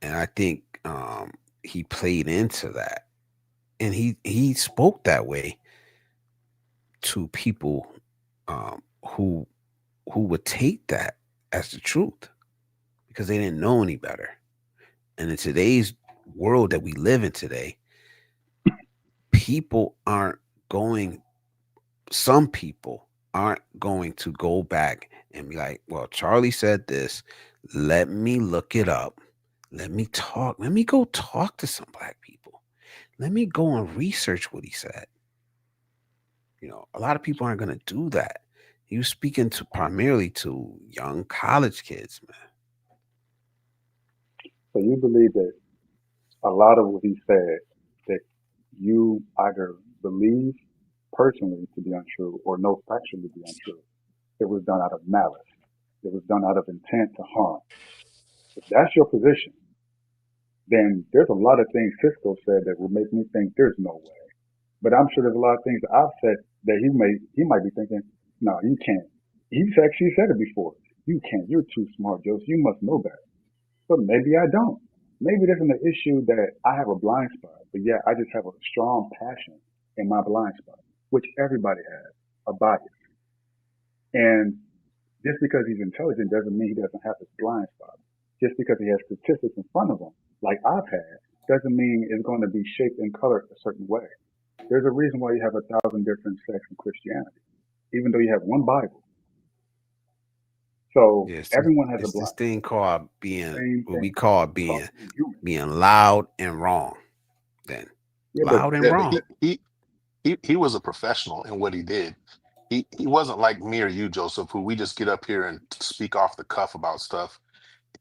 And I think he played into that. And he spoke that way to people um, who who would take that as the truth because they didn't know any better. And in today's world that we live in today, people aren't going some people aren't going to go back and be like, well, Charlie said this. Let me look it up. Let me talk. Let me go talk to some black people. Let me go and research what he said. A lot of people aren't going to do that. He was speaking to primarily to young college kids, man. so you believe that a lot of what he said that you either believe personally to be untrue or know factually to be untrue. It was done out of malice. It was done out of intent to harm. If that's your position, then there's a lot of things Cisco said that would make me think there's no way. But I'm sure there's a lot of things that I've said that he might be thinking, no, you can't. He's actually said it before. You can't. You're too smart, Joseph. You must know better. But maybe I don't. Maybe there's an issue that I have a blind spot, but yeah, I just have a strong passion in my blind spot, which everybody has, a bias. And just because he's intelligent doesn't mean he doesn't have his blind spot. Just because he has statistics in front of him, like I've had, doesn't mean it's going to be shaped and colored a certain way. There's a reason why you have 1,000 different sects in Christianity, even though you have one Bible. So Yes, everyone has a it's this blind thing called being same what we thing. call It's called being human. being loud and wrong. Then Yeah, but loud and Yeah, but wrong. he was a professional in what he did. He wasn't like me or you, Joseph, who we just get up here and speak off the cuff about stuff.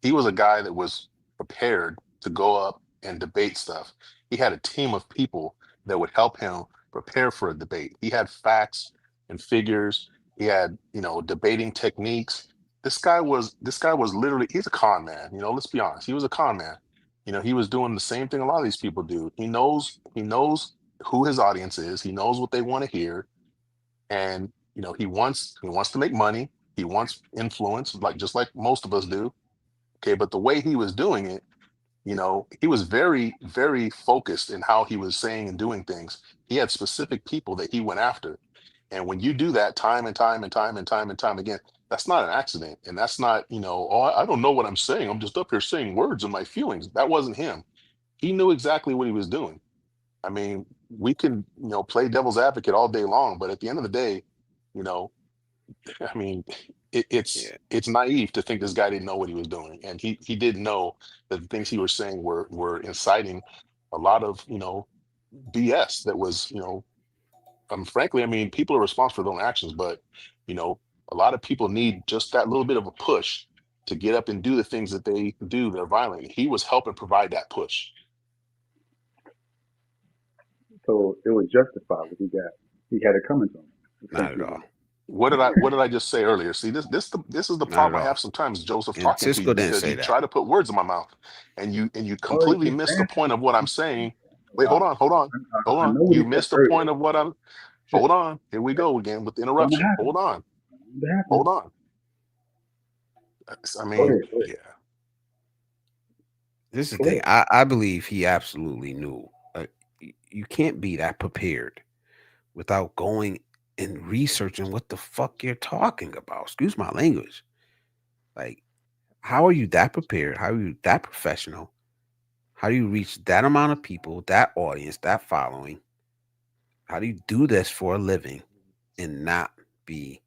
He was a guy that was prepared to go up and debate stuff. He had a team of people that would help him prepare for a debate. He had facts and figures. He had, debating techniques. This guy was literally, he's a con man. Let's be honest. He was a con man. He was doing the same thing a lot of these people do. He knows who his audience is. He knows what they want to hear, and he wants to make money. He wants influence, like just like most of us do. Okay, but the way he was doing it, he was very, very focused in how he was saying and doing things. He had specific people that he went after. And when you do that time and time and time and time and time again, that's not an accident. And that's not, oh, I don't know what I'm saying. I'm just up here saying words and my feelings. That wasn't him. He knew exactly what he was doing. I mean, we can, play devil's advocate all day long, but at the end of the day, you know, I mean, Yeah. it's naive to think this guy didn't know what he was doing, and he didn't know that the things he was saying were inciting a lot of BS that was frankly, I mean, people are responsible for their own actions, but you know a lot of people need just that little bit of a push to get up and do the things that they do that are violent. He was helping provide that push. So it was justified what he got. He had it coming to him. Not at Essentially, all. What did I just say earlier? See, this is the Not at problem I all. have sometimes, Joseph, And talking to you, Cisco didn't because say you that. try to put words in my mouth, and you oh, completely he's miss the saying point of what I'm saying. Wait, I, hold I on. know what he You said missed the earlier. point of what I'm. Shit, Hold on. Here we go again with the it's gonna interruption. happen. Hold on. It's gonna happen. Hold on. I Go mean, ahead. Go ahead. yeah. This is the Go thing. ahead. I believe he absolutely knew. You can't be that prepared without going and researching what the fuck you're talking about. Excuse my language. Like, how are you that prepared? How are you that professional? How do you reach that amount of people, that audience, that following? How do you do this for a living and not be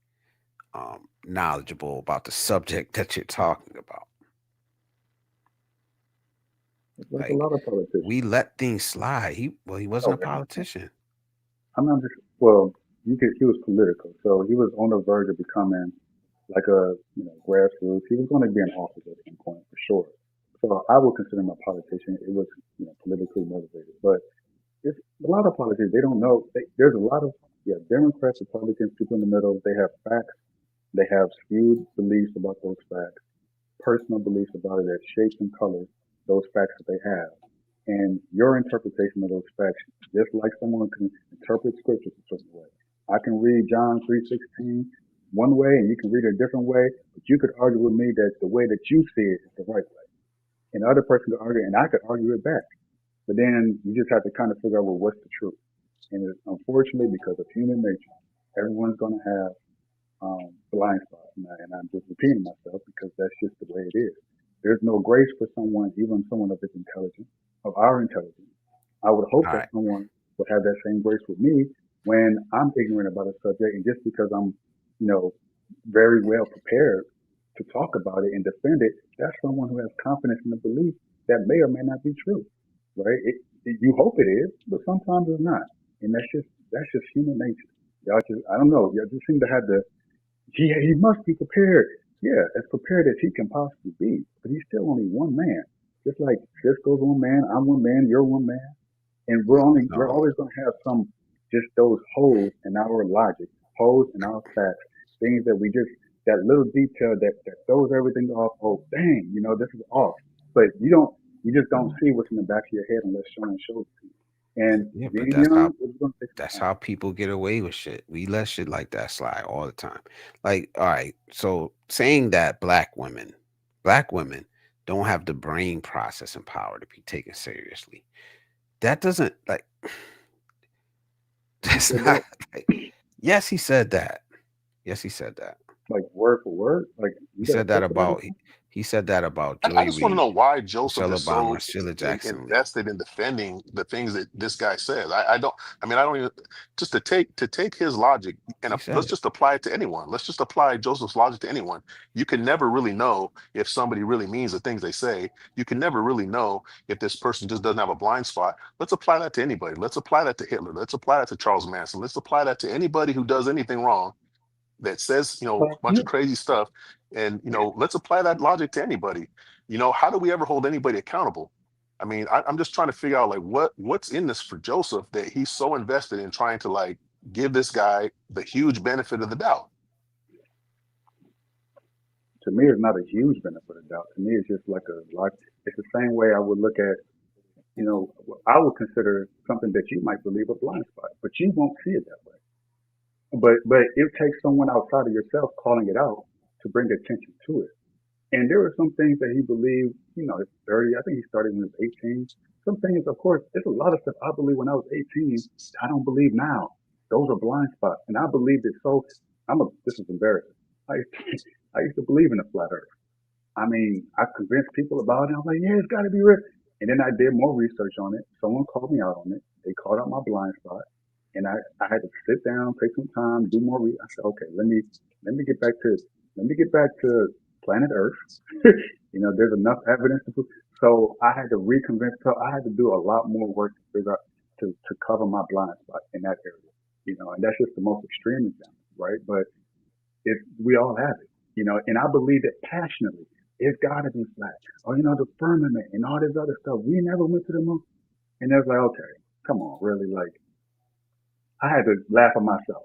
knowledgeable about the subject that you're talking about? It's like a Like, lot of politicians. we let things slide. He wasn't a Okay. politician. I'm not just well. He was political, so he was on the verge of becoming like a grassroots. He was going to be in office at some point for sure. So I would consider him a politician. It was politically motivated, but it's a lot of politicians. They don't know. There's a lot of Democrats, Republicans, people in the middle. They have facts. They have skewed beliefs about those facts, personal beliefs about it that shapes and colors those facts that they have. And your interpretation of those facts, just like someone can interpret scriptures a certain way. I can read John 3:16 one way and you can read it a different way, but you could argue with me that the way that you see it is the right way. And the other person could argue and I could argue it back. But then you just have to kind of figure out, well, what's the truth? And unfortunately, because of human nature, everyone's going to have blind spots. And I'm just repeating myself because that's just the way it is. There's no grace for someone, even someone of his intelligence, of our intelligence. I would hope All that right. someone would have that same grace with me when I'm ignorant about a subject, and just because I'm, very well prepared to talk about it and defend it, that's someone who has confidence in the belief that may or may not be true, right? You hope it is, but sometimes it's not, and that's just human nature. Y'all just, I don't know, y'all just seem to have the he must be prepared. Yeah, as prepared as he can possibly be. But he's still only one man. Just like Cisco's one man, I'm one man, you're one man. And we're No, always gonna have some just those holes in our logic, holes in our facts, things that we just that little detail that throws everything off. Oh dang, this is off. But you just don't see what's in the back of your head unless someone shows it to you. And yeah, but being young, it's gonna take some that's time. how people get away with shit. We let shit like that slide all the time. Like, all right, so saying that black women don't have the brain processing power to be taken seriously. That doesn't like You that's said not that like, yes, he said that. Yes, he said that. like word for word. Like He you got a said that clip of that or about something? he said that about I Joy just want to Reid, know why Joseph Michelle is Obama, so Sheila Jackson Lee. invested in defending the things that this guy says. I don't. I mean, I don't even just to take his logic and He said let's it. just apply it to anyone. Let's just apply Joseph's logic to anyone. You can never really know if somebody really means the things they say. You can never really know if this person just doesn't have a blind spot. Let's apply that to anybody. Let's apply that to Hitler. Let's apply that to Charles Manson. Let's apply that to anybody who does anything wrong, that says a bunch of crazy stuff, and let's apply that logic to anybody. How do we ever hold anybody accountable? I mean, I'm just trying to figure out, like, what's in this for Joseph that he's so invested in trying to, like, give this guy the huge benefit of the doubt. To me, it's not a huge benefit of doubt. To me, it's just like it's the same way I would look at, I would consider something that you might believe a blind spot, but you won't see it that way. But it takes someone outside of yourself calling it out to bring attention to it. And there were some things that he believed, you know, at 30, I think he started when he was 18. Some things, of course, there's a lot of stuff I believe when I was 18, I don't believe now. Those are blind spots. And I believed it so, this is embarrassing. I, I used to believe in the flat earth. I mean, I convinced people about it. I was like, yeah, it's got to be real. And then I did more research on it. Someone called me out on it. They called out my blind spot, and I had to sit down, take some time, do more. I said, okay, let me get back to planet Earth. You know, there's enough evidence to prove. So I had to reconvince. So I had to do a lot more work to figure out to cover my blind spot in that area. You know, and that's just the most extreme example, right? But we all have it. You know, and I believe it passionately. It's got to be flat. Oh, you know, the firmament and all this other stuff. We never went to the moon. And it was like, okay, come on, really? Like, I had to laugh at myself,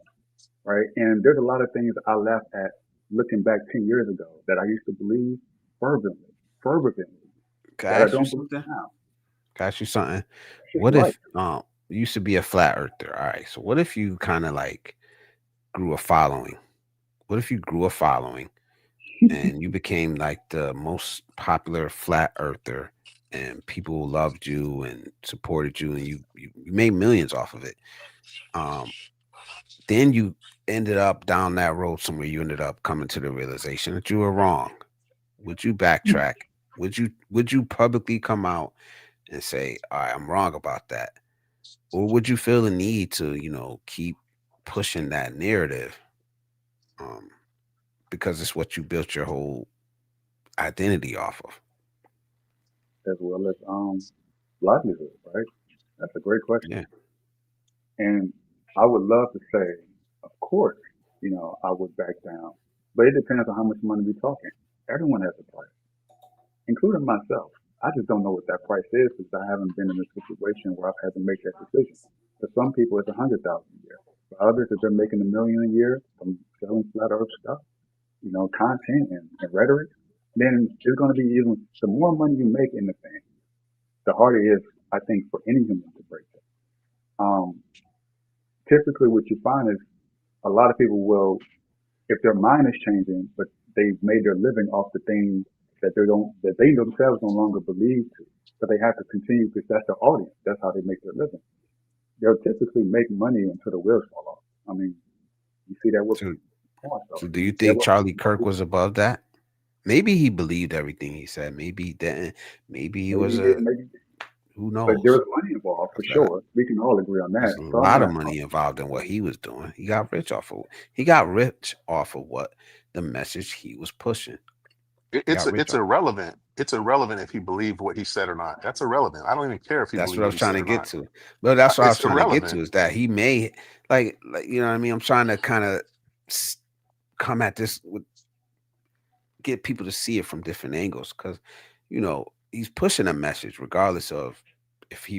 right? And there's a lot of things I laughed at looking back 10 years ago that I used to believe fervently, Can that I I ask you don't believe something? now. Can I ask you something? It's just What life. if you used to be a flat earther? All right. So what if you kind of like grew a following? What if you grew a following and you became like the most popular flat earther and people loved you and supported you and you made millions off of it? Um, then you ended up down that road somewhere. You ended up coming to the realization that you were wrong. Would you backtrack? Would you publicly come out and say, "All right, I'm wrong about that," or would you feel the need to, keep pushing that narrative, um, because it's what you built your whole identity off of? As well as livelihood, right? That's a great question. Yeah, And I would love to say, of course, you know, I would back down. But it depends on how much money we're talking. Everyone has a price, including myself. I just don't know what that price is because I haven't been in a situation where I've had to make that decision. For some people, it's 100,000 a year. For others, if they're making $1 million a year from selling flat earth stuff, you know, content and rhetoric, then it's going to be even the more money you make in the thing, the harder it is, I think, for any human to break it. Um, Typically, what you find is a lot of people will, if their mind is changing, but they've made their living off the things that they themselves no longer believe to, but they have to continue because that's their audience. That's how they make their living. They'll typically make money until the wheels fall off. I mean, you see that with so porn stars. so do you You see that think with Charlie Kirk was above that? Maybe he believed everything he said. Maybe he didn't. Maybe he maybe was you did, a, maybe, who but there knows. was money involved for That sure. We can all agree on that. there's a So I'm lot of not. money involved in what he was doing. He got rich off of what the message he was pushing. He got rich It's off. irrelevant. It's irrelevant if he believed what he said or not. That's irrelevant. I don't even care if he That's what believed I what was he trying said to or get not. to. But that's what I was It's trying to get to irrelevant. is that he may, like you know what I mean. I'm trying to kind of come at this with get people to see it from different angles because he's pushing a message regardless of if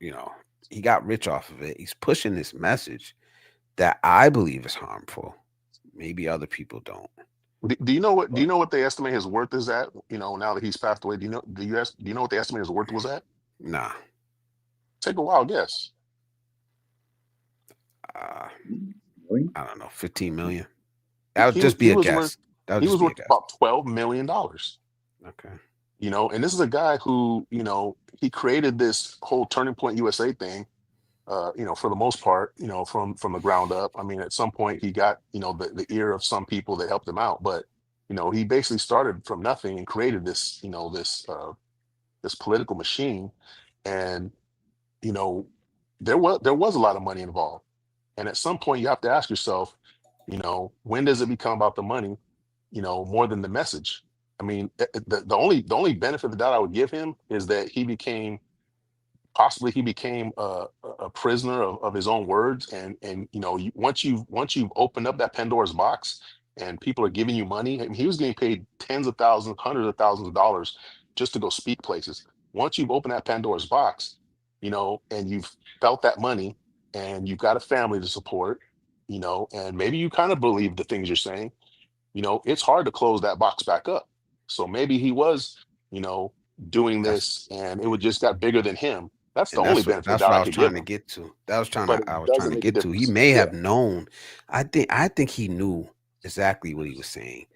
you know he got rich off of it. He's pushing this message that I believe is harmful. Maybe other people don't. Do you know what? Do But you know what they estimate his worth is at? You know, now that he's passed away, do you know what they estimate his worth was at? nah, Take a wild guess. uh, Really? I don't know, 15 million. He, That would he was just he be a was worth guess. That would he just was be a worth guess. about $12 million. Okay. You know, and this is a guy who, he created this whole Turning Point USA thing. For the most part, from the ground up. I mean, at some point he got, the ear of some people that helped him out, but he basically started from nothing and created this, this political machine. And you know, there was a lot of money involved. And at some point you have to ask yourself, when does it become about the money, more than the message? I mean, the only benefit that I would give him is that possibly he became a prisoner of his own words. And once you've opened up that Pandora's box and people are giving you money. I mean, he was getting paid tens of thousands, hundreds of thousands of dollars just to go speak places. Once you've opened that Pandora's box, and you've felt that money, and you've got a family to support, and maybe you kind of believe the things you're saying, it's hard to close that box back up. So maybe he was, you know, doing That's this and it would just got bigger than him. That's the and only that's what benefit that's that what I I was could give trying to him. get to. That was trying But to it I was trying doesn't to make a get to. He difference. may Yeah. have known. I think he knew exactly what he was saying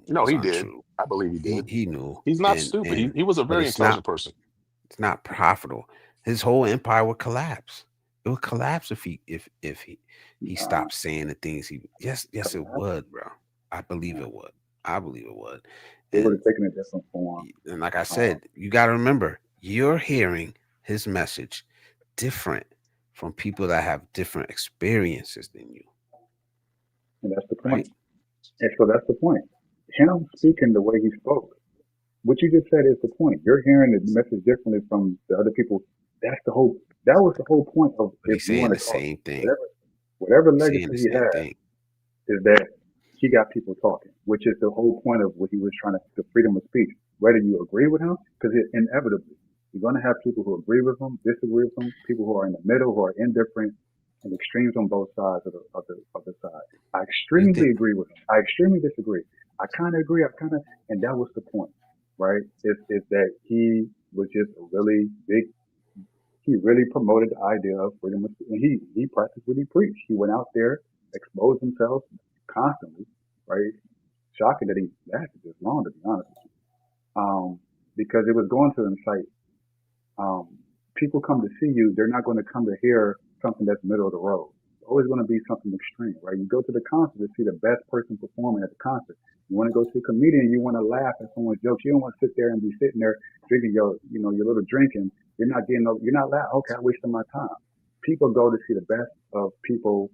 No, was he did. untrue. I believe he did. He knew, He's not stupid. and He was a but very intelligent person. it's not profitable. His whole empire would collapse. It would collapse if he Nah, stopped saying the things he. Yes, it collapse. would, bro. I believe Nah, it would. I believe it would. it would And have taken a different form. and like I Um, said, you got to remember, you're hearing his message different from people that have different experiences than you, and that's the point. right? And so that's the point. Him speaking the way he spoke, what you just said is the point. You're hearing the message differently from the other people. That's the whole. That was the whole point of, But if he's you saying want to the call it same thing. whatever He's saying legacy the he same had, thing. is that he got people talking, which is the whole point of what he was trying to, the freedom of speech. Whether you agree with him, because inevitably you're going to have people who agree with him, disagree with him, people who are in the middle, who are indifferent, and extremes on both sides of the side. I You extremely think agree with him. I extremely disagree. I kind of agree. I kind of, and that was the point, right? Is that he was just a really big. He really promoted the idea of freedom of speech, and he practiced what he preached. He went out there, exposed himself constantly, right? Shocking that he lasted this long, to be honest with you. Because it was going to incite, um, people come to see you, they're not going to come to hear something that's middle of the road. It's always going to be something extreme, right? You go to the concert to see the best person performing at the concert. You want to go see a comedian, you want to laugh at someone's jokes. You don't want to sit there and be sitting there drinking your little drinking. You're not laughing. Okay, I wasted my time. People go to see the best of people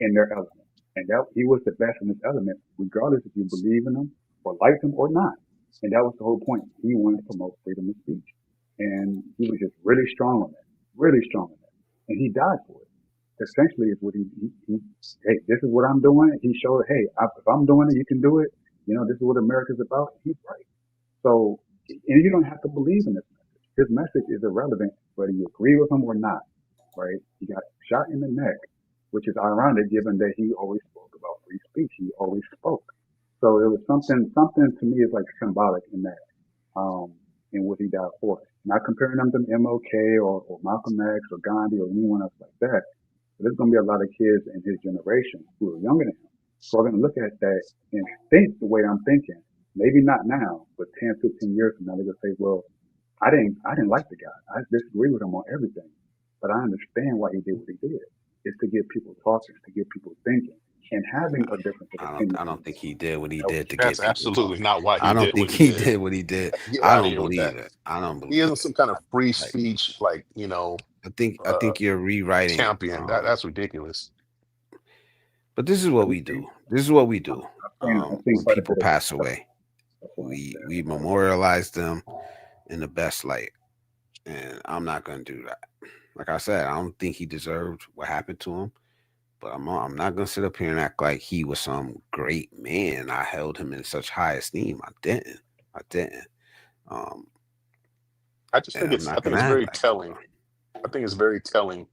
in their element. And that he was the best in his element, regardless if you believe in him or like him or not. And that was the whole point. He wanted to promote freedom of speech. And he was just really strong on that, really strong on that. And he died for it. Essentially, is what hey, this is what I'm doing. He showed, hey, if I'm doing it, you can do it. This is what America's about. He's right. So, and you don't have to believe in this message. His message is irrelevant whether you agree with him or not, right? He got shot in the neck, which is ironic given that he always spoke about free speech. He always spoke. So it was something to me is like symbolic in that, um, in what he died for. Not comparing them to MLK or Malcolm X or Gandhi or anyone else like that. But there's going to be a lot of kids in his generation who are younger than him who are going to look at that and think the way I'm thinking. Maybe not now, but 10, 15 years from now, they're going to say, well, I didn't like the guy. I disagree with him on everything, but I understand why he did what he did. It's to get people talking, it's to get people thinking and having a difference of I opinion don't from think you. he did what he That was did to That's get people absolutely talking. not why I he don't did think what he he did. did what he did. Get I out of don't here with believe that. it. I don't He believe isn't it. some kind of free Like speech, like, I uh, think you're rewriting. champion. That's ridiculous. But this is But what we've we do. seen, This is what we do. I've seen When quite a people bit of pass stuff. away, That's what I'm we saying. memorialize them in the best light, and I'm not gonna do that. Like I said, I don't think he deserved what happened to him. But I'm not gonna sit up here and act like he was some great man. I held him in such high esteem. I didn't. I didn't. Um, and I'm I not think gonna it's act very like it, telling. I think it's very telling,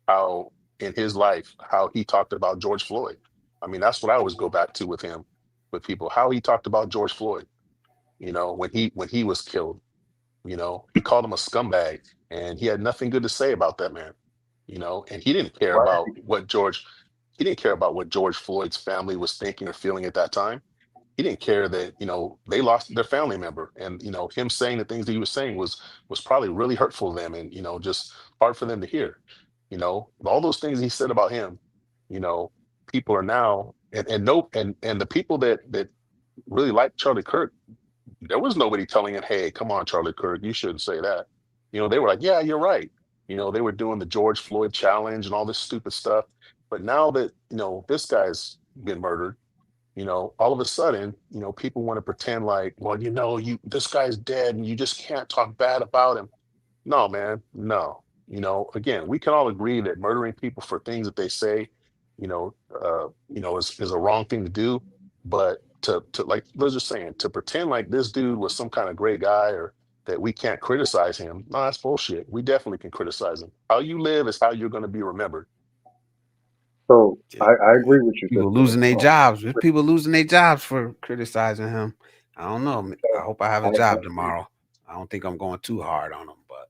how in his life, how he talked about George Floyd. I mean, that's what I always go back to with him, with people, how he talked about George Floyd, when he was killed. He called him a scumbag, and he had nothing good to say about that man. And Why he didn't care about what George Floyd's family was thinking or feeling at that time. He didn't care that they lost their family member, and him saying the things that he was saying was probably really hurtful to them, and just hard for them to hear. All those things he said about him. You know, People are now, and no, and the people that really like Charlie Kirk, there was nobody telling it, hey, come on, Charlie Kirk, you shouldn't say that. They were like, yeah, you're right. They were doing the George Floyd challenge and all this stupid stuff. But now that, this guy's been murdered, all of a sudden, people want to pretend like, well, this guy's dead and you just can't talk bad about him. No, man, no. Again, we can all agree that murdering people for things that they say, is a wrong thing to do. But to like Liz was saying, to pretend like this dude was some kind of great guy or that we can't criticize him, no, that's bullshit. We definitely can criticize him. How you live is how you're going to be remembered. So yeah, I agree with you, people Cisco. losing their jobs. There's people losing their jobs for criticizing him. I don't know. I hope I have a I job agree. tomorrow. I don't think I'm going too hard on him, but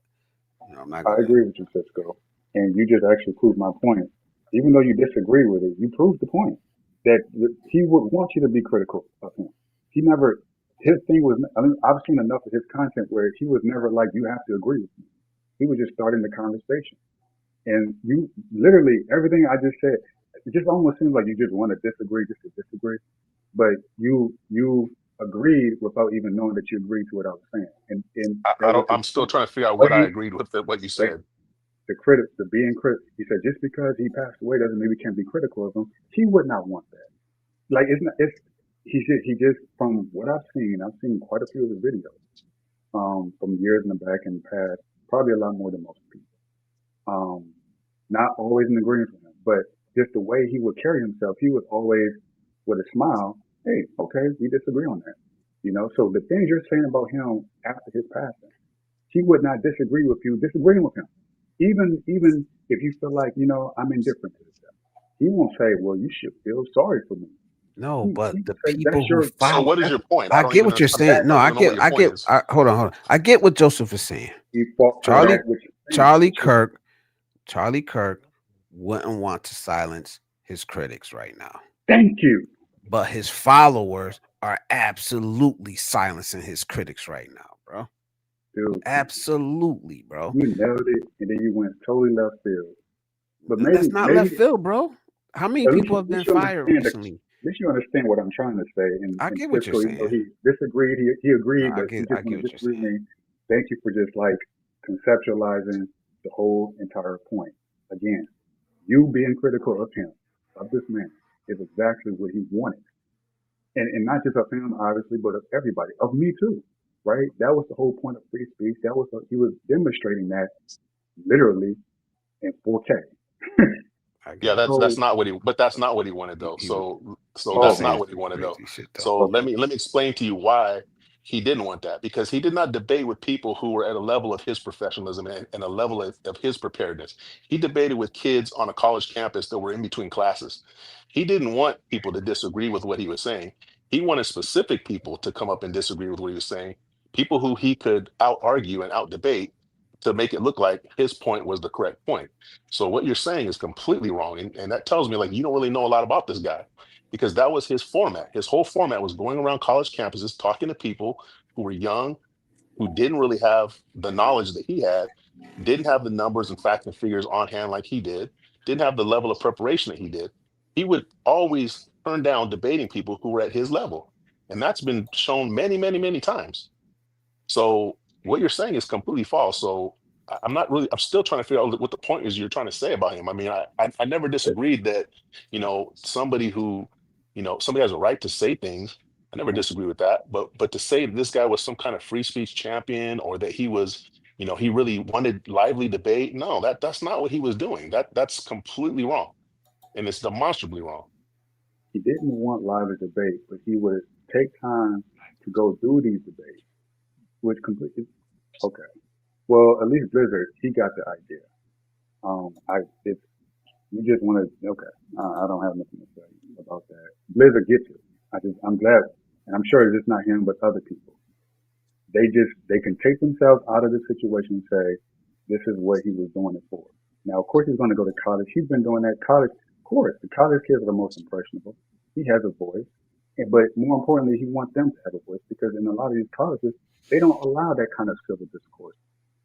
I'm not I gonna. agree with you, Cisco. And you just actually proved my point. Even though you disagree with it, you proved the point. that he would want you to be critical of him. He never, his thing was, I mean, I've seen enough of his content where he was never like, you have to agree with me. He was just starting the conversation. And you literally, everything I just said, it just almost seems like you just want to disagree just to disagree. But you agreed without even knowing that you agreed to what I was saying. And I that was don't. his I'm still point. trying to figure out What what I he, agreed with what you like, said. the being critical, he said, just because he passed away doesn't mean we can't be critical of him. He would not want that. Like, it's not, it's, he just, from what I've seen quite a few of his videos, from years in the back and past, probably a lot more than most people. Um, not always in agreement with him, but just the way he would carry himself, he was always with a smile. Hey, okay, we disagree on that. You know, so the things you're saying about him after his passing, he would not disagree with you disagreeing with him. Even if you feel like, I'm indifferent to this guy. He won't say, well, you should feel sorry for me. No, He but will the say, people who So follow, what is your point? I I don't get even. what you're I'm saying. No, don't even know what your point is. hold on, hold on. I get what Joseph is saying. he fought for Charlie, that which is saying, Charlie which is, Kirk, Charlie Kirk wouldn't want to silence his critics right now, thank you, but his followers are absolutely silencing his critics right now, bro. dude. Absolutely, bro. You nailed it, and then you went totally left field. But That's not maybe left field, bro. How many people have at been least you fired understand recently? at least you understand what I'm trying to say. I And get what you're Cisco, saying. he disagreed, he No, agreed, but he I just get want to what you're disagree with saying. me. Thank you for just like conceptualizing the whole entire point. Again, you being critical of him, of this man, is exactly what he wanted. And not just of him, obviously, but of everybody, of me too, right? That was the whole point of free speech. He was demonstrating that literally in 4K. I get Yeah, it. that's So, not what he. But that's not what he wanted though. He was So he was oh, that's okay, not saying what he some wanted though. crazy shit though. So okay, let me explain to you why he didn't want that, because he did not debate with people who were at a level of his professionalism and a level of his preparedness. He debated with kids on a college campus that were in between classes. He didn't want people to disagree with what he was saying. He wanted specific people to come up and disagree with what he was saying, people who he could out argue and out debate to make it look like his point was the correct point. So what you're saying is completely wrong. And that tells me like you don't really know a lot about this guy, because that was his format. His whole format was going around college campuses, talking to people who were young, who didn't really have the knowledge that he had, didn't have the numbers and facts and figures on hand like he did, didn't have the level of preparation that he did. He would always turn down debating people who were at his level. And that's been shown many, many, many times. So what you're saying is completely false. So I'm not really, I'm still trying to figure out what the point is you're trying to say about him. I mean, I never disagreed that, somebody who, somebody has a right to say things. I never disagree with that. But to say that this guy was some kind of free speech champion, or that he was, he really wanted lively debate. No, that's not what he was doing. That's completely wrong. And it's demonstrably wrong. he didn't want lively debate, but he would take time to go do these debates, which completely okay. Well, at least Blizzard, he got the idea. I it's you just want to okay. I don't have nothing to say about that. Blizzard gets it. I'm glad, and I'm sure it's just not him, but other people. They can take themselves out of the situation and say, this is what he was doing it for. Now, of course, he's going to go to college. He's been doing that college. Of course, the college kids are the most impressionable. He has a voice, but more importantly, he wants them to have a voice because in a lot of these colleges, they don't allow that kind of civil discourse.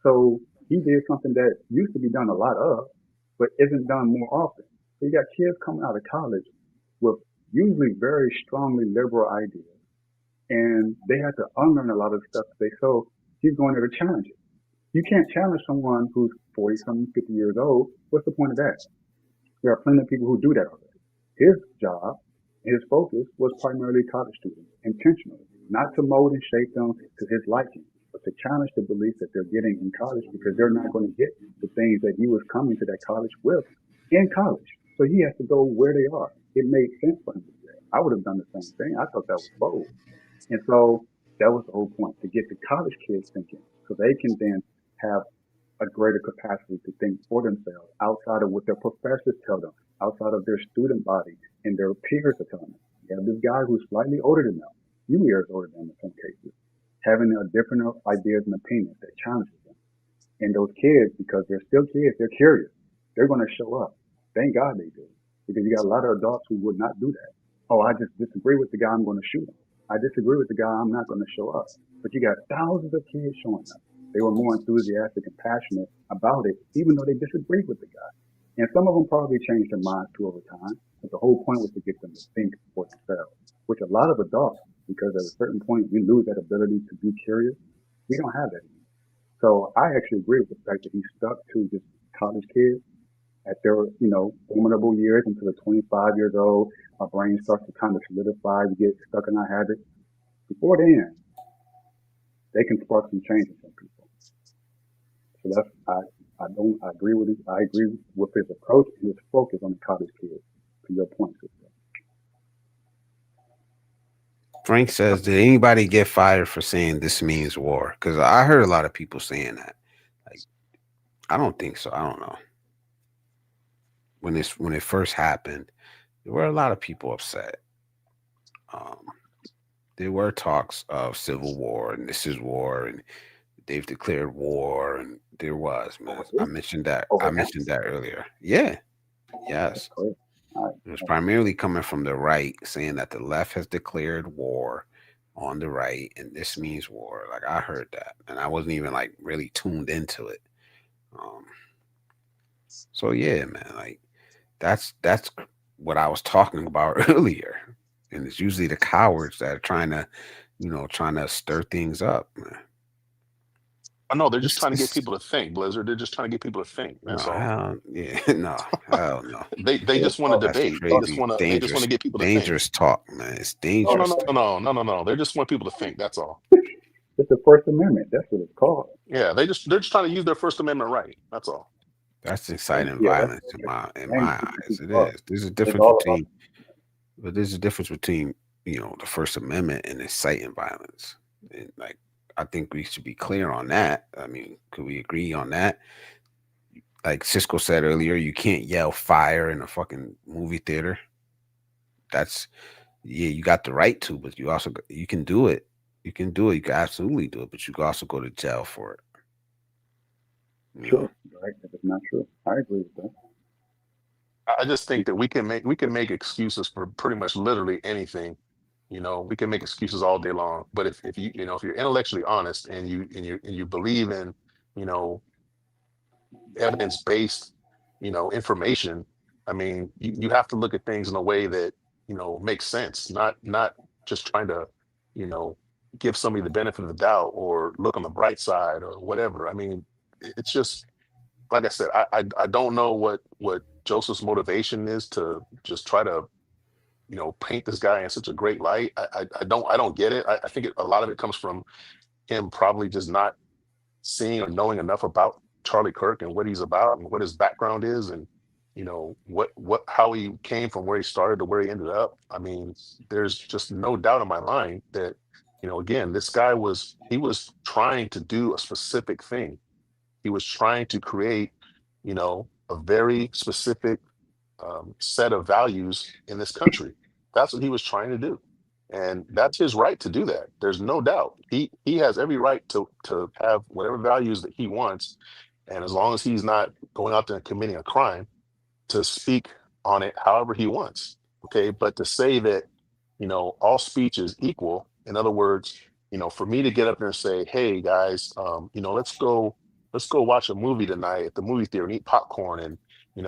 So he did something that used to be done a lot of, but isn't done more often. So you got kids coming out of college with usually very strongly liberal ideas, and they had to unlearn a lot of stuff today. So he's going there to challenge it. You can't challenge someone who's 40 something, 50 years old. What's the point of that? There are plenty of people who do that already. His job, his focus was primarily college students, intentionally, not to mold and shape them to his liking, but to challenge the beliefs that they're getting in college because they're not going to get the things that he was coming to that college with in college. So he has to go where they are. It made sense for him to do that. I would have done the same thing. I thought that was bold. And so that was the whole point, to get the college kids thinking so they can then have a greater capacity to think for themselves outside of what their professors tell them, outside of their student body and their peers are telling them. You have this guy who's slightly older than them, few years older than them in some cases, having a different ideas and opinions that challenges them. And those kids, because they're still kids, they're curious. They're going to show up. Thank God they do. Because you got a lot of adults who would not do that. Oh, I just disagree with the guy, I'm going to shoot him. I disagree with the guy, I'm not going to show up. But you got thousands of kids showing up. They were more enthusiastic and passionate about it, even though they disagreed with the guy. And some of them probably changed their minds too over time. But the whole point was to get them to think for themselves, which a lot of adults, because at a certain point we lose that ability to be curious, we don't have that anymore. So I actually agree with the fact that he stuck to just college kids at their, formidable years until they're 25 years old. Our brain starts to kind of solidify. We get stuck in our habits. Before then, they can spark some change in some people. So I agree with it. I agree with his approach and his focus on the college kids. To your point, sister. Frank says, did anybody get fired for saying this means war? Because I heard a lot of people saying that. Like, I don't think so. I don't know. When it first happened, there were a lot of people upset. Um, there were talks of civil war and this is war and they've declared war and there was, man. Over here? I Over that? mentioned that earlier. Yeah. That's Yes. crazy. All right. It was primarily coming from the right, saying that the left has declared war on the right, and this means war. Like I heard that, and I wasn't even like really tuned into it. Um, so yeah, man, like that's what I was talking about earlier, and it's usually the cowards that are trying to, trying to stir things up. Man. I know they're just This, trying to get this, people to think, Blizzard. They're just trying to get people to think. no, That's all. hell, yeah, no, hell no. They Yeah, just want to That's debate. crazy, They just want to get people to think. dangerous talk, man. It's No, no, dangerous. no, no, no, no, no. They just want people to think. That's all. it's the First Amendment. That's what it's called. Yeah, they're just trying to use their First Amendment right. That's all. That's And inciting yeah, that's violence what in makes my things keeping eyes. It people up. is. There's a It's difference all about between, but there's a difference between the First Amendment and inciting violence. And like I think we should be clear on that. I mean, could we agree on that? Like Cisco said earlier, you can't yell fire in a fucking movie theater. That's yeah, you got the right to, but you can do it. You can do it. You can absolutely do it, but you can also go to jail for it. You know. true, right? If it's not true, I agree with that. I just think that we can make excuses for pretty much literally anything. We can make excuses all day long. But if if you're intellectually honest and you believe in, you know, evidence based, information, I mean, you have to look at things in a way that, makes sense, not just trying to, you know, give somebody the benefit of the doubt or look on the bright side or whatever. I mean, it's just like I said, I don't know what Joseph's motivation is to just try to, paint this guy in such a great light. I don't get it. I think a lot of it comes from him probably just not seeing or knowing enough about Charlie Kirk and what he's about and what his background is and what how he came from where he started to where he ended up. I mean, there's just no doubt in my mind that, again, this guy was trying to do a specific thing. He was trying to create, a very specific set of values in this country. That's what he was trying to do, and that's his right to do that. There's no doubt. He has every right to have whatever values that he wants, and as long as he's not going out there and committing a crime, to speak on it however he wants. Okay. But to say that, all speech is equal, in other words, for me to get up there and say, hey guys, let's go watch a movie tonight at the movie theater and eat popcorn and,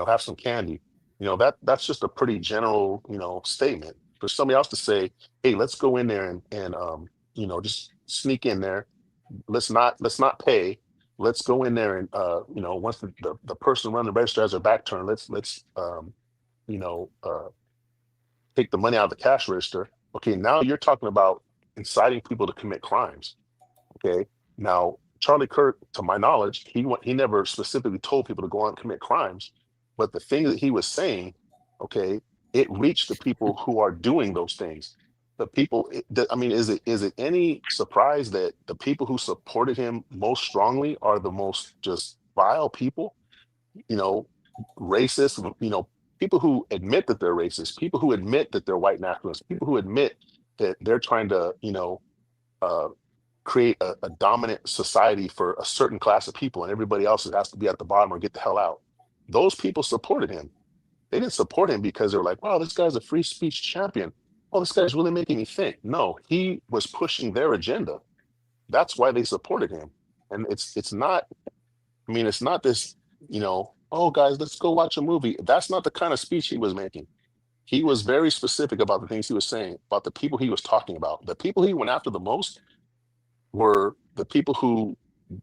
have some candy. That's just a pretty general, statement. For somebody else to say, hey, let's go in there and just sneak in there. Let's not pay. Let's go in there and once the person running the register has their back turned, let's you know uh take the money out of the cash register. Okay, now you're talking about inciting people to commit crimes. Okay. Now, Charlie Kirk, to my knowledge, he never specifically told people to go out and commit crimes, but the thing that he was saying, okay, it reached the people who are doing those things. The people, I mean, is it any surprise that the people who supported him most strongly are the most just vile people? You know, racist. People who admit that they're racist, people who admit that they're white nationalists, people who admit that they're trying to, uh, create a dominant society for a certain class of people and everybody else has to be at the bottom or get the hell out. Those people supported him. They didn't support him because they were like, wow, this guy's a free speech champion. oh, this guy's really making me think. No, he was pushing their agenda. That's why they supported him. And it's not, I mean, it's not this, oh guys, let's go watch a movie. That's not the kind of speech he was making. He was very specific about the things he was saying, about the people he was talking about. The people he went after the most were the people who,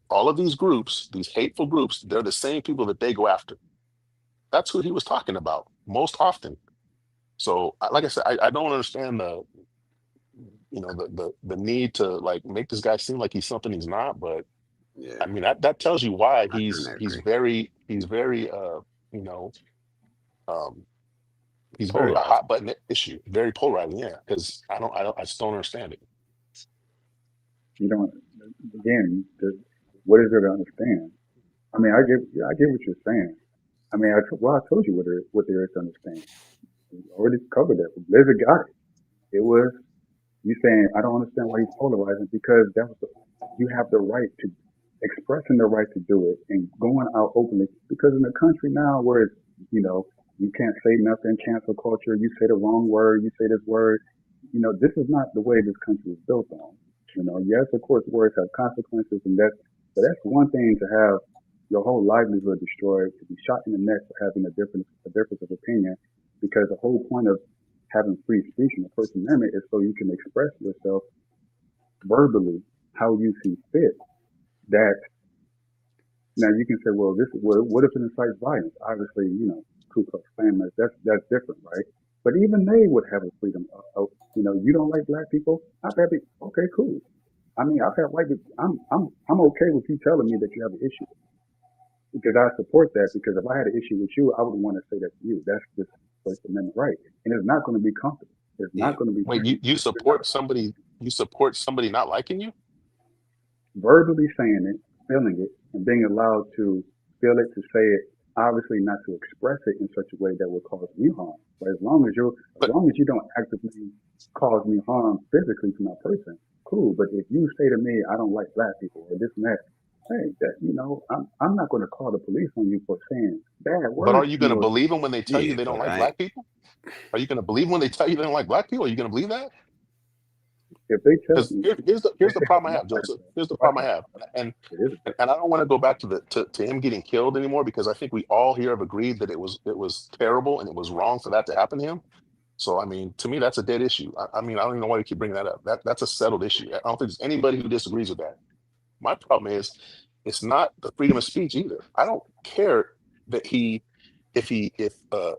all of these groups, these hateful groups, they're the same people that they go after. That's who he was talking about most often. So, like I said, I don't understand the need to like make this guy seem like he's something he's not. But Yeah, I mean, that tells you why I kind he's of he's agree. very he's very you know um he's very a Polarized. hot button issue, very polarizing. Yeah, because I just don't understand it. You don't, again, what is there to understand? I mean, I get what you're saying. I mean, I told you what there is to understand. We already covered that. Blizzard got it. It was you saying, I don't understand why he's polarizing because you have the right to expressing the right to do it and going out openly. Because in a country now where it's, you know, you can't say nothing, cancel culture, you say the wrong word, you say this word, this is not the way this country is built on. Yes, of course, words have consequences, but that's one thing to have your whole livelihood destroyed, to be shot in the neck for having a difference of opinion, because the whole point of having free speech in the First Amendment is so you can express yourself verbally how you see fit. That now you can say, well, this what if it incites violence? Obviously, Ku Klux Klan, that's different, right? But even they would have a freedom. You don't like black people? I've had okay, cool. I mean, I've had white people. I'm okay with you telling me that you have an issue because I support that. Because if I had an issue with you, I would want to say that to you. That's just First Amendment right, and it's not going to be comfortable. It's Yeah, not going to be Wait, pretty. you It's not support somebody? You support somebody not liking you? verbally saying it, feeling it, and being allowed to feel it, to say it, obviously not to express it in such a way that would cause me harm. But as But long as you don't actively cause me harm physically to my person, cool. But if you say to me, I don't like black people or this and that, hey, I'm not going to call the police on you for saying bad but are words. you going to believe them when they tell you yeah, they don't but like I black people? Are you going to believe when they tell you they don't like black people? Are you going to believe that? If they tell Because me, here's the okay, problem I my have, Joseph. Here's the my problem I have, and it is and I don't want to go back to to him getting killed anymore because I think we all here have agreed that it was terrible and it was wrong for that to happen to him. So I mean, to me, that's a dead issue. I mean, I don't even know why you keep bringing that up. That's a settled issue. I don't think there's anybody who disagrees with that. My problem is it's not the freedom of speech either. I don't care that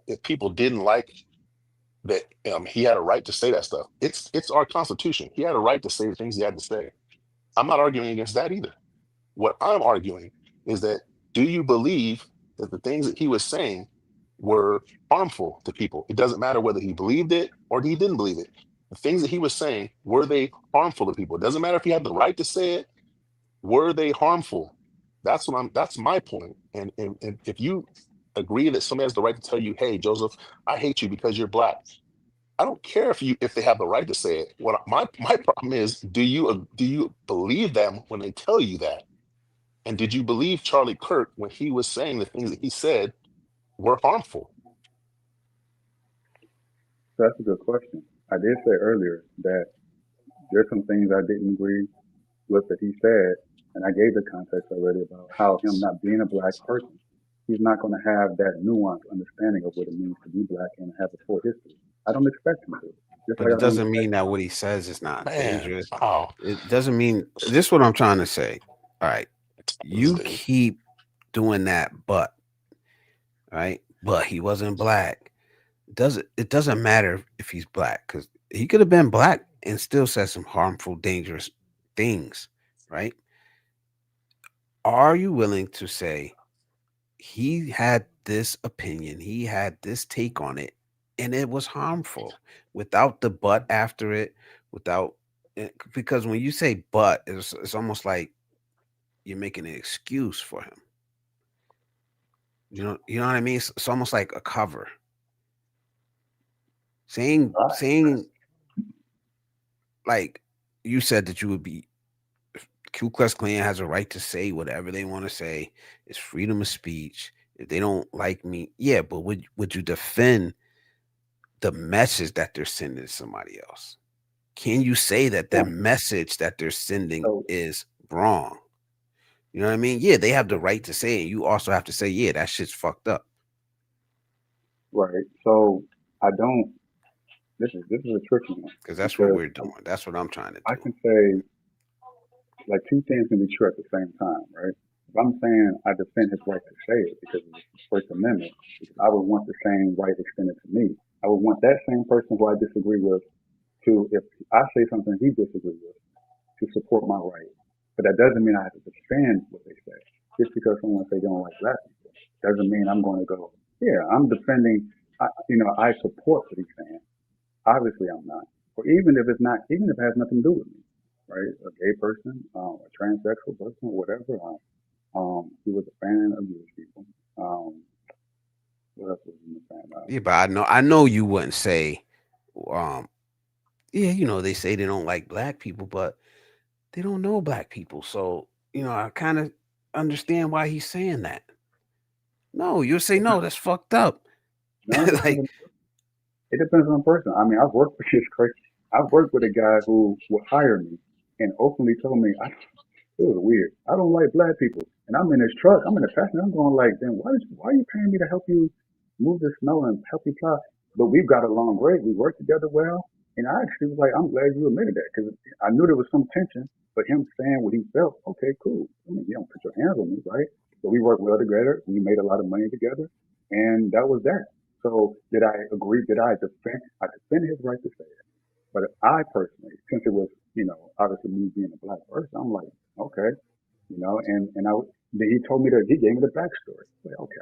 if people didn't like that he had a right to say that stuff. It's our constitution. He had a right to say the things he had to say. I'm not arguing against that either. What I'm arguing is that do you believe that the things that he was saying were harmful to people? It doesn't matter whether he believed it or he didn't believe it. The things that he was saying, were they harmful to people? It doesn't matter if he had the right to say it, were they harmful? That's my point. And if you agree that somebody has the right to tell you, hey, Joseph, I hate you because you're black. I don't care if they have the right to say it. What my problem is, do you believe them when they tell you that? And did you believe Charlie Kirk when he was saying the things that he said were harmful? that's a good question. I did say earlier that there's some things I didn't agree with that he said, and I gave the context already about how him not being a black person, he's not going to have that nuanced understanding of what it means to be black and have a full history. I don't expect him to. Just but like it I don't doesn't mean expect. that what he says is not Man, dangerous. oh, It doesn't mean this. Is what I'm trying to say. All right, you dude. keep doing that, but right, but he wasn't black. It doesn't matter if he's black because he could have been black and still said some harmful, dangerous things, right? Are you willing to say he had this opinion, he had this take on it, and it was harmful without the but after it, without because when you say but, it's almost like you're making an excuse for him. You know what I mean? It's almost like a cover. Right. Saying like you said that you would be Ku Klux Klan has a right to say whatever they want to say. It's freedom of speech. If they don't like me, yeah, but would you defend the message that they're sending to somebody else? Can you say that the Yeah. message that they're sending So is wrong? You know what I mean? Yeah, they have the right to say it. You also have to say, yeah, that shit's fucked up. right. So I don't. This is a tricky one Because that's what because we're doing. That's what I'm trying to I do. can say like two things can be true at the same time, right? If I'm saying I defend his right to say it because of the First Amendment, because I would want the same right extended to me. I would want that same person who I disagree with to, if I say something he disagrees with, to support my right. But that doesn't mean I have to defend what they say. Just because someone say they don't like black people doesn't mean I'm going to go, yeah, I'm defending. I support what he's saying. Obviously, I'm not. Or even if it's not, even if it has nothing to do with me, right? A gay person, a transsexual person, whatever. He was a fan of Jewish people. Um, what else was he a fan of? Yeah, but I know you wouldn't say, um, yeah, they say they don't like black people, but they don't know black people. So, I kind of understand why he's saying that. No, you'll say, no, that's fucked up. No, it depends. Like, It depends on the person. I mean, I've worked with this crazy. I've worked with a guy who would hire me and openly told me, it was weird. I don't like black people. And I'm in his truck. I'm in the passenger. I'm going like, then why are you paying me to help you move the snow and help you plow? But we've got along great. We work together well. And I actually was like, I'm glad you admitted that because I knew there was some tension. But him saying what he felt, okay, cool. I mean, you don't put your hands on me, right? So we worked well together. We made a lot of money together. And that was that. So did I agree? Did I defend? I defended his right to say it. But I personally, since it was, obviously me being a black person, I'm like, okay, and then he told me that he gave me the backstory. Like, okay,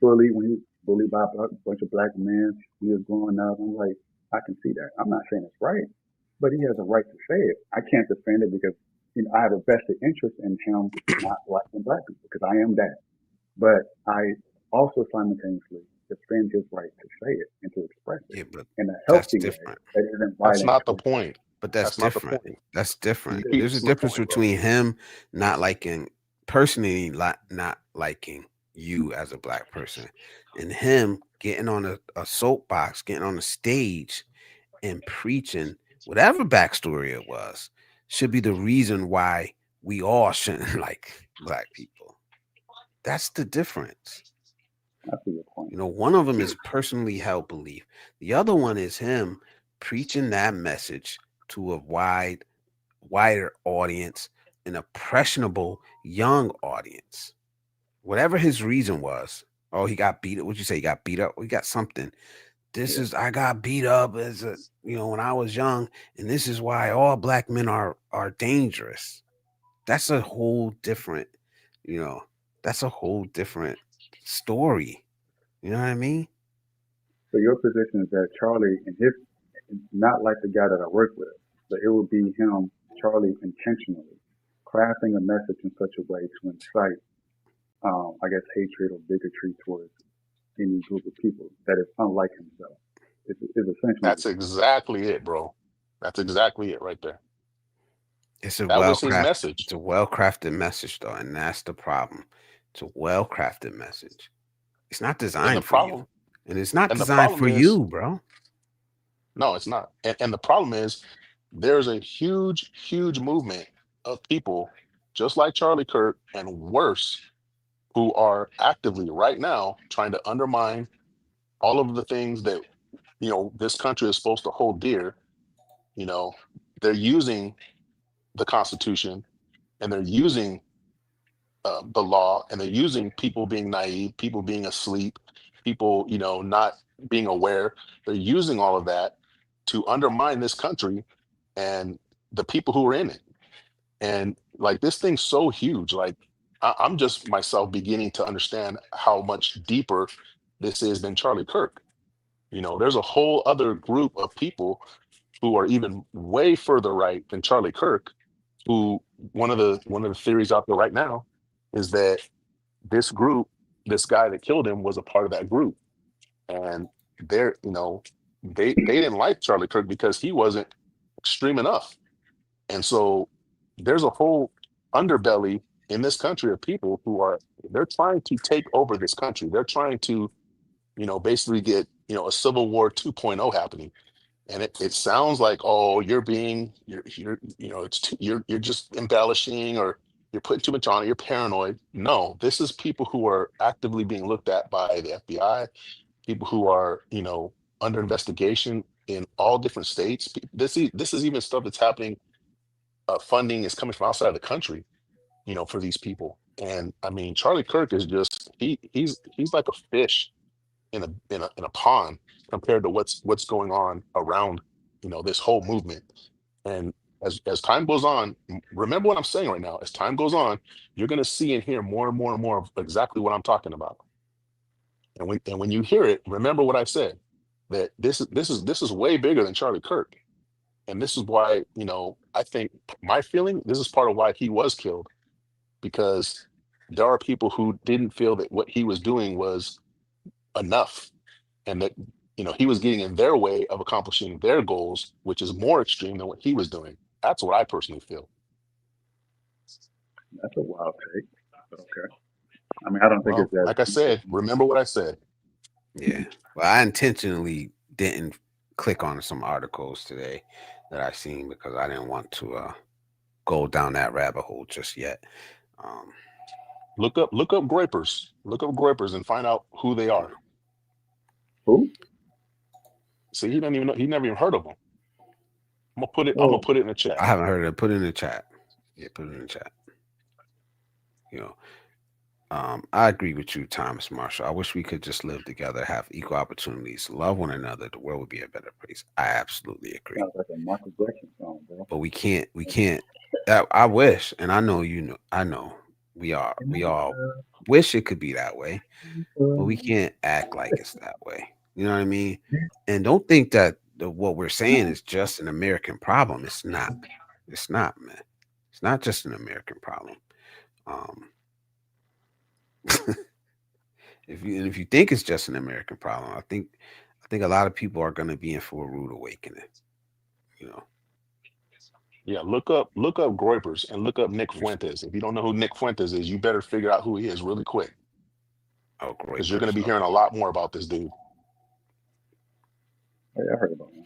bullied when he was bullied by a bunch of black men when he was growing up. I'm like, I can see that. I'm not saying it's right, but he has a right to say it. I can't defend it because I have a vested interest in him not liking black people because I am that. But I also simultaneously defend his right to say it and to express it yeah, but in a that's healthy way different. that isn't That's violent not the towards black point. But that's That's not the different. point. That's You different. keep There's a missing the difference point, bro. between him not liking personally, not liking you as a black person, and him getting on a soapbox, getting on a stage and preaching whatever backstory it was should be the reason why we all shouldn't like black people. That's the difference. people. I see your point. One of them is personally held belief. The other one is him preaching that message to a wider audience, an impressionable young audience. Whatever his reason was. Oh, he got beat up. What'd you say? He got beat up? We got something. This Yeah. is I got beat up when I was young, and this is why all black men are dangerous. That's a whole different, you know, that's a whole different story. You know what I mean? So your position is that Charlie and his, not like the guy that I work with, but it would be him, Charlie, intentionally crafting a message in such a way to incite, I guess, hatred or bigotry towards any group of people that is unlike himself. Is essentially That's exactly it, bro. That's exactly it right there. It's a That well was his crafted, message. it's a well crafted message though, and that's the problem. It's a well crafted message. It's not And the designed for you. problem, And it's not and the designed problem for is, you, bro. no, it's not. And the problem is, there's a huge, huge movement of people just like Charlie Kirk and worse who are actively right now trying to undermine all of the things that this country is supposed to hold dear. You know, they're using the Constitution and they're using the law and they're using people being naive, people being asleep, people not being aware. They're using all of that to undermine this country and the people who are in it. And like this thing's so huge. Like I'm just myself beginning to understand how much deeper this is than Charlie Kirk. There's a whole other group of people who are even way further right than Charlie Kirk, who one of the theories out there right now is that this group, this guy that killed him was a part of that group. And they're, they didn't like Charlie Kirk because he wasn't extreme enough. And so there's a whole underbelly in this country of people who are they're trying to take over this country. They're trying to, basically get, a Civil War 2.0 happening. And it sounds like, oh, you're just embellishing, or you're putting too much on it, you're paranoid. No, this is people who are actively being looked at by the FBI, people who are, under investigation in all different states. This is even stuff that's happening. Funding is coming from outside of the country, for these people. And I mean, Charlie Kirk is just he's like a fish in a pond compared to what's going on around, this whole movement. And as time goes on, remember what I'm saying right now. As time goes on, you're going to see and hear more and more and more of exactly what I'm talking about. And when you hear it, remember what I said, that this is way bigger than Charlie Kirk. And this is why, I think, my feeling, this is part of why he was killed, because there are people who didn't feel that what he was doing was enough, and that, he was getting in their way of accomplishing their goals, which is more extreme than what he was doing. That's what I personally feel. That's a wild take. But okay. I mean, I don't think Well, it's that like I deep. said, remember what I said. Yeah. Well, I intentionally didn't click on some articles today that I seen because I didn't want to go down that rabbit hole just yet. Um, Look up groypers. Look up groypers and find out who they are. Who? See, he doesn't even know. He never even heard of them. I'm gonna Oh, put it in the chat. I haven't heard it. Put it in the chat. Yeah, put it in the chat. You know, I agree with you, Thomas Marshall. I wish we could just live together, have equal opportunities, love one another. The world would be a better place. I absolutely agree. sounds like a Michael Jackson song, bro. But we can't. We can't. I wish, and I know you know. I know we are. We all wish it could be that way, but we can't act like it's that way. You know what I mean? And don't think that what we're saying is just an American problem. It's not. It's not, man. It's not just an American problem. Um, if you think it's just an American problem, I think a lot of people are going to be in for a rude awakening. You know, Yeah, look up groypers and look up Nick There's- Fuentes. If you don't know who Nick Fuentes is, you better figure out who he is really quick, oh, because you're going to groypers. be hearing a lot more about this dude. Hey, I heard about him.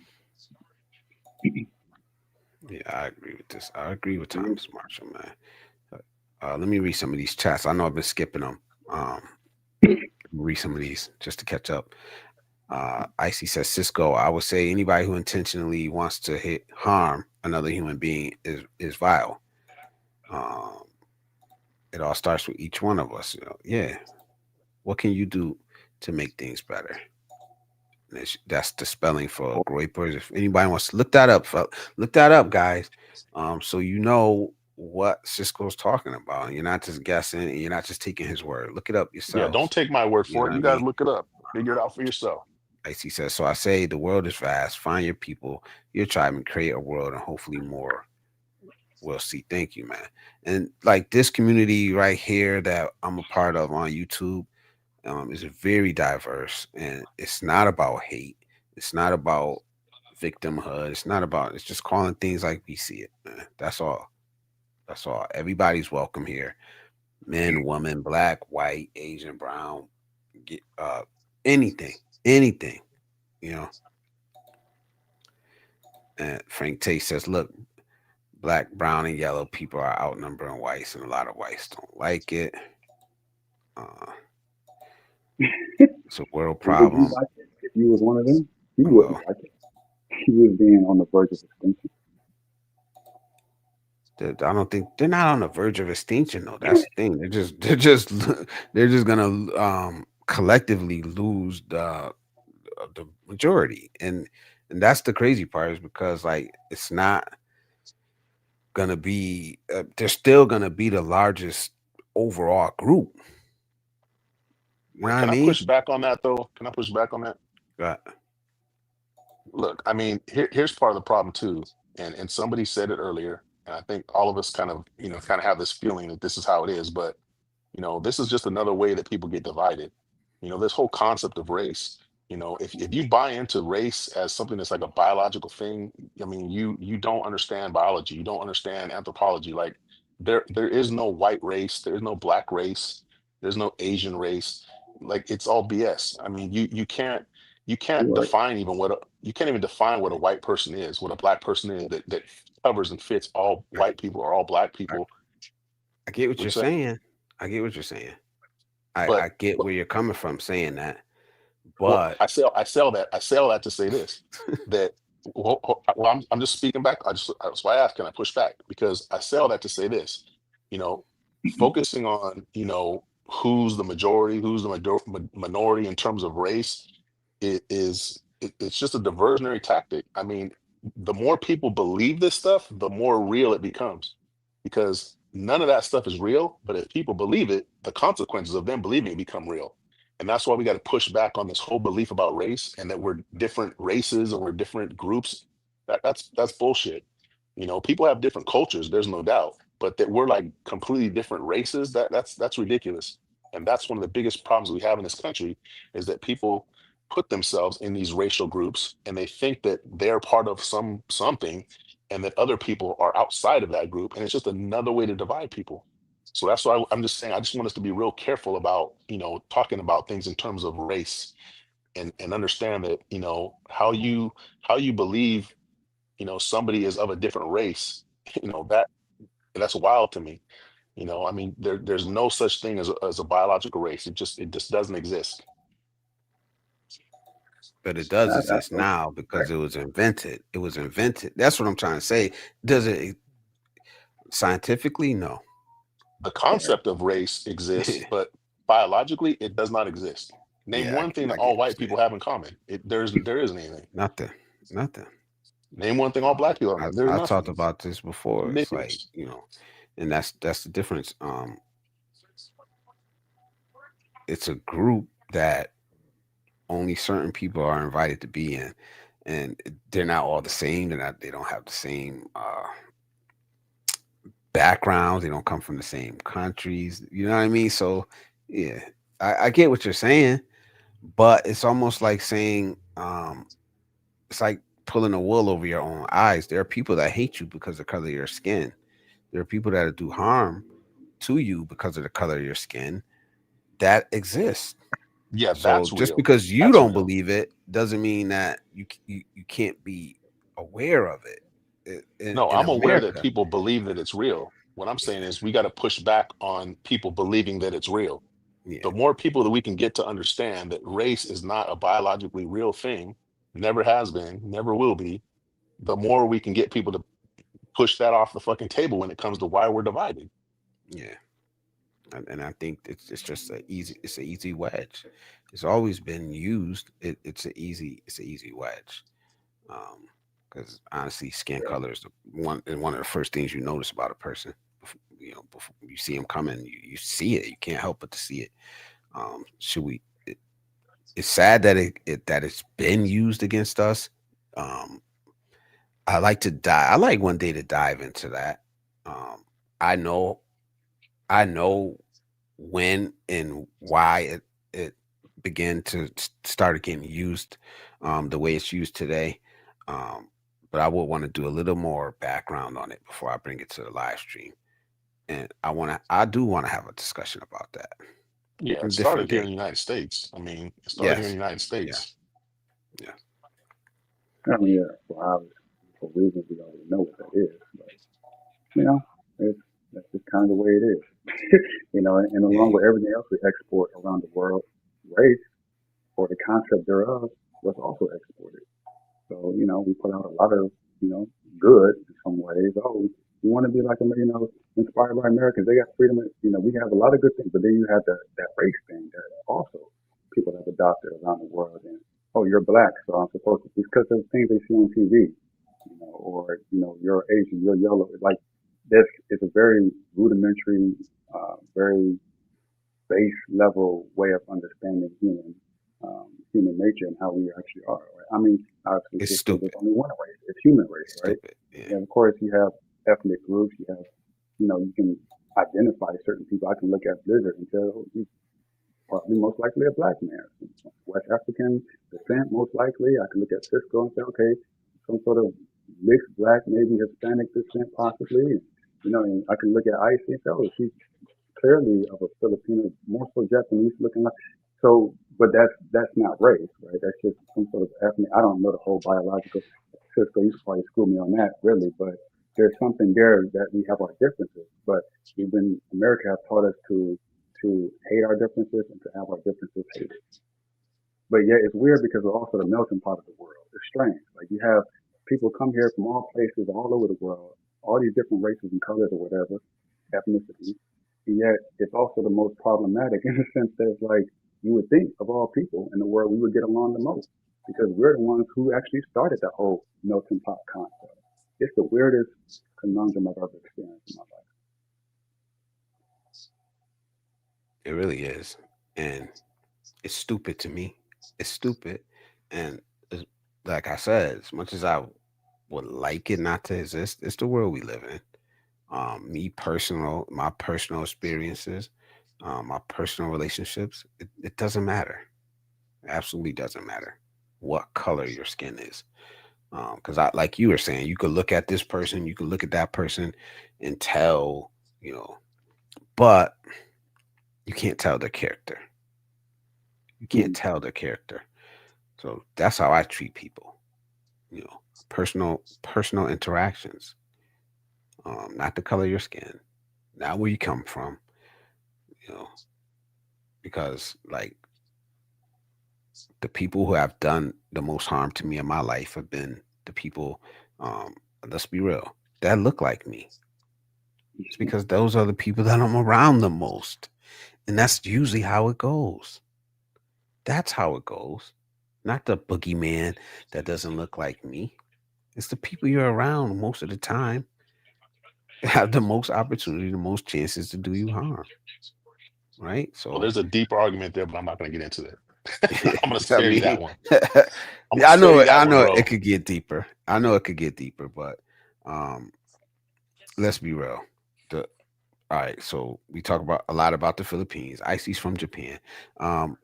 Yeah, I agree with this. I agree with Yeah. Thomas Marshall, man. Let me read some of these chats. I know I've been skipping them. Read some of these just to catch up. Icy says, Cisco, I would say anybody who intentionally wants to harm another human being is vile. Um, it all starts with each one of us. Yeah. What can you do to make things better? And that's the spelling for groypers. If anybody wants to look that up, look that up, guys. So you know what Cisco's talking about. You're not just guessing, and you're not just taking his word. Look it up Yeah, don't yourselves. take my word You know for it. what I You guys mean? look it up, figure it out for yourself. Icy says, so I say the world is vast. Find your people, your tribe, and create a world, and hopefully more will see. Thank you, man. And like this community right here that I'm a part of on YouTube, is very diverse, and it's not about hate. It's not about victimhood. It's not about. It's just calling things like we see it, man. That's all. That's all. Everybody's welcome here. Men, woman, black, white, Asian, brown, anything, anything. You know. And Frank Tate says, "Look, black, brown, and yellow people are outnumbering whites, and a lot of whites don't like it. Uh, it's a world Would you problem. like it if you was one of them? You wouldn't Well, like it. You was being on the verge of extinction. I don't think they're not on the verge of extinction though. That's the thing. They're just gonna collectively lose the majority, and that's the crazy part is because like it's not gonna be. They're still gonna be the largest overall group. You know what Wait, I can I mean? push back on that though? Can I push back on that? But Look, I mean, here's part of the problem too, and somebody said it earlier, and I think all of us kind of have this feeling that this is how it is, but this is just another way that people get divided. This whole concept of race, if you buy into race as something that's like a biological thing, I mean, you don't understand biology, you don't understand anthropology. Like there is no white race, there's no black race, there's no Asian race. Like it's all BS. I mean, you can't. You can't You're right. define even you can't even define what a white person is, what a black person is, that covers and fits all I, white people or all black I, people. I get what Would you're you say? saying. I get what you're saying. I But get but where you're coming from saying that, well, but I sell that to say this, that well, I'm just speaking back. That's why I ask, can I push back? Because I sell that to say this, you know, focusing on, who's the majority, who's the minority in terms of race, it's just a diversionary tactic. I mean, the more people believe this stuff, the more real it becomes, because none of that stuff is real. But if people believe it, the consequences of them believing it become real. And that's why we got to push back on this whole belief about race and that we're different races or we're different groups. That's bullshit. People have different cultures, there's no doubt, but that we're like completely different races, that's ridiculous. And that's one of the biggest problems we have in this country, is that people put themselves in these racial groups and they think that they're part of something, and that other people are outside of that group, and it's just another way to divide people. So that's why I'm just saying, I just want us to be real careful about, talking about things in terms of race, and understand that, how you believe, somebody is of a different race, that's wild to me. I mean, there's no such thing as a biological race. It just doesn't exist. but it does That's exist now because it was invented. It was invented. That's what I'm trying to say. Does it scientifically? No. The right. concept of race exists, but biologically it does not exist. Name Yeah, one thing that I get all what white you're people saying. have in common. There isn't anything. Nothing. Nothing. Name one thing all black people have. There's I talked nothing. about this before. It's like, Ridiculous. and that's the difference. It's a group that only certain people are invited to be in, and they're not all the same. They don't have the same backgrounds. They don't come from the same countries. You know what I mean? So yeah, I get what you're saying, but it's almost like saying, it's like pulling the wool over your own eyes. There are people that hate you because of the color of your skin. There are people that do harm to you because of the color of your skin. That exists. Yeah, So that's just real. because you That's don't real. believe it doesn't mean that you can't be aware of it. No, In I'm aware that America. people believe that it's real. What I'm saying is we got to push back on people believing that it's real. Yeah, The more people that we can get to understand that race is not a biologically real thing, never has been, never will be, the more we can get people to push that off the fucking table when it comes to why we're divided. yeah, and I think it's just it's an easy wedge. It's always been used. It's an easy wedge. Um, because honestly, skin Yeah. color is one of the first things you notice about a person. Before you see them coming, you see it. You can't help but to see it. Should we? It's sad that that it's been used against us. Um, I like to die. I like one day to dive into that. Um, I know I know when and why it began to started getting used the way it's used today. Um, but I would want to do a little more background on it before I bring it to the live stream. And I do want to have a discussion about that. Yeah, A it different started here in day. the United States. I mean, it started here in the Yes. United Yeah. States. Yeah. I mean, yeah, for reasons we already know what that is. But, it's that's just kind of the way it is. And Yeah. along with everything else we export around the world, race or the concept thereof was also exported. So, we put out a lot of, good in some ways. Oh, you want to be like, inspired by Americans. They got freedom. We have a lot of good things, but then you have that race thing that also people have adopted around the world. And, oh, you're black, so I'm supposed to, because of things they see on TV, or, you're Asian, you're yellow. Like, this is a very rudimentary, very base level way of understanding human nature and how we actually are. Right? I mean, obviously, It's just say there's stupid. only one race. It's human race, It's right? stupid. Yeah. And of course, you have ethnic groups. You have, you can identify certain people. I can look at Blizzard and tell, oh, he's probably most likely a black man. West African descent, most likely. I can look at Cisco and say, okay, some sort of mixed black, maybe Hispanic descent, possibly. And I can look at IC and say, oh, he's clearly of a Filipino, more so Japanese looking like. So but that's not race, right? That's just some sort of ethnic. I don't know the whole biological. Cisco, you could probably school me on that, really, but there's something there that we have our differences. But America have taught us to hate our differences and to have our differences hated. But yet it's weird because we're also the melting pot of the world. It's strange. Like you have people come here from all places, all over the world, all these different races and colors or whatever, ethnicities. And yet it's also the most problematic in the sense that it's like you would think of all people in the world we would get along the most because we're the ones who actually started the whole melting pot concept. It's the weirdest conundrum I've ever experienced in my life. It really is. And it's stupid to me. It's stupid. And it's- like I said, as much as I would like it not to exist, it's the world we live in. My personal experiences, my personal relationships, it doesn't matter. It absolutely doesn't matter what color your skin is. Because like you were saying, you could look at this person, you could look at that person and tell, you know, but you can't tell their character. You can't Hmm. tell their character. So that's how I treat people, you know, personal interactions, not the color of your skin, not where you come from, you know, because like the people who have done the most harm to me in my life have been the people, um, let's be real, that look like me. It's because those are the people that I'm around the most. And that's usually how it goes. That's how it goes. Not the boogeyman that doesn't look like me. It's the people you're around most of the time have the most opportunity, the most chances to do you harm. Right. Well, So there's a deeper argument there, but I'm not going to get into that. I'm going to I spare you that mean, one. I'm going yeah, to spare you I that one, know it bro. could get deeper. I know it could get deeper, but um, let's be real. The All right, so we talk about a lot about the Philippines. Icy's from Japan. Um,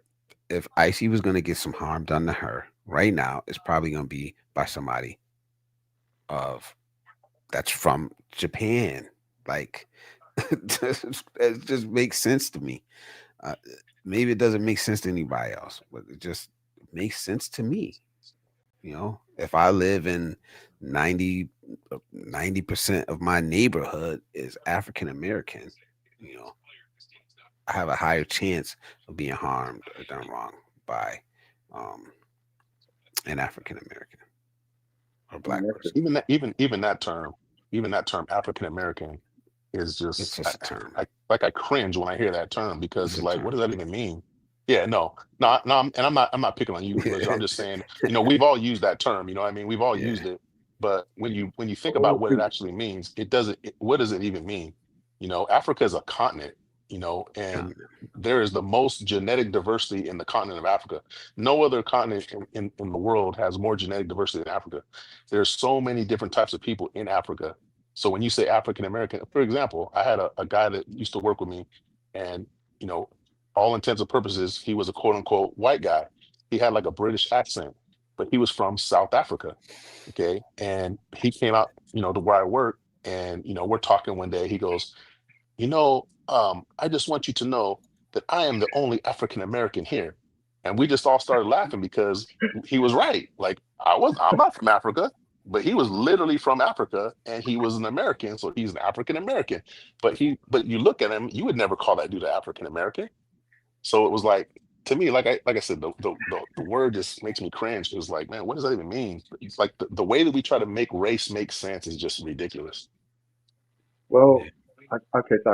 if Icy was going to get some harm done to her right now, it's probably going to be by somebody of that's from Japan. Like, it just makes sense to me. Uh, Maybe it doesn't make sense to anybody else, but it just makes sense to me. You know, if I live in 90 90% of my neighborhood is African American, you know, I have a higher chance of being harmed or done wrong by um, an African American or Man, black that's person. just Even that term, African American, is It's just just a term. I cringe when I hear that term because It's it's a like, what term. does that even mean? Yeah, no, and I'm not picking on you, Religion. I'm just saying, we've all used that term. You know, what I mean, we've all Yeah, used it, but when you think about old what it people. actually means, what does it even mean? Africa is a continent. And continent. there is the most genetic diversity in the continent of Africa. No other continent in the world has more genetic diversity than Africa. There's so many different types of people in Africa. So when you say African American, for example, I had a guy that used to work with me, and you know, all intents and purposes, he was a quote unquote white guy. He had like a British accent, but he was from South Africa. Okay. And he came out, to where I work, and we're talking one day. He goes, I just want you to know that I am the only African American here. And we just all started laughing because he was right. Like I'm not from Africa, but he was literally from Africa and he was an American. So he's an African American. But you look at him, you would never call that dude an African American. So it was like, to me, like I said, the word just makes me cringe. It was like, man, what does that even mean? It's like the way that we try to make race make sense is just ridiculous. Well, Yeah, okay, so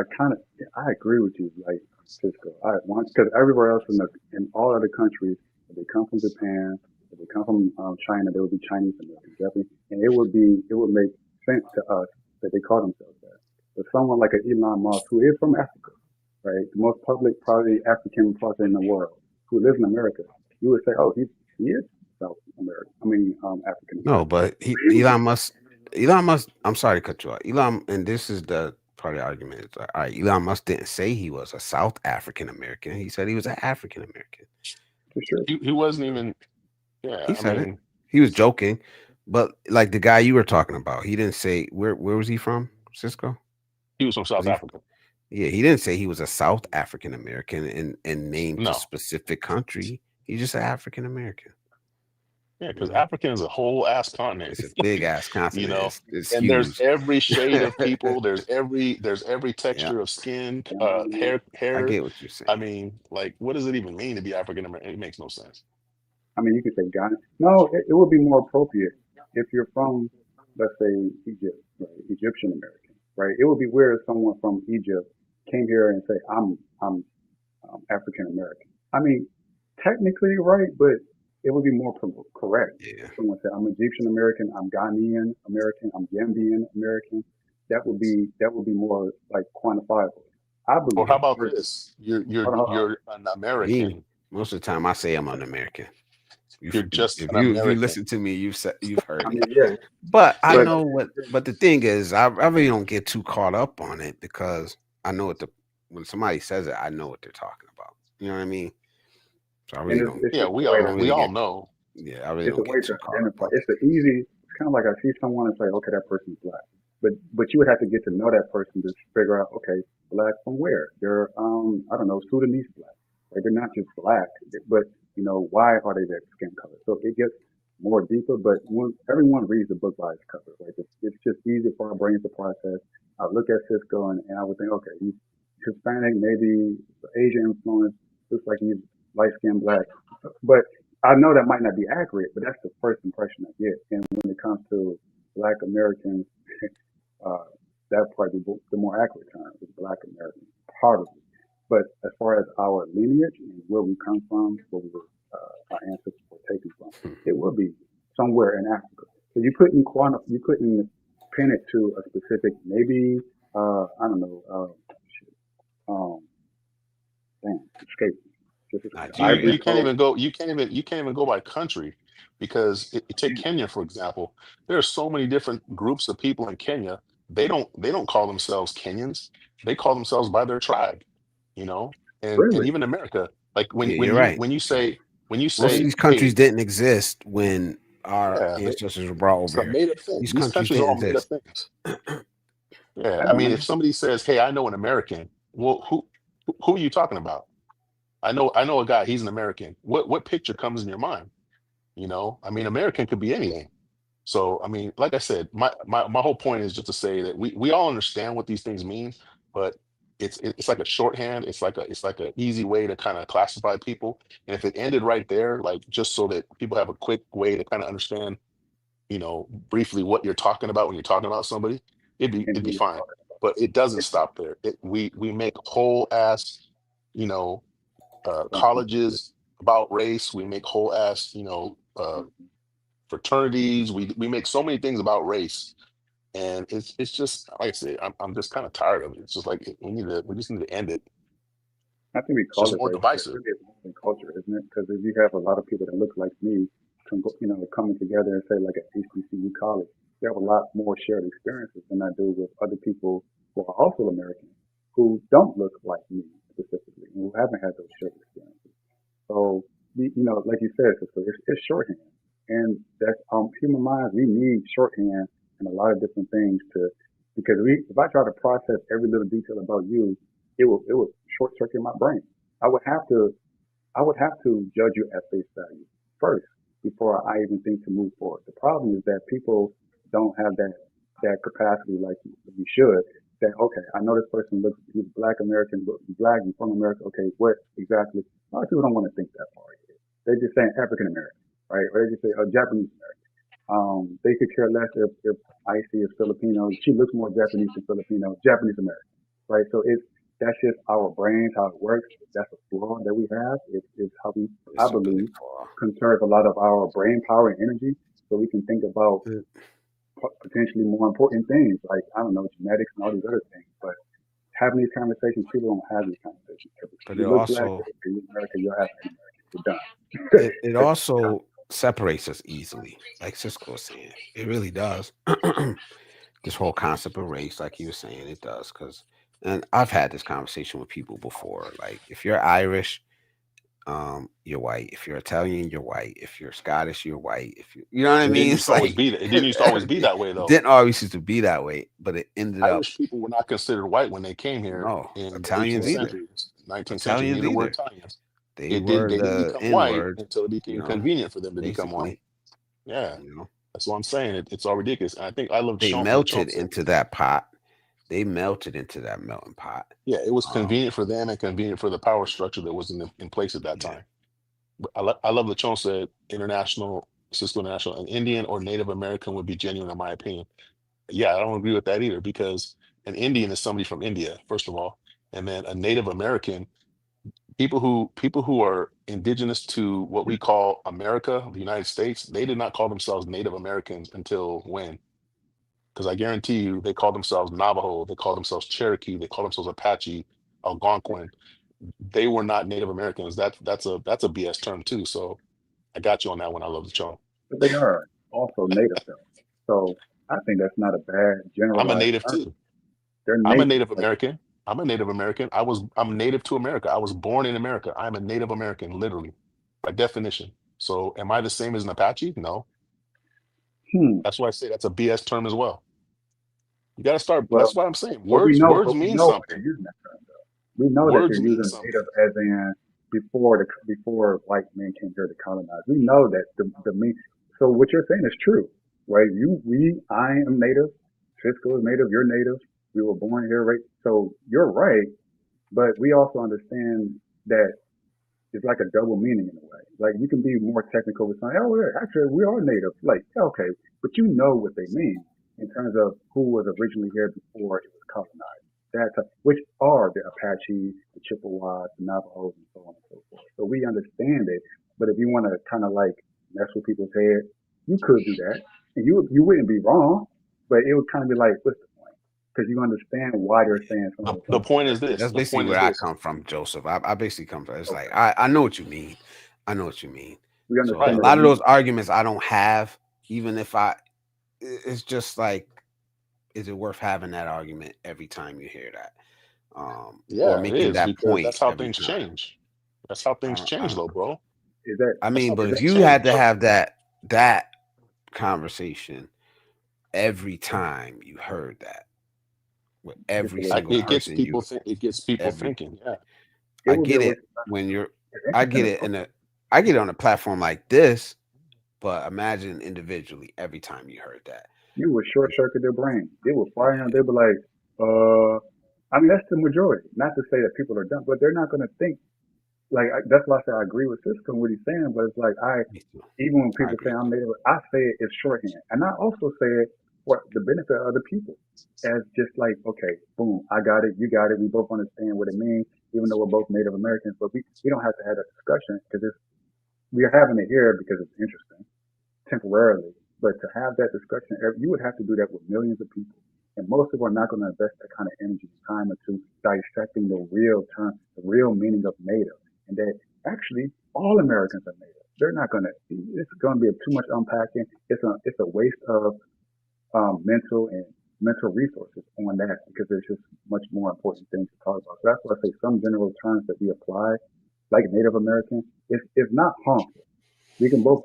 I agree with you, like Cisco. I want because everywhere else in all other countries, if they come from Japan, if they come from China, they would be Chinese American, Japanese, and it would make sense to us that they call themselves that. But someone like an Elon Musk, who is from Africa, right, the most public, probably African president in the world, who lives in America, you would say, oh, he is South American. I mean, African no, American. but Elon Musk. I'm sorry to cut you off. Elon, and this is the part of the argument. Is like, all right, Elon Musk didn't say he was a South African American. He said he was an African American. For sure. He wasn't even. Yeah, He I said it. mean, He was joking, but like the guy you were talking about, he didn't say where was he from? Cisco? he was from Was South he? Africa. Yeah, he didn't say he was a South African American and named the No, specific country. He's just an African American. Yeah, You because know, African is a whole ass continent. it's a big ass You continent. know, It's and there's huge. every shade of people. There's every Yeah, texture of skin, Um, I hair. get what you're I saying. mean, like, what does it even mean to be African American? It makes no sense. I mean, you could say Ghana. No, it would be more appropriate if you're from, let's say, Egypt, right? Egyptian American, right? It would be weird if someone from Egypt came here and say, I'm African American. I mean, technically, right, but it would be more correct Yeah. if someone said, I'm Egyptian American, I'm Ghanaian American, I'm Gambian American. That would be more like quantifiable. I Or how believe, about personally. this? You're you're Hold on, hold on. you're an Me, American. most of the time, I say I'm an American. You're You've, just if an you American. listen to me, you've I heard it. mean, yeah, But I but know what. But the thing is, I really don't get too caught up on it because I know what the when somebody says it, I know what they're talking about. You know what I mean? So I and really don't. it's Yeah, just a we way I to all don't we really all get. know. Yeah, I really it's a don't way get to too caught up identify. on It's an easy. It's kind of like I see someone and say, okay, that person's black, but you would have to get to know that person to figure out, okay, black from where? They're I don't know, Sudanese black, right? They're not just black, but why are they that skin color? So it gets more deeper. But when everyone reads the book by its cover, right? It's just easy for our brains to process. I look at Cisco and I would think, okay, he's Hispanic, maybe Asian influence, looks like he's light skinned black, but I know that might not be accurate, but that's the first impression I get. And when it comes to Black Americans, uh, that probably be the more accurate term is Black American, part of it. But as far as our lineage and where we come from, where we were, our ancestors were taken from, it. it would be somewhere in Africa. So you couldn't pin it to a specific, maybe, I don't know, um, damn, escape, just You Nigeria. Ivory you can't Coast. even go you can't even go by country because take Yeah, Kenya for example. There are so many different groups of people in Kenya. They don't call themselves Kenyans. They call themselves by their tribe, you know. And really, even America, like Yeah, you're right. when you Most of say, these countries hey, didn't exist when our yeah, ancestors were brought it's over a here. made up thing. These These countries countries are didn't all made up exist. things. Yeah, that I don't mean, make if somebody says, "Hey, I know an American," well, who are you talking about? I know a guy. He's an American. What picture comes in your mind? You know, I mean, American could be anything. So, I mean, like I said, my whole point is just to say that we all understand what these things mean, but it's like a shorthand. It's like an easy way to kind of classify people. And if it ended right there, like just so that people have a quick way to kind of understand, you know, briefly what you're talking about when you're talking about somebody, and it'd who be you're fine. talking But it doesn't about. stop there. We make whole ass, you know, Um, colleges about race. We make whole ass, you know, fraternities. We make so many things about race, and it's just like I say, I'm just kind of tired of it. It's just like we just need to end it. I think we It's call just it more race, but it divisive. really is American culture, isn't it? Because if you have a lot of people that look like me, coming together and say like at HBCU college, we have a lot more shared experiences than I do with other people who are also American who don't look like me specifically and who haven't had those shared experiences. So, like you said, sister, it's shorthand. And that's human minds, we need shorthand and a lot of different things because if I try to process every little detail about you, it would short circuit my brain. I would have to, I would have to judge you at face value first before I even think to move forward. The problem is that people don't have that capacity like we should. That okay, I know this person looks he's Black American, but Black and from America. Okay, what exactly? A lot of people don't want to think that far. They just saying African American, right? Or they just say Japanese American. They could care less if Icy is Filipino. She looks more Japanese than Filipino, Japanese American, right? So that's just our brains, how it works. That's a flaw that we have. It's how we, I It's a big believe, flaw. conserve a lot of our brain power and energy so we can think about potentially more important things like, I don't know, genetics and all these other things. But having these conversations, people don't have these conversations. But You it look black, also you're American, you're African American, you're done. it also separates us easily, like Cisco was saying. It really does. This whole concept of race, like you were saying, it does. Because, and I've had this conversation with people before. Like, if you're Irish, you're white. If you're Italian, you're white. If you're Scottish, you're white. If you know what I It didn't mean, used it's to always like be that. It didn't used to always be that way though. didn't always used to be that way, but it ended up Irish people were not considered white when they came here no in the 18th Italians either. century, 19th century. Italians Neither were either. Italians. They It did. were They didn't the become N white word, until it you became know, convenient for them to become white. basically, Yeah, you know. that's what I'm saying. It's all ridiculous. And I think I love They What Sean melted said. into that pot. They melted into that melting pot. Yeah, it was Um, convenient for them and convenient for the power structure that was in place at that yeah. time. But I love Lechon said international, Cisco International, an Indian or Native American would be genuine, in my opinion. Yeah, I don't agree with that either because an Indian is somebody from India, first of all, and then a Native American, people who are indigenous to what we call America, the United States, they did not call themselves Native Americans until when? Because I guarantee you, they call themselves Navajo, they call themselves Cherokee, they call themselves Apache, Algonquin. They were not Native Americans. That's a BS term too. So I got you on that one. I love the show. But they are also native though. So I think that's not a bad I'm a generalized native term. too. They're I'm a native. Native Like, American. I'm a Native American. I'm native to America. I was born in America. I'm a Native American, literally, by definition. So am I the same as an Apache? No. hmm. That's why I say that's a BS term as well. You got to start. Well, That's why I'm saying but we know, words but we mean know what they're something. using that term though. We know that Words they're mean using something. native as in before white men came here to colonize. We know that the mean. So what you're saying is true, right? I am native. Cisco is native. You're native. We were born here, right? So you're right, but we also understand that it's like a double meaning in a way. Like you can be more technical with saying, "Oh, yeah, actually, we are native." Like, yeah, okay, but you know what they mean in terms of who was originally here before it was colonized. Which are the Apache, the Chippewas, the Navajos, and so on and so forth. So we understand it. But if you want to kind of like mess with people's head, you could do that, and you wouldn't be wrong. But it would kind of be like, what's the point? Because you understand why they're saying some of The, the the things point they're is saying. this. That's The basically point is where I this. come from, Joseph. I basically come from. It's like Okay, I know what you mean. I know what you mean. we So a understand Right. that it lot of means those arguments I don't have, even if it's just like, is it worth having that argument every time you hear that? Or Yeah, it making is that because point that's how every things time. change. That's how I things don't, I change, don't, though, bro. is that I That's mean, how but if things you had to change. have that conversation every time you heard that with just a every waste of single It time. gets person people. you It gets people every thinking. Yeah. It I would be get a it waste of time. when you're It's I interesting get to it talk. I get it on a platform like this, but imagine individually every time you heard that. You would short It's, circuit their brain. They would fire them. yeah, They'd be like, uh, I mean, that's the majority. Not to say that people are dumb, but they're not going to think that's why I say I agree with Cisco what he's saying. But it's like me too. even when I people say agree I'm too. native, I say it as shorthand, and I also say it for the benefit of other people, as just like, okay, boom, I got it, you got it, we both understand what it means, even though we're both Native Americans, but we don't have to have that discussion because we're having it here because it's interesting temporarily. But to have that discussion, you would have to do that with millions of people. And most people are not going to invest that kind of energy and time into dissecting the real term, the real meaning of native. And that actually all Americans are native. They're not going to, it's going to be too much unpacking. It's a waste of mental resources on that because there's just much more important things to talk about. So that's why I say some general terms that we apply, like Native American, is not harmful.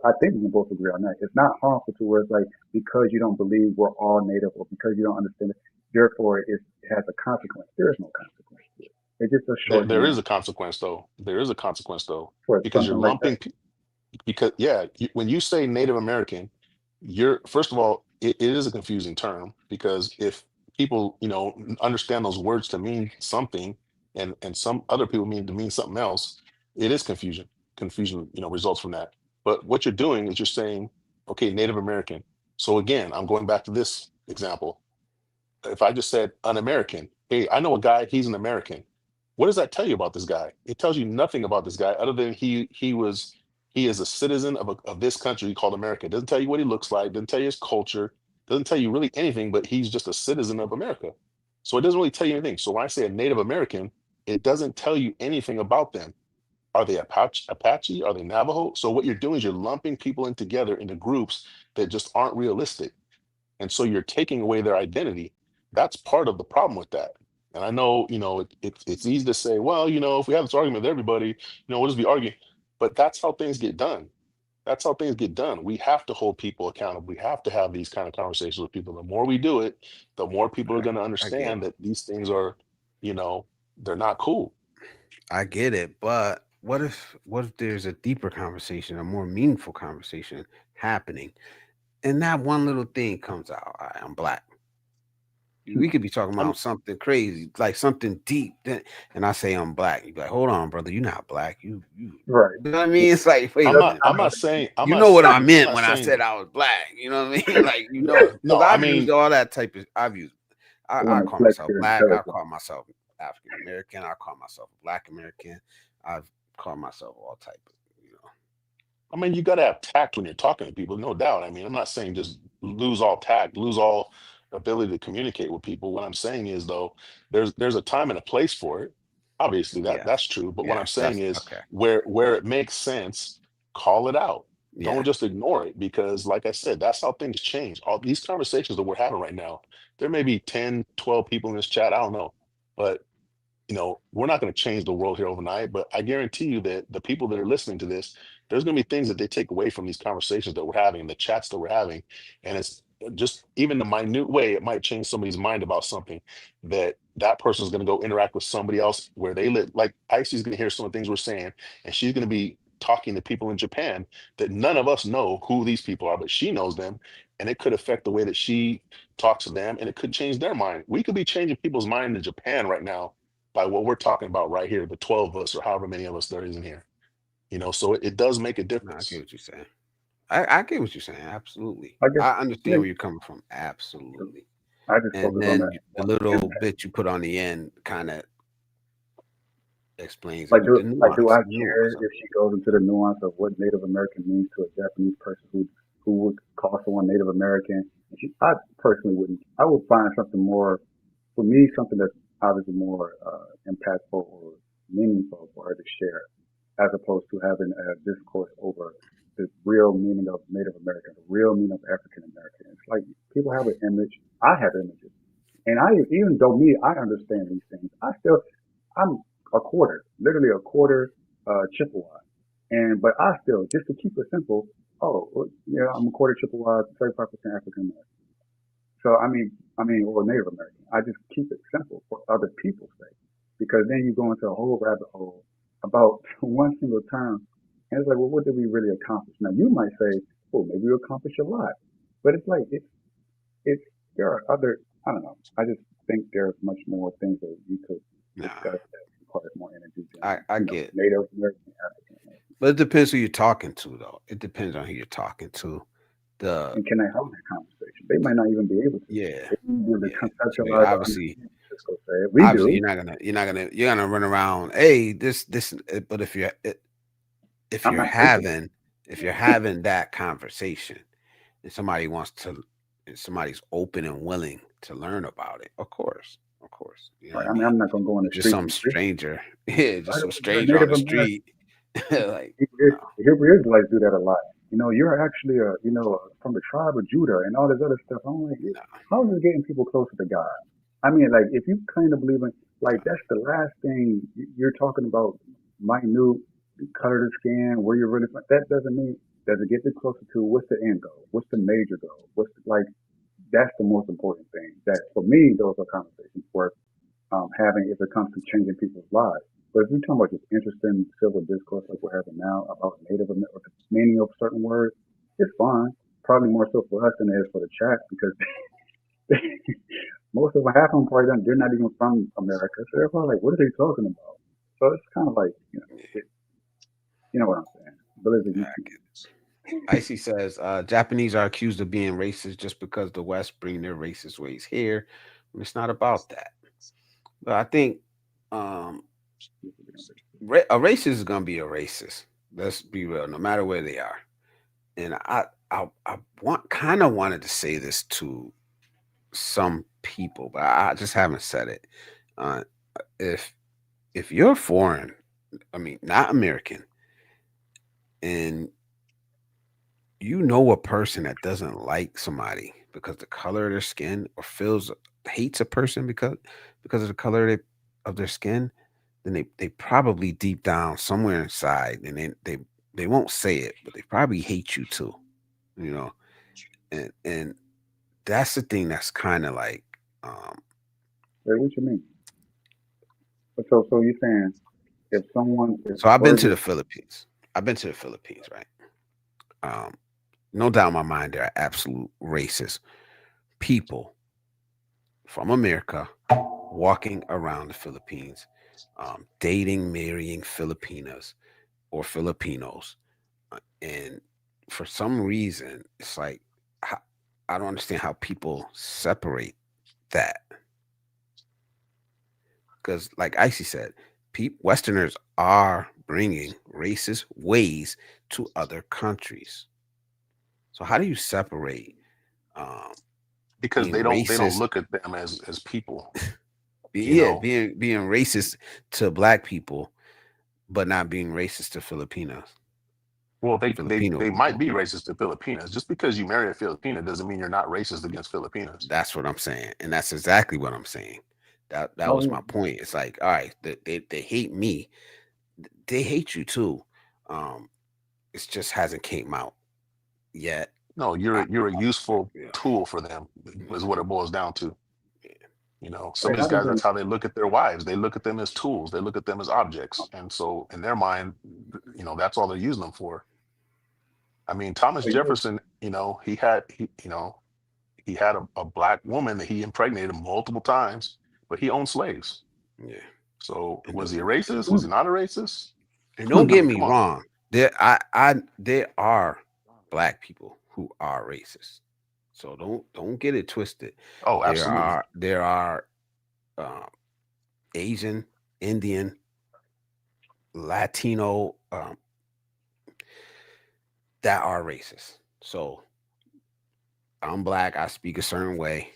I think we can both agree on that. It's not harmful to where it's like, because you don't believe we're all native or because you don't understand it, therefore it has a consequence. There is no consequence to it. It's just a There is shorthand a consequence, though. There is a consequence, though, for because you're something like that. lumping. Because yeah, when you say Native American, you're first of all, it is a confusing term because if people understand those words to mean something and some other people mean to mean something else, it is confusion results from that. But what you're doing is you're saying, okay, Native American. So again, I'm going back to this example. If I just said an American, hey, I know a guy, he's an American. What does that tell you about this guy? It tells you nothing about this guy other than he is a citizen of this country called America. It doesn't tell you what he looks like, doesn't tell you his culture, doesn't tell you really anything, but he's just a citizen of America. So it doesn't really tell you anything. So when I say a Native American, it doesn't tell you anything about them. Are they Apache? Are they Navajo? So what you're doing is you're lumping people in together into groups that just aren't realistic. And so you're taking away their identity. That's part of the problem with that. And I know, it's easy to say, well, if we have this argument with everybody, we'll just be arguing. But that's how things get done. That's how things get done. We have to hold people accountable. We have to have these kind of conversations with people. The more we do it, the more people are I, going to I get understand it. that these things are, you know, they're not cool. I get it, but what if there's a deeper conversation, a more meaningful conversation happening, and that one little thing comes out? All right, I'm black. We could be talking I'm about something crazy, like something deep, and I say I'm black. You be like, hold on, brother, you're not black. Right. You know what I mean? It's like, wait I'm a not minute, I'm bro. not saying I'm You not know what I saying I'm meant not when I saying said I was black. You know what I mean? Like, yeah, because no, I I've used mean, all that type of. They I want to call flex myself their black. I intelligence. call myself African American. I call myself Black American. I've called myself all type of. you got to have tact when you're talking to people, no doubt. I mean, I'm not saying just lose all tact, lose all ability to communicate with people. What I'm saying is, though, there's a time and a place for it. Obviously, that's Yes, true. But what I'm yes, saying that's is, okay. where it makes sense, call it out. Yeah, Don't just ignore it, because, like I said, that's how things change. All these conversations that we're having right now, there may be 10, 12 people in this chat. I don't know, but we're not going to change the world here overnight, but I guarantee you that the people that are listening to this, there's going to be things that they take away from these conversations that we're having, the chats that we're having. And it's just even the minute way it might change somebody's mind about something, that person's going to go interact with somebody else where they live. Like Icy's going to hear some of the things we're saying, and she's going to be talking to people in Japan that none of us know who these people are, but she knows them. And it could affect the way that she talks to them, and it could change their mind. We could be changing people's mind in Japan right now by what we're talking about right here, the 12 of us or however many of us there is in here. So it does make a no, I get difference. what you're saying. I get what you're saying. Absolutely, I guess I understand like where you're coming from. Absolutely. I just And focus on then that the one little impact. bit you put on the end kind of explains it Like with the do I nuance. care Nuance of if she goes into the nuance of what Native American means to a Japanese person who would call someone Native American? I personally wouldn't. I would find something more for me, something that's obviously more impactful or meaningful for her to share, as opposed to having a discourse over the real meaning of Native American, the real meaning of African American. It's like people have an image. I have images, and I even though me, I understand these things. I'm a quarter, literally a quarter Chippewa, and but I still just to keep it simple. Oh, well, yeah, I'm a quarter Chippewa, 35% African American. So or Native American. I just keep it simple for other people's sake, because then you go into a whole rabbit hole about one single term, and it's like, well, what did we really accomplish? Now you might say, well, maybe we accomplished a lot, but it's like it's there are other. I don't know. I just think there's much more things that we could nah, discuss that requires more energy than I get, Native American, African American. but it depends who you're talking to, though. It depends on who you're talking to. The And can they have that conversation? They might not even be able to. Yeah, They don't be able to yeah. So conceptualize or obviously, understand. Just go say it. We do. you're gonna run around. Hey, this. But if I'm you're not preaching. having if you're having that conversation and somebody wants to, and somebody's open and willing to learn about it, of course, you know what Right? I I mean, mean. I'm not gonna go in the But just streets some and preach. stranger, yeah, just By the some way, you're a stranger on Native the American. street, like no, The Hebrew Israelites do that a lot. You're actually from the tribe of Judah and all this other stuff. I'm like, no, how is it getting people closer to God? I mean, like if you claim to believe in, like that's the last thing you're talking about. Minute color of skin, where you're really from. That doesn't mean does it get you closer to what's the end goal? What's the major goal? Like that's the most important thing. That for me, those are conversations worth having if it comes to changing people's lives. But if you're talking about just interesting civil discourse like we're having now about Native American, the meaning of certain words, it's fine. Probably more so for us than it is for the chat because most of them, half of them probably don't, they're not even from America. So they're probably like, what are they talking about? So it's kind of like, you know what I'm saying. Believe yeah, you I can. get it. Icy says Japanese are accused of being racist just because the West bring their racist ways here. And it's not about that. But I think um, a racist is gonna be a racist. Let's be real, no matter where they are. And I kind of wanted to say this to some people, but I just haven't said it. Uh, if you're foreign, I mean not American, and you know a person that doesn't like somebody because the color of their skin, or feels hates a person because of the color of their skin, then they probably deep down somewhere inside, and they won't say it, but they probably hate you too, you know. And that's the thing that's kind of like, um Wait, what you mean? So you're saying? if someone is So I've been to burdened, the Philippines. I've been to the Philippines, right? Um, no doubt in my mind, there are absolute racist people from America walking around the Philippines, dating, marrying Filipinas or Filipinos. And for some reason, it's like, ho- I don't understand how people separate that. Because, like Icy said, Westerners are bringing racist ways to other countries. So, how do you separate um, because being they don't racist? look at them as people, you Yeah, know. being racist to black people, but not being racist to Filipinos, Well, they Filipino might people. be racist to Filipinas. Just because you marry a Filipina doesn't mean you're not racist against Filipinas. That's what I'm saying, and that's exactly what I'm saying. That was oh my point. It's like, all right, they hate me, they hate you too. Um, it just hasn't came out yet. No, I, you're a useful yeah, tool for them, is what it boils down to. yeah. You know, some wait, of how these does guys, that? that's how they look at their wives. They look at them as tools. They look at them as objects. And so in their mind, that's all they're using them for. I mean, Thomas So you, Jefferson, he had a black woman that he impregnated multiple times, but he owned slaves. Yeah. So And was the, he a racist? Was he not a racist? and I don't get mean, me come on. wrong, there are black people who are racist. So don't get it twisted. Oh, absolutely. There are uh, Asian, Indian, Latino that are racist. So I'm black. I speak a certain way.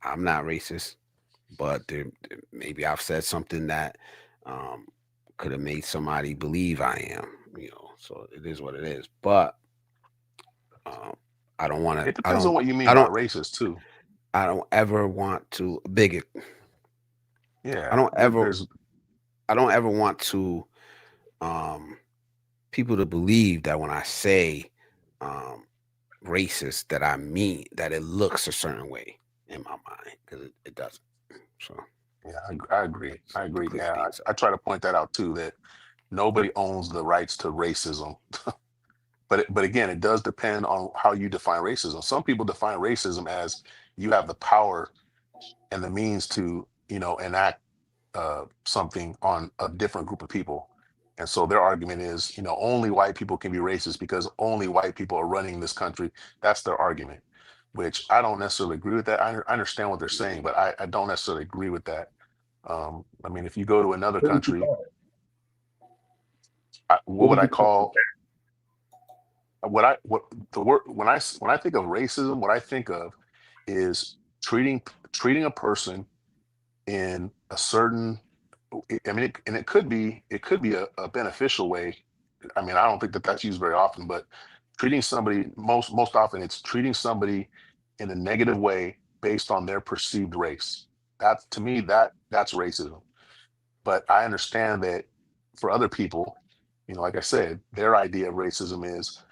I'm not racist, but maybe I've said something that um, could have made somebody believe I am. So it is what it is. But um, I don't want to. It depends on what you mean I by don't. racist too. I don't ever want to bigot. I Yeah, don't ever. there's I don't ever want to um, people to believe that when I say um, racist, that I mean that it looks a certain way in my mind because it doesn't. So yeah, I agree. it's I to agree. clear Yeah, things I up. try to point that out too, that nobody owns the rights to racism. But again, it does depend on how you define racism. Some people define racism as you have the power and the means to, enact something on a different group of people. And so their argument is, only white people can be racist because only white people are running this country. That's their argument, which I don't necessarily agree with that. I understand what they're saying, but I don't necessarily agree with that. I mean, if you go to another what would you country, call it? what What would would I you call it? call what the word when I think of racism, what I think of is treating a person in a certain I mean and it could be a beneficial way. I mean, I don't think that that's used very often, but treating somebody most often it's treating somebody in a negative way based on their perceived race. That to me that's racism. But I understand that for other people, like I said, their idea of racism is,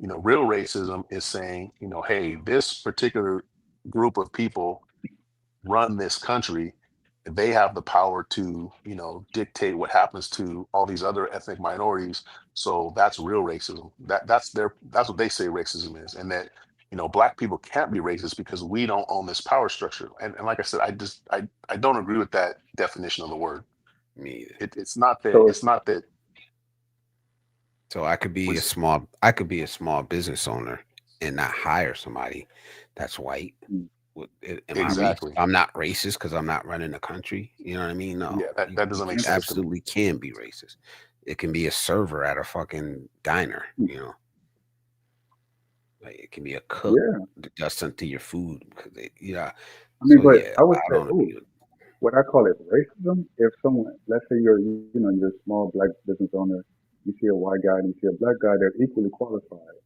real racism is saying, hey, this particular group of people run this country. They have the power to, dictate what happens to all these other ethnic minorities. So that's real racism. That's what they say racism is. And that, black people can't be racist because we don't own this power structure. And like I said, I don't agree with that definition of the word. Me either. It's not that So it's it's not that So was I could be a small business owner and not hire somebody that's white. mm, Am I exactly. I'm not racist because I'm not running the country. You know what I mean? No, Yeah, that doesn't make you sense to me. absolutely can be racist. It can be a server at a fucking diner. mm, Like it can be a cook yeah. that does something to your food because yeah. I mean, So but yeah, I would I say, don't oh, agree with. what I call it racism. If someone, let's say you're a small black business owner, you see a white guy and you see a black guy, they're equally qualified,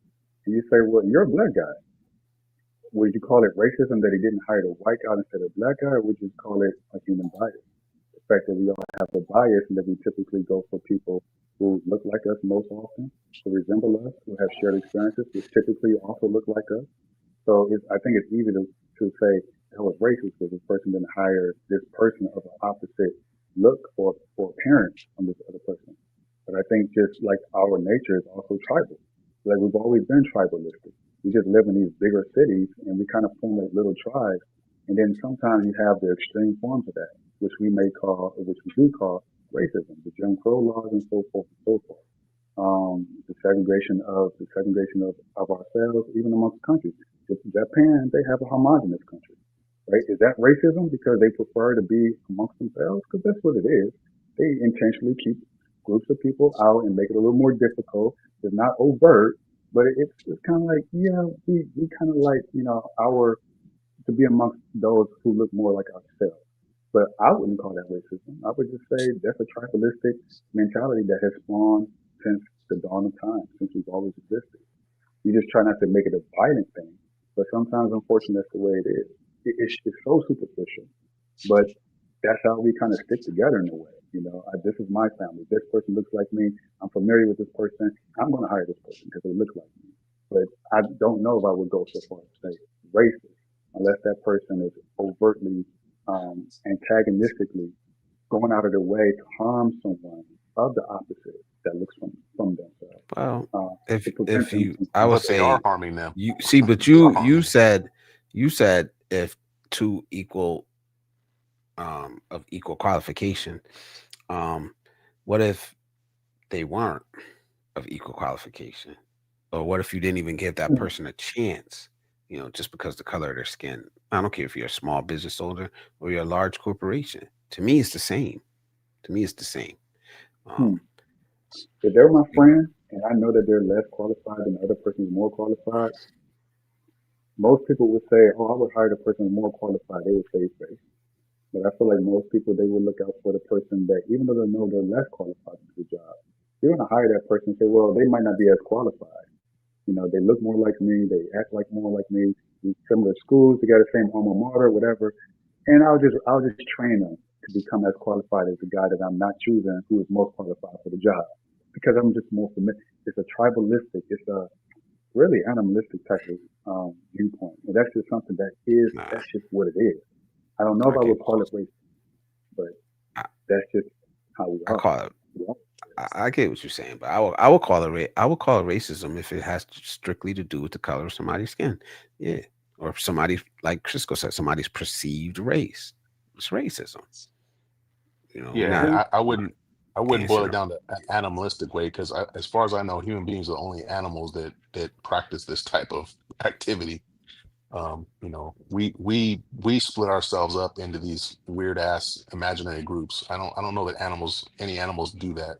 and you say, well, you're a black guy. Would you call it racism that he didn't hire the white guy instead of the black guy, or would you call it a human bias? The fact that we all have a bias and that we typically go for people who look like us most often, who resemble us, who have shared experiences, which typically also look like us. So I think it's easy to say that was racist because this person didn't hire this person of an opposite. look or appearance from this other person. But I think just like our nature is also tribal. Like we've always been tribalistic. We just live in these bigger cities and we kind of form like little tribes. And then sometimes you have the extreme forms of that, which we may call, or which we do call racism, the Jim Crow laws and so forth and so forth. The segregation of ourselves, even amongst countries. Japan, they have a homogenous country, right? Is that racism because they prefer to be amongst themselves? Because that's what it is. They intentionally keep groups of people out and make it a little more difficult. It's not overt, but it's kind of like, yeah, we kind of like, our to be amongst those who look more like ourselves. But I wouldn't call that racism. I would just say that's a tribalistic mentality that has spawned since the dawn of time, since we've always existed. You just try not to make it a violent thing, but sometimes, unfortunately, that's the way it is. It's so superficial, but that's how we kind of stick together in a way. This is my family. This person looks like me. I'm familiar with this person. I'm going to hire this person because they look like me. But I don't know if I would go so far as to say racist unless that person is overtly, antagonistically going out of their way to harm someone of the opposite that looks from themselves, Well, to if prevent them you, from I would But they are say harming them. you see, but They are you harming them. said if two equal of equal qualification, um, what if they weren't of equal qualification? Or what if you didn't even give that person a chance, just because the color of their skin? I don't care if you're a small business owner or you're a large corporation. To me, it's the same. To me, it's the same. Hmm. Um, If they're my you- friend and I know that they're less qualified and the other person is more qualified, most people would say, "Oh, I would hire the person who's more qualified." They would save face. But I feel like most people they would look out for the person that, even though they know they're less qualified to the job, they're going to hire that person and say, "Well, they might not be as qualified. They look more like me. They act like more like me. We similar schools, they got the same alma mater, whatever." And I'll just train them to become as qualified as the guy that I'm not choosing, who is most qualified for the job, because I'm just more familiar. It's a tribalistic. It's a really animalistic type of viewpoint, and that's just something nah, that's just what it is. I don't know if I I get would call it race, but I, that's just how we I are. call it. Yeah. I get what you're saying, but I will call it I will call it racism if it has strictly to do with the color of somebody's skin. Yeah, or if somebody, like Crisco said, somebody's perceived race. It's racism. We're Yeah, and not Yeah. I wouldn't boil dancing. it down to an animalistic way because as far as I know, human beings are the only animals that practice this type of activity. We split ourselves up into these weird ass imaginary groups. I don't know that any animals do that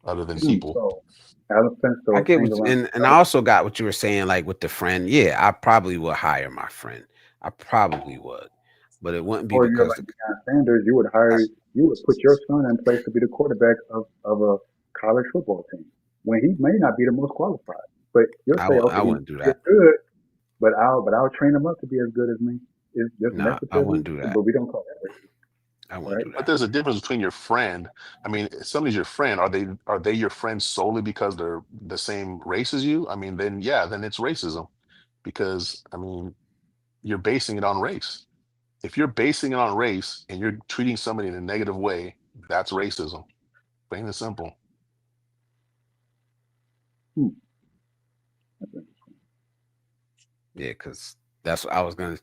other than people. So, elephants I throw get things what, around and I themselves. also got what you were saying, like with the friend. Yeah, I probably would hire my friend. I probably would, but it wouldn't be Or you're because like Deion Sanders, you would put your son in place to be the quarterback of a college football team when he may not be the most qualified. But you'll say, I okay, he's wouldn't do as that. good, but I'll train him up to be as good as me. Is just No, I nepotism, wouldn't do that. but we don't call that I racist, wouldn't right? do But that. there's a difference between your friend. I mean, if somebody's your friend. Are they your friend solely because they're the same race as you? I mean, then yeah, then it's racism because I mean, you're basing it on race. If you're basing it on race and you're treating somebody in a negative way, that's racism. Plain and simple. Hmm. That's interesting. Yeah, because that's what I was gonna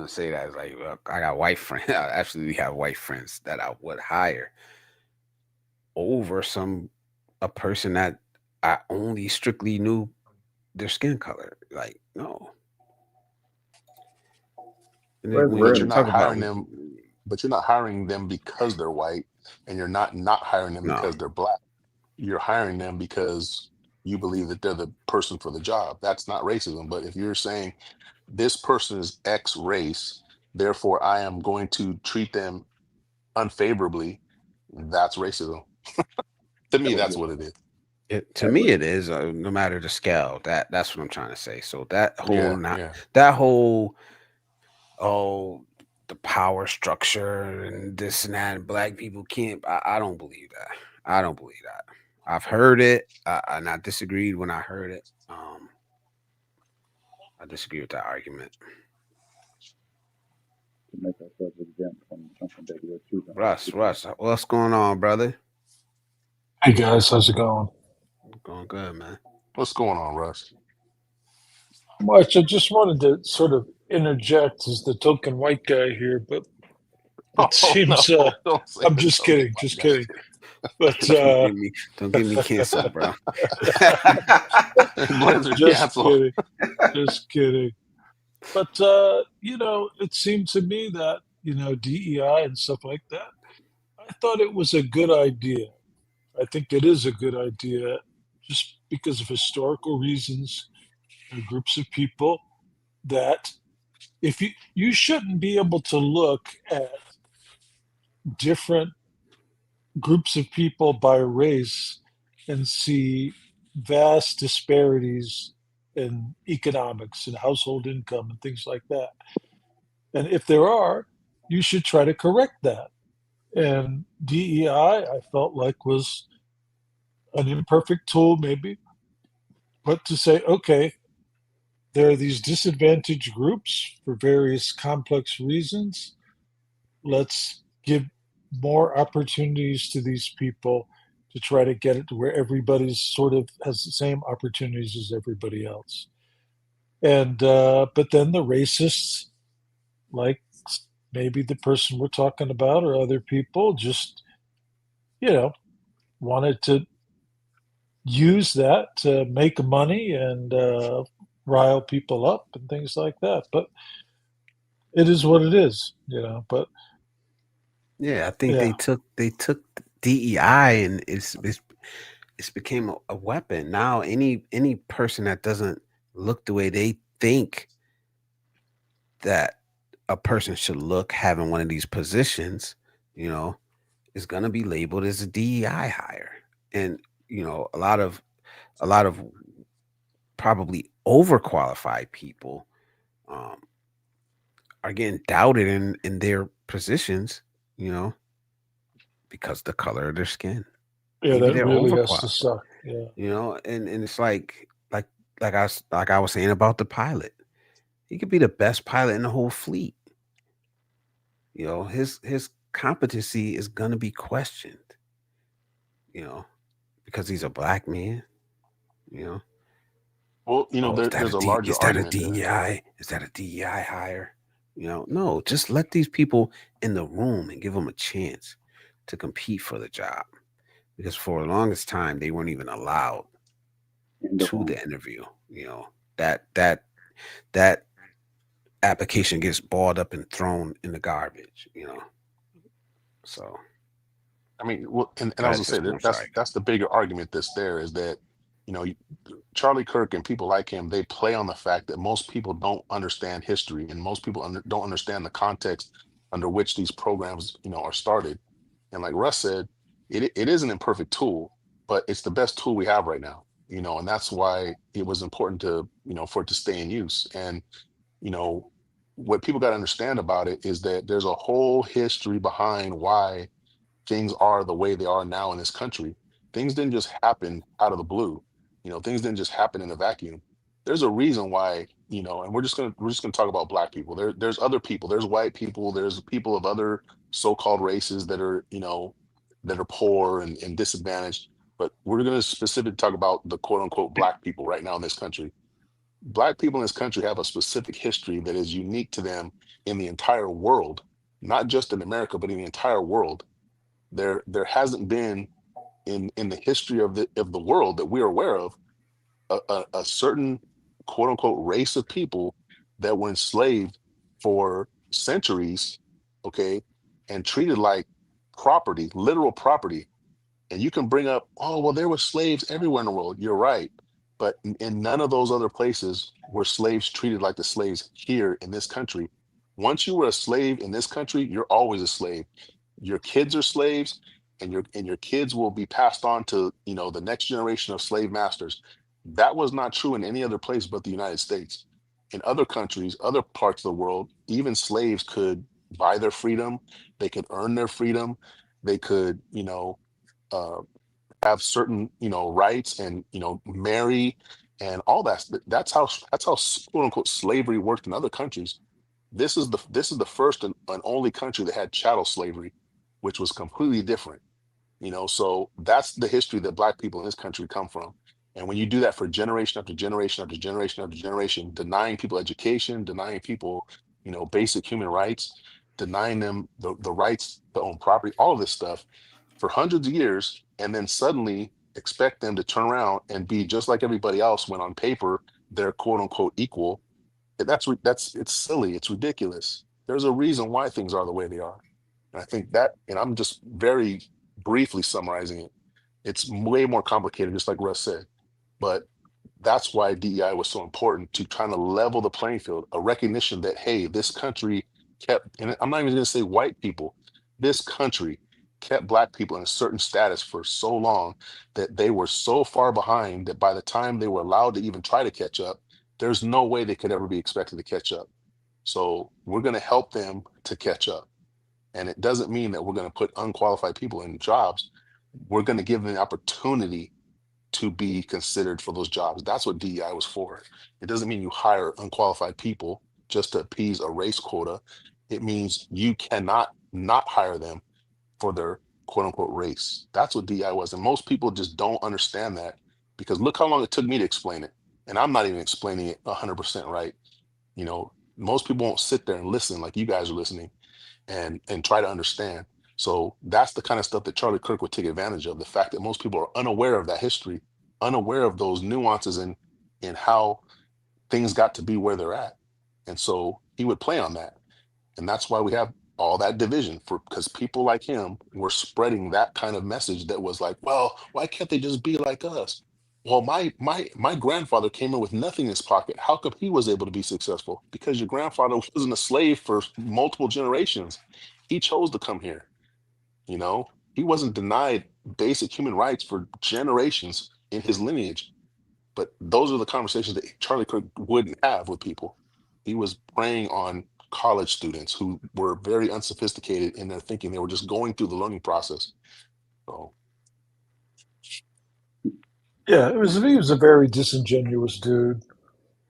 say that. It's like, look, I got white friends. I absolutely have white friends that I would hire over a person that I only strictly knew their skin color. Like, no. And But then it's when But you you're rarely not talk about hiring them. But you're not hiring them because they're white, and you're not hiring them no, because they're black. You're hiring them because you believe that they're the person for the job. That's not racism. But if you're saying this person is X race, therefore I am going to treat them unfavorably, that's racism. To that me, would that's be what it is. to that me would it is, no matter the scale. That's what I'm trying to say. So that whole Yeah, not yeah. that whole oh the power structure and this and that and black people can't. I don't believe that. I don't believe that. I've heard it, and I disagreed when I heard it. I disagree with that argument. to make ourselves exempt from something that we are choosing other people to Russ, what's going on, brother? Hey guys, how's it going? Going good, man. What's going on, Russ? Much. I just wanted to sort of interject as the token white guy here, but it Oh no, seems don't say I'm the just token kidding, white just guy. kidding. But Don't get me canceled, bro. Blizzard just cancel. kidding, just kidding. But it seemed to me that DEI and stuff like that. I thought it was a good idea. I think it is a good idea, just because of historical reasons. There are groups of people that if you shouldn't be able to look at different groups of people by race and see vast disparities in economics and household income and things like that. And if there are, you should try to correct that. And DEI, I felt like, was an imperfect tool, maybe, but to say, okay, there are these disadvantaged groups for various complex reasons. Let's give more opportunities to these people to try to get it to where everybody's sort of has the same opportunities as everybody else. And but then the racists, like maybe the person we're talking about or other people, just you know wanted to use that to make money and rile people up and things like that. But it is what it is. But Yeah, I think yeah, they took DEI and it's became a weapon. Now any person that doesn't look the way they think that a person should look having one of these positions, you know, is gonna be labeled as a DEI hire. And a lot of probably overqualified people um, are getting doubted in their positions, you know, because the color of their skin. yeah, Maybe that they're really has to overqualified, suck. Yeah, and it's like I was saying about the pilot. He could be the best pilot in the whole fleet. His competency is gonna be questioned. You know, because he's a black man. You know, Well, oh, is that there's a a D? larger Is that a argument there. DEI? Is that a DEI hire? No. Just let these people in the room and give them a chance to compete for the job. Because for the longest time, they weren't even allowed in the to room. the interview. That application gets balled up and thrown in the garbage. So I mean, well, and I was that's gonna say just that one side. that's the bigger argument that's there is that you know Charlie Kirk and people like him, they play on the fact that most people don't understand history and most people don't understand the context under which these programs are started. And like Russ said, it is an imperfect tool, but it's the best tool we have right now. And that's why it was important to for it to stay in use. And you know what people got to understand about it is that there's a whole history behind why things are the way they are now in this country. Things didn't just happen out of the blue. Things didn't just happen in a vacuum. There's a reason why, and we're just gonna talk about black people. There's other people, there's white people, there's people of other so-called races that are poor and disadvantaged. But we're gonna specifically talk about the quote unquote black people right now in this country. Black people in this country have a specific history that is unique to them in the entire world, not just in America, but in the entire world. There hasn't been in the history of the world that we're aware of a certain quote unquote race of people that were enslaved for centuries, okay, and treated like property, literal property. And you can bring up, oh, well, there were slaves everywhere in the world. You're right. But in none of those other places were slaves treated like the slaves here in this country. Once you were a slave in this country, you're always a slave. Your kids are slaves, and your kids will be passed on to the next generation of slave masters. That was not true in any other place but the United States. In other countries, other parts of the world, even slaves could buy their freedom. They could earn their freedom. They could uh, have certain rights and marry and all that. That's how quote unquote slavery worked in other countries. This is the first and only country that had chattel slavery, which was completely different. So that's the history that Black people in this country come from. And when you do that for generation after generation after generation after generation, denying people education, denying people, basic human rights, denying them the rights to own property, all of this stuff for hundreds of years, and then suddenly expect them to turn around and be just like everybody else when on paper they're quote unquote equal. That's it's silly, it's ridiculous. There's a reason why things are the way they are. And I think that, and I'm just very briefly summarizing it, it's way more complicated, just like Russ said. But that's why DEI was so important, to trying to level the playing field, a recognition that, hey, this country kept, and I'm not even going to say white people, this country kept Black people in a certain status for so long that they were so far behind that by the time they were allowed to even try to catch up, there's no way they could ever be expected to catch up. So we're going to help them to catch up. And it doesn't mean that we're going to put unqualified people in jobs. We're going to give them the opportunity to be considered for those jobs. That's what DEI was for. It doesn't mean you hire unqualified people just to appease a race quota. It means you cannot not hire them for their quote unquote race. That's what DEI was. And most people just don't understand that, because look how long it took me to explain it. And I'm not even explaining it 100% right. Most people won't sit there and listen like you guys are listening and try to understand. So that's the kind of stuff that Charlie Kirk would take advantage of. The fact that most people are unaware of that history, unaware of those nuances in how things got to be where they're at. And so he would play on that. And that's why we have all that division, because people like him were spreading that kind of message that was like, well, why can't they just be like us? Well, my grandfather came in with nothing in his pocket. How come he was able to be successful? Because your grandfather wasn't a slave for multiple generations. He chose to come here. He wasn't denied basic human rights for generations in his lineage. But those are the conversations that Charlie Kirk wouldn't have with people. He was preying on college students who were very unsophisticated in their thinking. They were just going through the learning process. So Yeah, he was a very disingenuous dude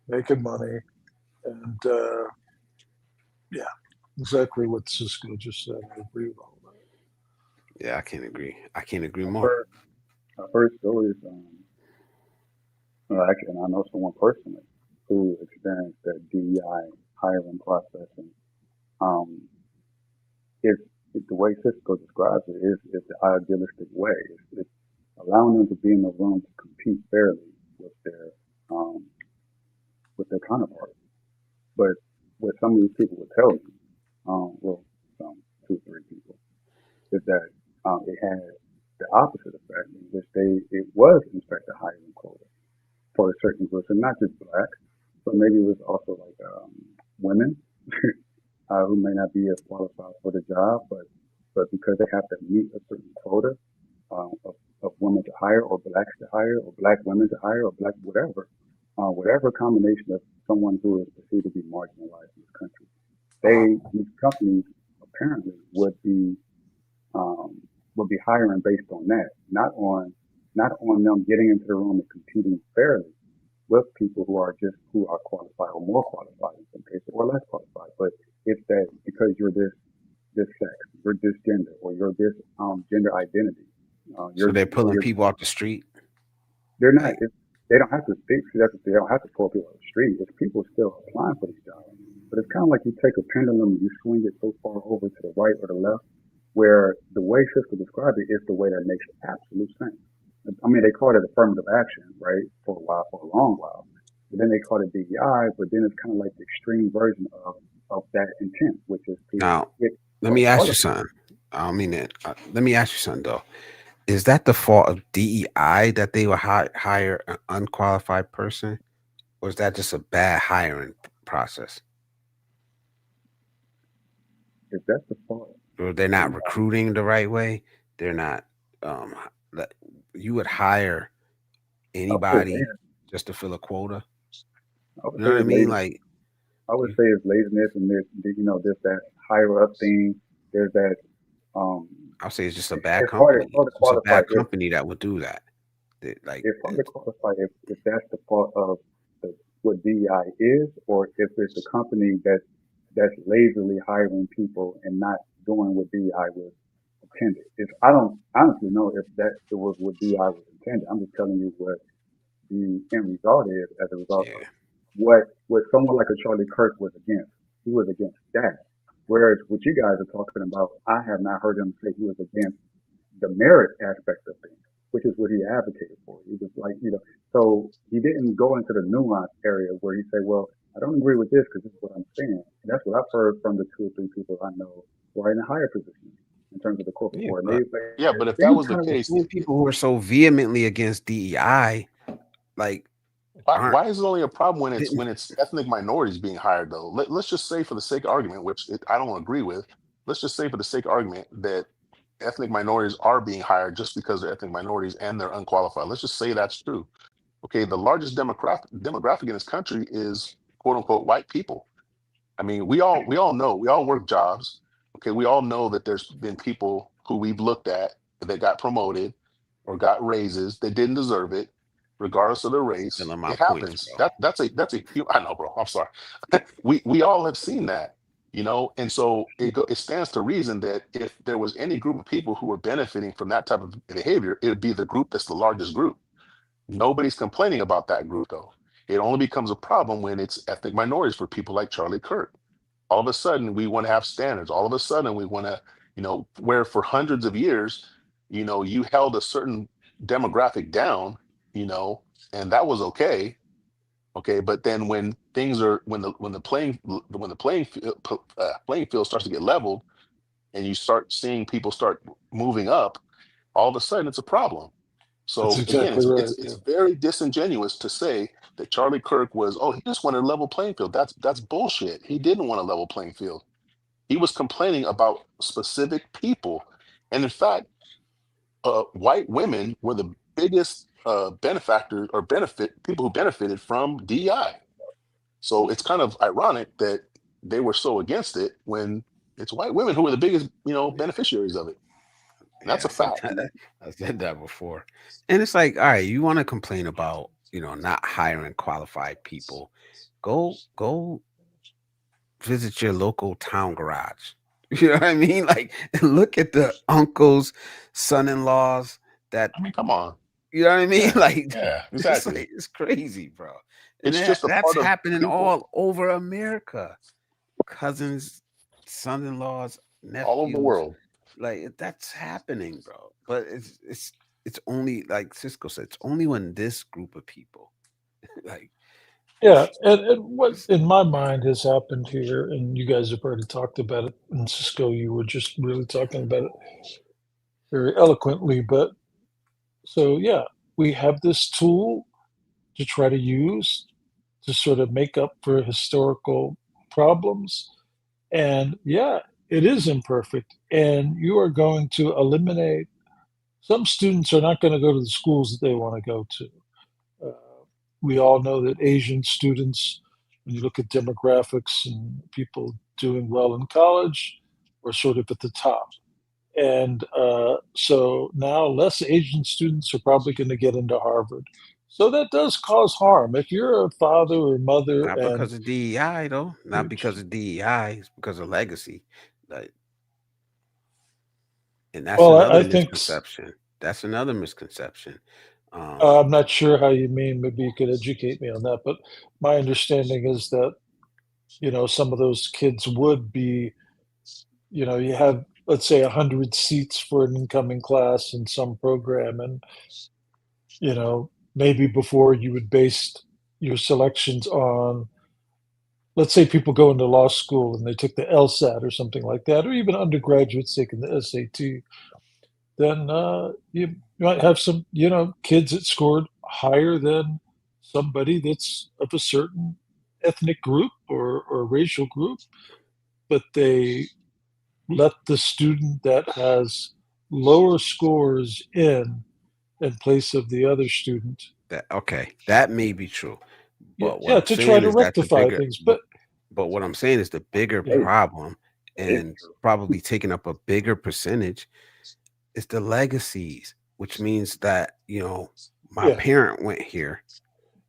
making money, and yeah, exactly what Cisco just said. I agree with all that. Yeah, I can't agree. I can't agree I've more. heard, I've heard stories, actually, and I know someone personally who experienced that DEI hiring process. And um, it's, the way Cisco describes it is the idealistic way. It's allowing them to be in the room to compete fairly with their um, with their counterparts. But what some of these people would tell you, well, some 2 or 3 people, is that it had the opposite effect, in which it was in fact a hiring quota for certain groups, and not just black, but maybe it was also like women who may not be as qualified for the job, but because they have to meet a certain quota of women to hire, or blacks to hire, or black women to hire, or black whatever combination of someone who is perceived to be marginalized in this country, these companies apparently um, would be hiring based on that, not on them getting into the room and competing fairly with people who are qualified or more qualified in some cases, or less qualified. But it's that because you're this sex, you're this gender, or you're this gender identity, So they're or pulling people off the street. they're not. Like, They don't have to speak. See, that's they don't have to pull people off the street. It's people still applying for these jobs. But it's kind of like you take a pendulum and you swing it so far over to the right or the left, where the way Cisco described it is the way that makes absolute sense. I mean, they called it affirmative action, right, for a while, for a long while. But then they called it DEI, but then it's kind of like the extreme version of that intent, which is to now, get let me ask part you of something. I don't mean that. Let me ask you something though. Is that the fault of DEI that they would hire an unqualified person, or is that just a bad hiring process? if that's the fault. Or they're not recruiting the right way? They're not. Um, like, you would hire I would say anybody laziness. just to fill a quota. I would You say know what I it's mean? laziness. Like, I would you, say it's laziness, and there's that higher up thing. There's that um. I'll say it's just a bad It's hard company. to It's a qualify bad company that would do that. Like, it's hard to qualify if that's the fault of what DEI is, or if it's the company that's lazily hiring people and not doing what DEI was intended. If I don't honestly know if that it was what DEI was intended. I'm just telling you what the end result is as a result of Yeah. what someone like a Charlie Kirk was against. He was against that. Whereas what you guys are talking about, I have not heard him say he was against the merit aspect of things, which is what he advocated for. He was like, so he didn't go into the nuance area where he said, well, I don't agree with this because this is what I'm saying. And that's what I've heard from the two or three people I know who are in a higher position in terms of the corporate Yeah, board. And but Yeah, they but if seem that was kind the of case, those people who are so vehemently against DEI, like, aren't why is it only a problem when it's didn't ethnic minorities being hired though? Let's just say for the sake of argument, which I don't agree with, let's just say for the sake of argument that ethnic minorities are being hired just because they're ethnic minorities and they're unqualified. Let's just say that's true. Okay, the largest demographic in this country is quote unquote white people. I mean, we all know, we all work jobs. Okay, we all know that there's been people who we've looked at that got promoted or got raises that didn't deserve it, regardless of their race. stealing my It points, happens. bro. That's a I know, bro. I'm sorry. We all have seen that, and so it stands to reason that if there was any group of people who were benefiting from that type of behavior, it would be the group that's the largest group. Nobody's complaining about that group though. It only becomes a problem when it's ethnic minorities for people like Charlie Kirk. All of a sudden, we want to have standards. All of a sudden, we want to, where for hundreds of years, you held a certain demographic down, you know, and that was okay. Okay, but then when things are when the playing field starts to get leveled, and you start seeing people start moving up, all of a sudden it's a problem. That's So again, exactly it's right. it's Yeah. it's very disingenuous to say that Charlie Kirk was, oh, he just wanted a level playing field. That's bullshit. He didn't want a level playing field. He was complaining about specific people. And in fact, white women were the biggest benefactors or benefit people who benefited from DEI. So it's kind of ironic that they were so against it when it's white women who were the biggest, beneficiaries of it. And that's Yeah, a fact. I said that before. And it's like, all right, you want to complain about, not hiring qualified people. Go visit your local town garage. You know what I mean? Like, look at the uncles, son-in-laws that, I mean, come on. you know what I mean? Yeah, Like, yeah, it's exactly. like it's crazy, bro. And It's just a that's part of happening people all over America. Cousins, son-in-laws, all over the nephews, world. like that's happening, bro. But it's only like Cisco said, it's only when this group of people like Yeah, and what it's, in my mind has happened here, and you guys have already talked about it, and Cisco, you were just really talking about it very eloquently. But so, yeah, we have this tool to try to use to sort of make up for historical problems. And yeah, it is imperfect. And you are going to eliminate some students are not going to go to the schools that they want to go to. Uh, we all know that Asian students, when you look at demographics and people doing well in college, are sort of at the top. And so now less Asian students are probably going to get into Harvard. So that does cause harm. If you're a father or mother not and because of DEI though, not you, because of DEI, it's because of legacy. Like, and that's well, another I think misconception. That's another misconception. I'm not sure how you mean. Maybe you could educate me on that. But my understanding is that some of those kids would be, you have, let's say, 100 seats for an incoming class in some program, and maybe before you would base your selections on, let's say, people go into law school and they took the LSAT or something like that, or even undergraduates taking the SAT. Then you might have some, kids that scored higher than somebody that's of a certain ethnic group or racial group, but they let the student that has lower scores in place of the other student. that okay, that may be true. Yeah, But what yeah, I'm to try saying to is that the rectify bigger things. But but what I'm saying is the bigger yeah, Hey, problem it's and true. probably taking up a bigger percentage is the legacies, which means that, my yeah, parent went here,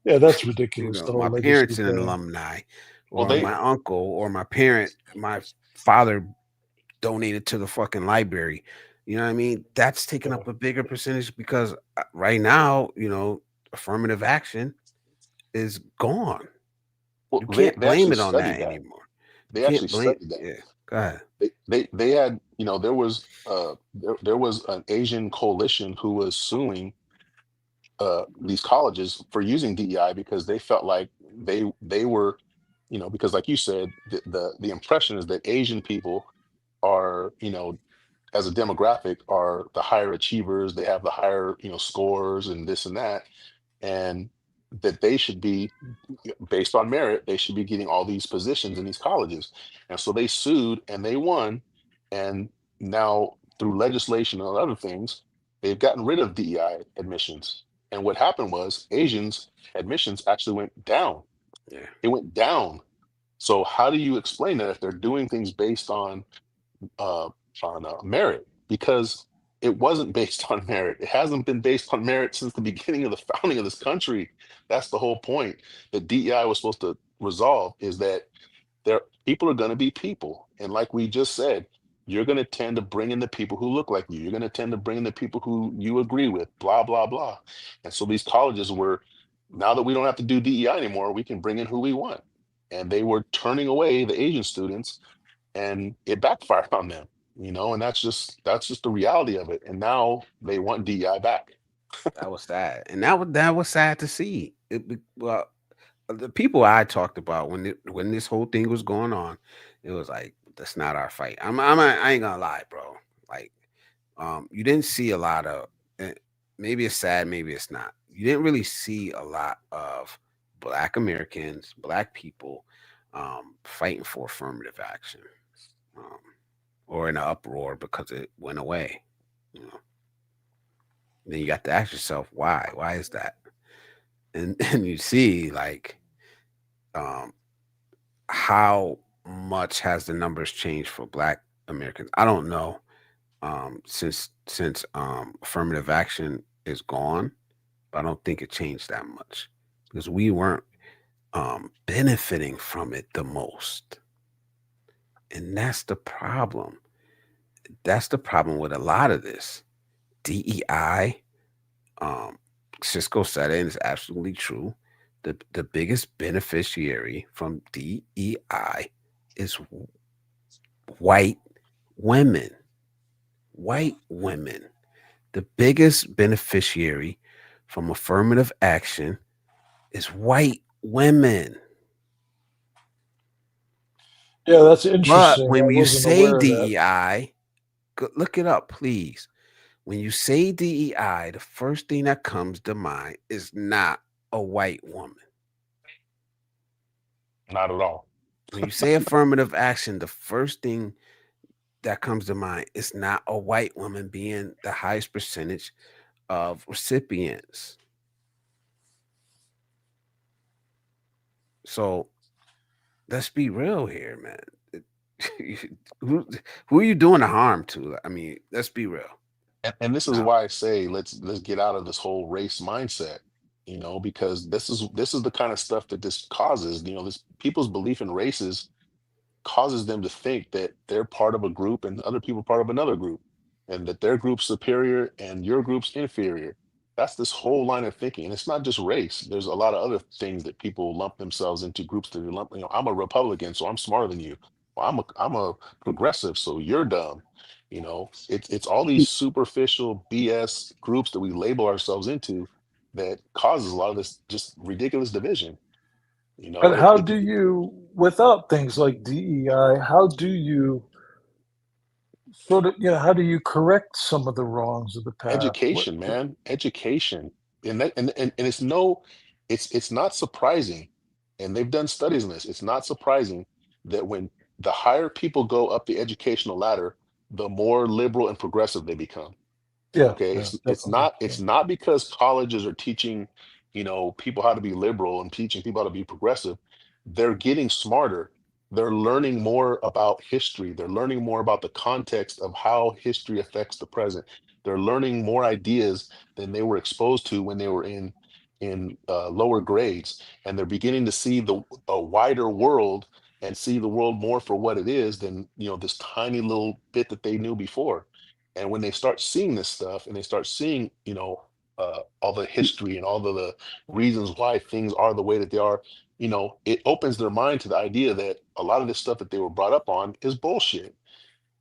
yeah, that's ridiculous. The my whole legacy parents an thing. alumni. Well, or they my uncle or my parent, my father donated to the fucking library. You know what I mean? That's taking Yeah. up a bigger percentage because right now, affirmative action is gone. well, You they can't they blame actually it on that studied that. anymore. You They actually can't blame. studied that. Yeah, go ahead. They had, there was there was an Asian coalition who was suing these colleges for using DEI because they felt like they were, because like you said, the impression is that Asian people are, as a demographic, are the higher achievers. They have the higher, scores and this and that, and that they should be, based on merit, they should be getting all these positions in these colleges. And so they sued and they won. And now, through legislation and other things, they've gotten rid of DEI admissions. And what happened was Asians admissions actually went down. Yeah, It went down. So how do you explain that if they're doing things based uh, on merit? Because it wasn't based on merit. It hasn't been based on merit since the beginning of the founding of this country. That's the whole point that DEI was supposed to resolve, is that there people are going to be people, and like we just said, you're going to tend to bring in the people who look like you. You're going to tend to bring in the people who you agree with. Blah blah blah. And so these colleges were, now that we don't have to do DEI anymore, we can bring in who we want. And they were turning away the Asian students, and it backfired on them. And that's just the reality of it. And now they want DEI back. that was sad, and that was sad to see. Well, the people I talked about when this whole thing was going on, it was like that's not our fight. I ain't gonna lie, bro. Like, you didn't see a lot of. eh, Maybe it's sad, maybe it's not. You didn't really see a lot of Black Americans, Black people, fighting for affirmative action, um, or in an uproar because it went away. You know, then you got to ask yourself why. Why is that? And and you see like um how much has the numbers changed for Black Americans? I don't know. Since affirmative action is gone, but I don't think it changed that much because we weren't benefiting from it the most, and that's the problem. That's the problem with a lot of this DEI. Um, Cisco said it, and it's absolutely true. The biggest beneficiary from DEI is white women. White women. The biggest beneficiary from affirmative action is white women. Yeah, that's But interesting. when I you wasn't say aware of that. DEI, look it up, please. When you say DEI, the first thing that comes to mind is not a white woman. Not at all. When you say affirmative action, the first thing that comes to mind is not a white woman being the highest percentage of recipients. So let's be real here, man. who who are you doing the harm to? I mean, let's be real. And this is Now, why I say let's get out of this whole race mindset, because this is the kind of stuff that this causes. This people's belief in races causes them to think that they're part of a group and other people part of another group, and that their group's superior and your group's inferior. That's this whole line of thinking. And it's not just race. There's a lot of other things that people lump themselves into groups that they lump, I'm a Republican, so I'm smarter than you. Well, I'm a progressive, so you're dumb. It's all these superficial BS groups that we label ourselves into that causes a lot of this just ridiculous division. You know, But it, how it do you, without things like DEI, how do you sort of, how do you correct some of the wrongs of the past? Education, man, education. And it's not surprising, and they've done studies on this. It's not surprising that when the higher people go up the educational ladder, the more liberal and progressive they become. Yeah, Okay, yeah, it's definitely. not Yeah. it's not because colleges are teaching, people how to be liberal and teaching people how to be progressive. They're getting smarter. They're learning more about history. They're learning more about the context of how history affects the present. They're learning more ideas than they were exposed to when they were in in lower grades, and they're beginning to see a wider world and see the world more for what it is than this tiny little bit that they knew before. And when they start seeing this stuff and they start seeing all the history and all the reasons why things are the way that they are, it opens their mind to the idea that a lot of this stuff that they were brought up on is bullshit.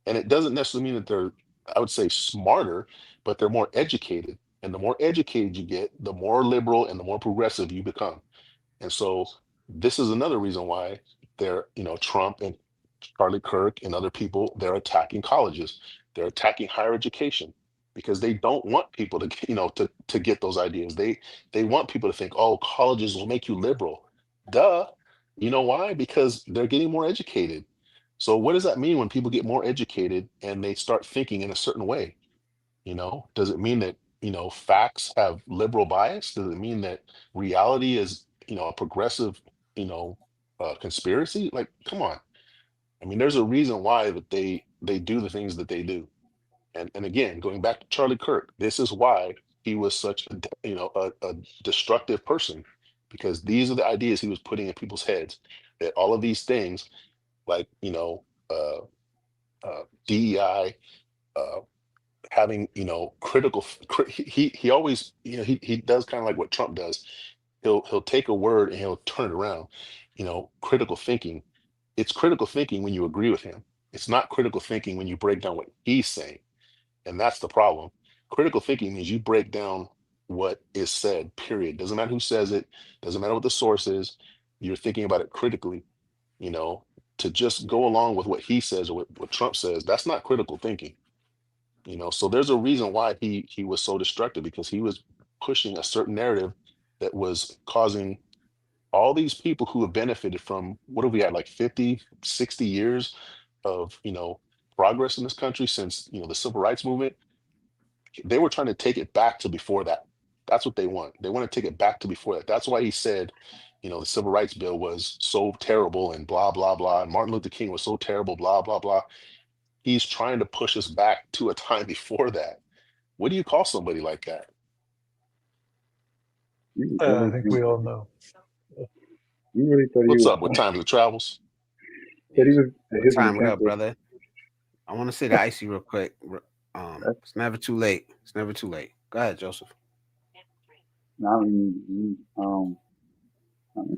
And it doesn't necessarily mean that they're, I would say, smarter, but they're more educated. And the more educated you get, the more liberal and the more progressive you become. And so this is another reason why Trump and Charlie Kirk and other people, they're attacking colleges. They're attacking higher education because they don't want people to, to get those ideas. They want people to think, oh, colleges will make you liberal. Duh. You know why? Because they're getting more educated. So what does that mean when people get more educated and they start thinking in a certain way? Does it mean that, facts have liberal bias? Does it mean that reality is, a progressive, conspiracy? Like, come on. I mean, there's a reason why that they do the things that they do. And again, going back to Charlie Kirk, this is why he was such a destructive person, because these are the ideas he was putting in people's heads, that all of these things, like DEI, uh, having critical he always he does kind of like what Trump does. He'll take a word and he'll turn it around. Critical thinking, it's critical thinking when you agree with him. It's not critical thinking when you break down what he's saying. And that's the problem. Critical thinking means you break down what is said, period. Doesn't matter who says it, doesn't matter what the source is. You're thinking about it critically. you know to just go along with what he says or what Trump says, that's not critical thinking. So there's a reason why he was so destructive, because he was pushing a certain narrative that was causing all these people who have benefited from, what have we had, like 50, 60 years of progress in this country since the civil rights movement. They were trying to take it back to before that. That's what they want. They want to take it back to before that. That's why he said the civil rights bill was so terrible and blah blah blah, and Martin Luther King was so terrible, blah blah blah. He's trying to push us back to a time before that. What do you call somebody like that? You I really think think we all know. you really thought he What's was up? What times it travels? that he Yeah. was that What his time? What intent up, was brother? I want to say to Icy real quick. that's It's never too late. It's never too late. Go ahead, Joseph. I mean,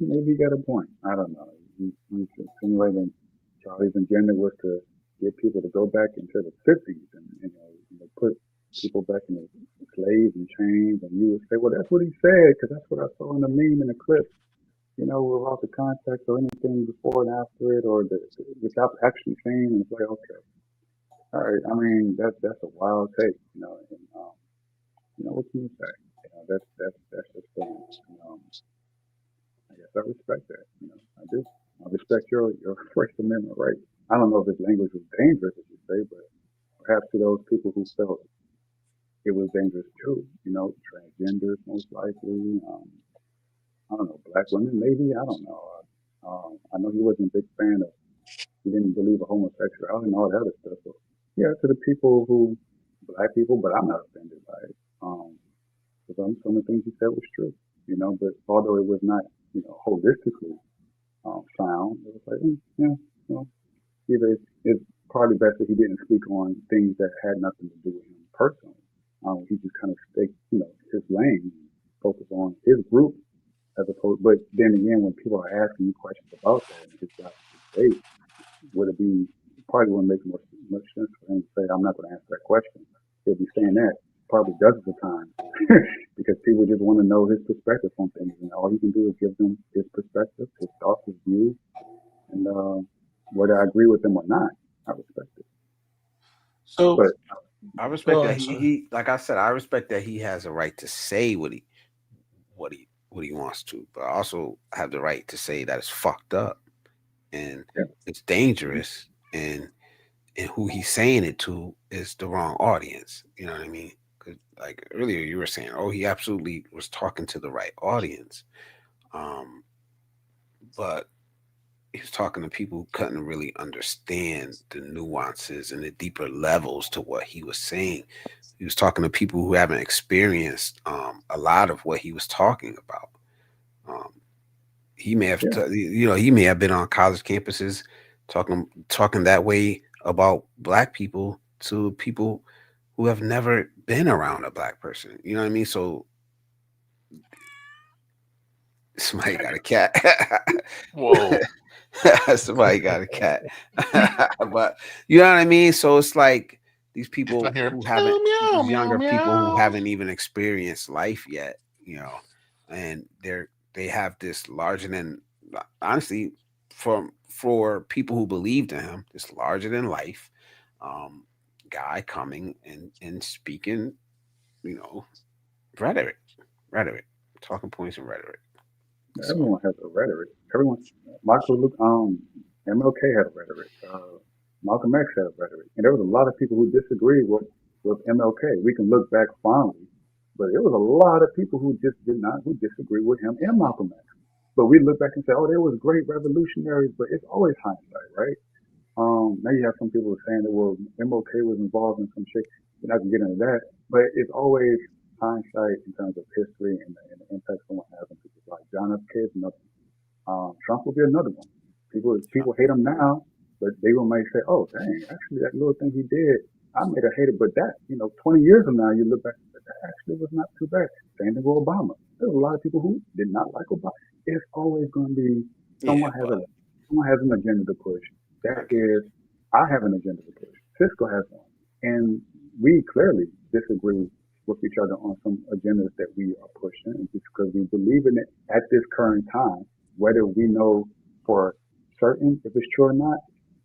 maybe he got a point. I don't know. He's insinuating Charlie's agenda was to get people to go back into the 50s and put people back in the slaves and chains, and you would say, well, that's what he said because that's what I saw in the meme in the clip. Without the context or anything before and after it, or without actually saying, and it's like, okay, all right. I mean, that's a wild take, and what can you say? That's just feelings. I guess I respect that. I do. I respect your First Amendment right. I don't know if his language was dangerous, as you say, but perhaps to those people who felt it was dangerous too, transgenders most likely. I don't know, black women maybe. I don't know. I know he wasn't a big fan of. He didn't believe in homosexuality and all that other stuff. So yeah, to the people who, black people, but I'm not offended by it. Because some of the things he said was true, but although it was not, holistically sound, it was like, yeah, either it's probably best that he didn't speak on things that had nothing to do with him personally. He just kind of stayed, his lane, focus on his group as opposed. But then again, when people are asking you questions about that and his job to debate, would it be probably wouldn't make much sense for him to say, I'm not going to answer that question. He'll be saying that probably dozens of times because people just want to know his perspective on things, and all he can do is give them his perspective, his thoughts, his views, and whether I agree with them or not, I respect it. So, But I respect go that ahead, sir. he like I said, I respect that he has a right to say what he wants to, but I also have the right to say that it's fucked up and yeah, it's dangerous, and who he's saying it to is the wrong audience. You know what I mean? 'Cause, like earlier, you were saying, oh, he absolutely was talking to the right audience. Um, but he was talking to people who couldn't really understand the nuances and the deeper levels to what he was saying. He was talking to people who haven't experienced a lot of what he was talking about. Um, he may have, Yeah, he may have been on college campuses talking that way about black people to people who have never been around a black person. You know what I mean? So somebody got a cat. Whoa. Somebody got a cat. But you know what I mean? So it's like these I people hear who meow haven't, meow these meow younger people who meow. haven't even experienced life yet, and they have this larger than, honestly, for people who believed in him, this larger than life um guy coming and speaking, you know, rhetoric, rhetoric, talking points and rhetoric. So everyone has a rhetoric. Everyone, Michael Luke, MLK had a rhetoric. Malcolm X had a rhetoric, and there was a lot of people who disagreed with MLK. We can look back fondly, but there was a lot of people who just did not who disagree with him and Malcolm X. But we look back and say, oh, they was great revolutionaries, but it's always hindsight, right? Now you have some people saying that well, MLK was involved in some shit. We're not gonna get into that, but it's always hindsight in terms of history and the impact someone has on people's lives. John F. Kennedy, another one. Trump will be another one. People hate him now, but they will might say, oh dang, actually that little thing he did, I made a hater, but that 20 years from now you look back and say that actually was not too bad. Same thing with Obama. There's a lot of people who did not like Obama. It's always going to be yeah, someone has but a someone has an agenda to push. That I get is, I have an agenda to push. Cisco has one, and we clearly disagree with each other on some agendas that we are pushing, and just because we believe in it at this current time, whether we know for certain if it's true or not,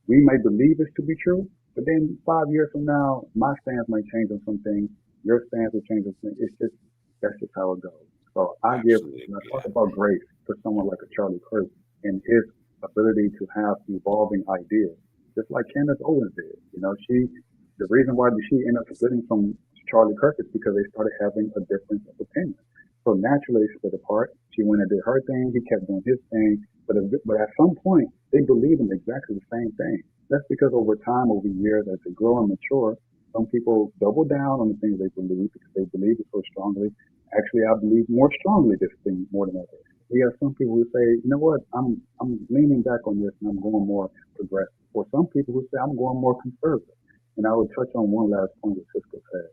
we may believe it to be true, but then 5 years from now, my stance might change on some things, your stance will change on something. It's just that's just how it goes. So I give absolutely when I agree talk that. about grace for someone like a Charlie Kirk and his ability to have evolving ideas, just like Candace Owens did. The reason why she ended up splitting from Charlie Kirk is because they started having a difference of opinion. So naturally, they split apart. She went and did her thing. He kept doing his thing. But at some point, they believe in exactly the same thing. That's because over time, over years, as they grow and mature, some people double down on the things they believe because they believe it so strongly. Actually, I believe more strongly this thing more than others. We have some people who say, you know what, I'm leaning back on this and I'm going more progressive. Or some people who say I'm going more conservative. And I would touch on one last point that Cisco said.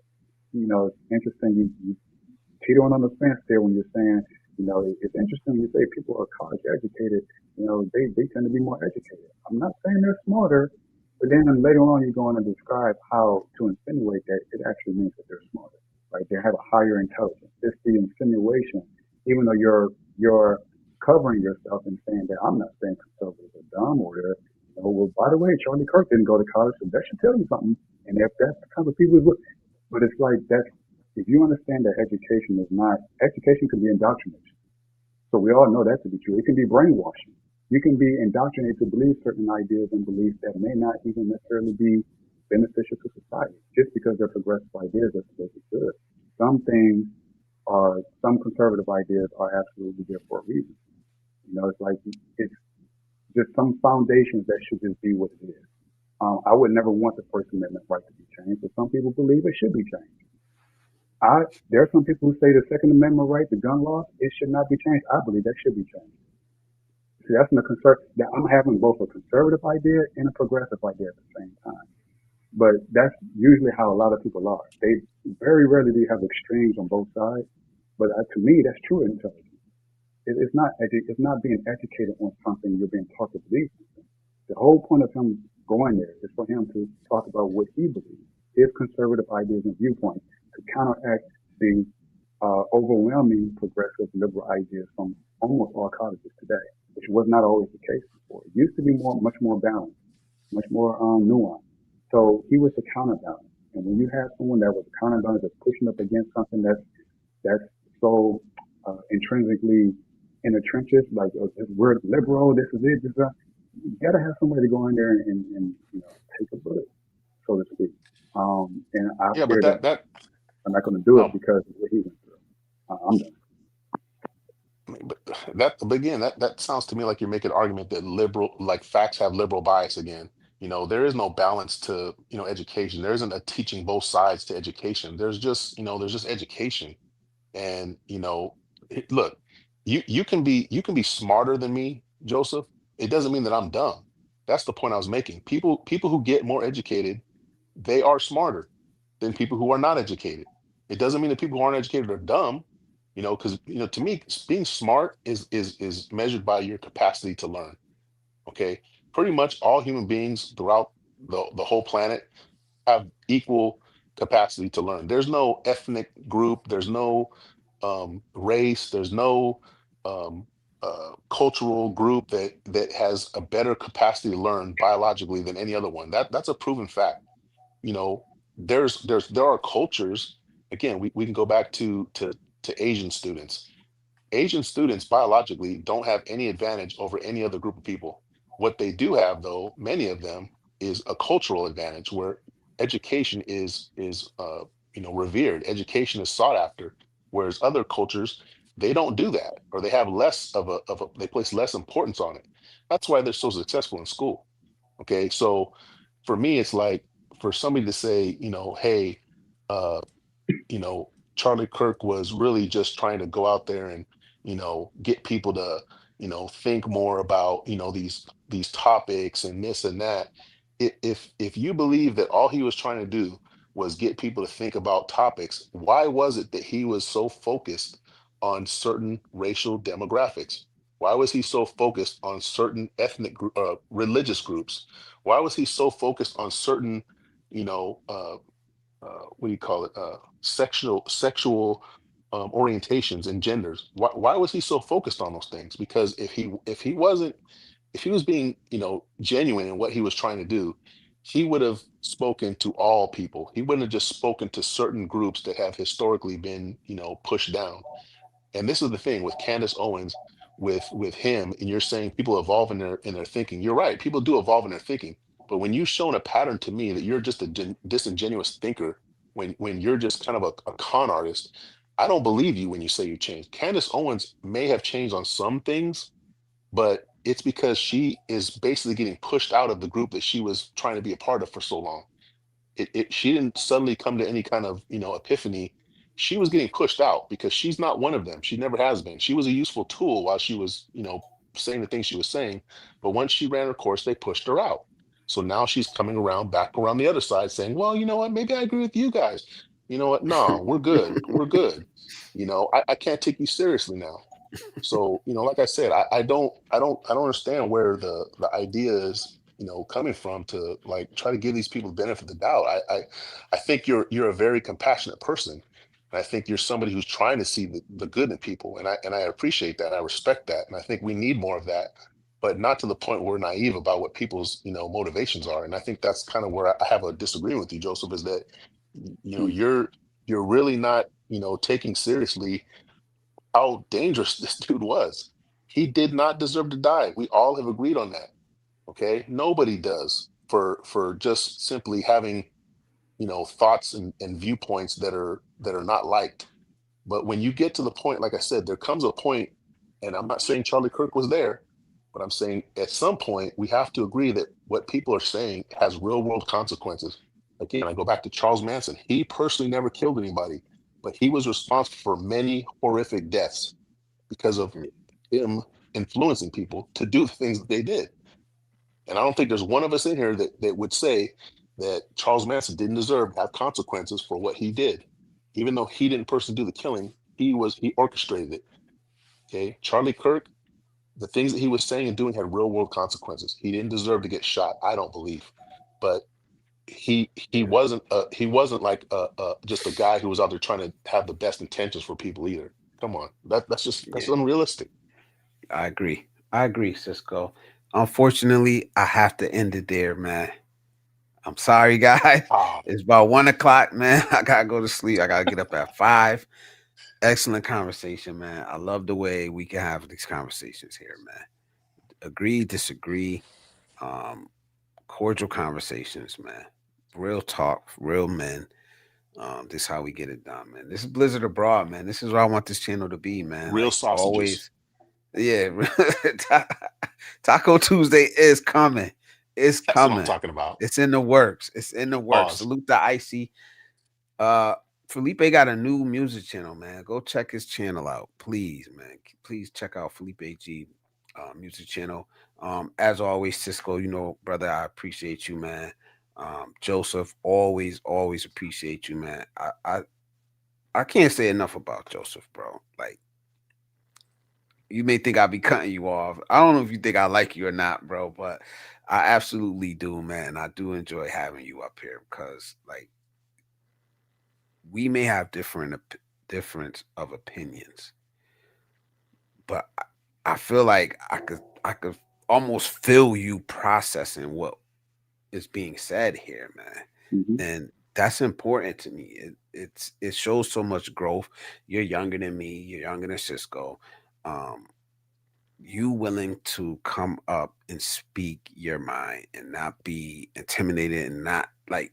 It's interesting you teetering on the fence there when you're saying, it's interesting when you say people are college educated, they tend to be more educated. I'm not saying they're smarter, but then later on you go on and describe how to insinuate that it actually means that they're smarter, right? They have a higher intelligence. It's the insinuation, even though you're covering yourself and saying that I'm not saying conservatives are dumb or they're, well, by the way, Charlie Kirk didn't go to college, so that should tell you something. And if that's the kind of people, but it's like that's if you understand that education can be indoctrination. So we all know that to be true. It can be brainwashing. You can be indoctrinated to believe certain ideas and beliefs that may not even necessarily be beneficial to society. Just because they're progressive ideas doesn't make it good. Some conservative ideas are absolutely there for a reason. It's like it's just some foundations that should just be what it is. I would never want the First Amendment right to be changed, but some people believe it should be changed. There are some people who say the Second Amendment right, the gun laws, it should not be changed. I believe that should be changed. See, that's the that I'm having both a conservative idea and a progressive idea at the same time. But that's usually how a lot of people are. They very rarely do you have extremes on both sides. But to me, that's true intelligence. It's not being educated on something you're being taught to believe. The whole point of him going there is for him to talk about what he believes, his conservative ideas and viewpoints, to counteract the overwhelming progressive liberal ideas from almost all colleges today, which was not always the case before. It used to be much more balanced, much more nuanced. So he was the counterbalance. And when you have someone that was a counterbalance that's pushing up against something that's so intrinsically in the trenches, like we're liberal, this is it, this is that. You gotta have somebody to go in there and take a bullet, so to speak. And I Yeah, but fear that that I'm not going to do it um because of what he went through. I'm done. but again, that sounds to me like you're making an argument that liberal, like facts have liberal bias again. There is no balance to, education. There isn't a teaching both sides to education. There's just education. And look, you can be smarter than me, Joseph. It doesn't mean that I'm dumb. That's the point I was making. People who get more educated, they are smarter than people who are not educated. It doesn't mean that people who aren't educated are dumb, because to me, being smart is measured by your capacity to learn. Okay, pretty much all human beings throughout the whole planet have equal capacity to learn. There's no ethnic group, there's no race, there's no um, cultural group that has a better capacity to learn biologically than any other one. That's a proven fact. You know, there are cultures. Again, we can go back to Asian students. Asian students biologically don't have any advantage over any other group of people. What they do have, though, many of them, is a cultural advantage where education is revered. Education is sought after, whereas other cultures, they don't do that, or they have less of a they place less importance on it. That's why they're so successful in school. Okay, so for me, it's like for somebody to say, hey, uh, Charlie Kirk was really just trying to go out there and, get people to, think more about, these topics and this and that. If you believe that all he was trying to do was get people to think about topics, why was it that he was so focused on certain racial demographics? Why was he so focused on certain religious groups? Why was he so focused on certain, you know, what do you call it? Sexual orientations and genders. Why was he so focused on those things? Because if he was being genuine in what he was trying to do, he would have spoken to all people. He wouldn't have just spoken to certain groups that have historically been pushed down. And this is the thing with Candace Owens, with him, and you're saying people evolve in their thinking. You're right, people do evolve in their thinking. But when you've shown a pattern to me that you're just a disingenuous thinker, when you're just kind of a con artist, I don't believe you when you say you changed. Candace Owens may have changed on some things, but it's because she is basically getting pushed out of the group that she was trying to be a part of for so long. She didn't suddenly come to any kind of epiphany. She was getting pushed out because she's not one of them. She never has been. She was a useful tool while she was saying the things she was saying, but once she ran her course, they pushed her out. So now she's coming around back around the other side saying, well, you know what, maybe I agree with you guys. You know what, no, we're good. I can't take you seriously now. So, like I said, I don't understand where the idea is, coming from to like try to give these people the benefit of the doubt. I think you're a very compassionate person. And I think you're somebody who's trying to see the good in people. And I appreciate that. I respect that. And I think we need more of that, but not to the point where we're naive about what people's, motivations are. And I think that's kind of where I have a disagreement with you, Joseph, is that, you're really not, taking seriously how dangerous this dude was. He did not deserve to die. We all have agreed on that. Okay. Nobody does for just simply having, thoughts and viewpoints that are not liked. But when you get to the point, like I said, there comes a point, and I'm not saying Charlie Kirk was there, but I'm saying at some point we have to agree that what people are saying has real world consequences. Again, I go back to Charles Manson. He personally never killed anybody, but he was responsible for many horrific deaths because of him influencing people to do the things that they did. And I don't think there's one of us in here that would say that Charles Manson didn't deserve to have consequences for what he did. Even though he didn't personally do the killing, he orchestrated it. Okay. Charlie Kirk, the things that he was saying and doing had real world consequences. He didn't deserve to get shot, I don't believe. But he wasn't like just a guy who was out there trying to have the best intentions for people either. Come on. That's Yeah, unrealistic. I agree, Cisco. Unfortunately, I have to end it there, man. I'm sorry, guys. Ah, It's about 1 o'clock, man. I gotta go to sleep. I gotta get up at 5. Excellent conversation, man. I love the way we can have these conversations here, man. Agree, disagree, um, cordial conversations, man. Real talk, real men. This is how we get it done, man. This is Blizzard Abroad, man. This is what I want this channel to be, man. real Like sausages. always, Yeah, Taco Tuesday is coming. It's That's what I'm coming. talking about. It's in the works. It's in the works. Pause. Salute the icy. Uh, Felipe got a new music channel, man. Go check his channel out, please, man. Please check out Felipe G music channel. As always, Cisco, you know, brother, I appreciate you, man. Joseph, always appreciate you, man. I can't say enough about Joseph, bro. Like, you may think I'll be cutting you off. I don't know if you think I like you or not, bro, but I absolutely do, man. I do enjoy having you up here because, like, we may have difference of opinions, but I feel like I could almost feel you processing what is being said here, man, Hmm. and that's important to me. It shows so much growth. You're younger than me. You're younger than Cisco. Um, you willing to come up and speak your mind and not be intimidated and not like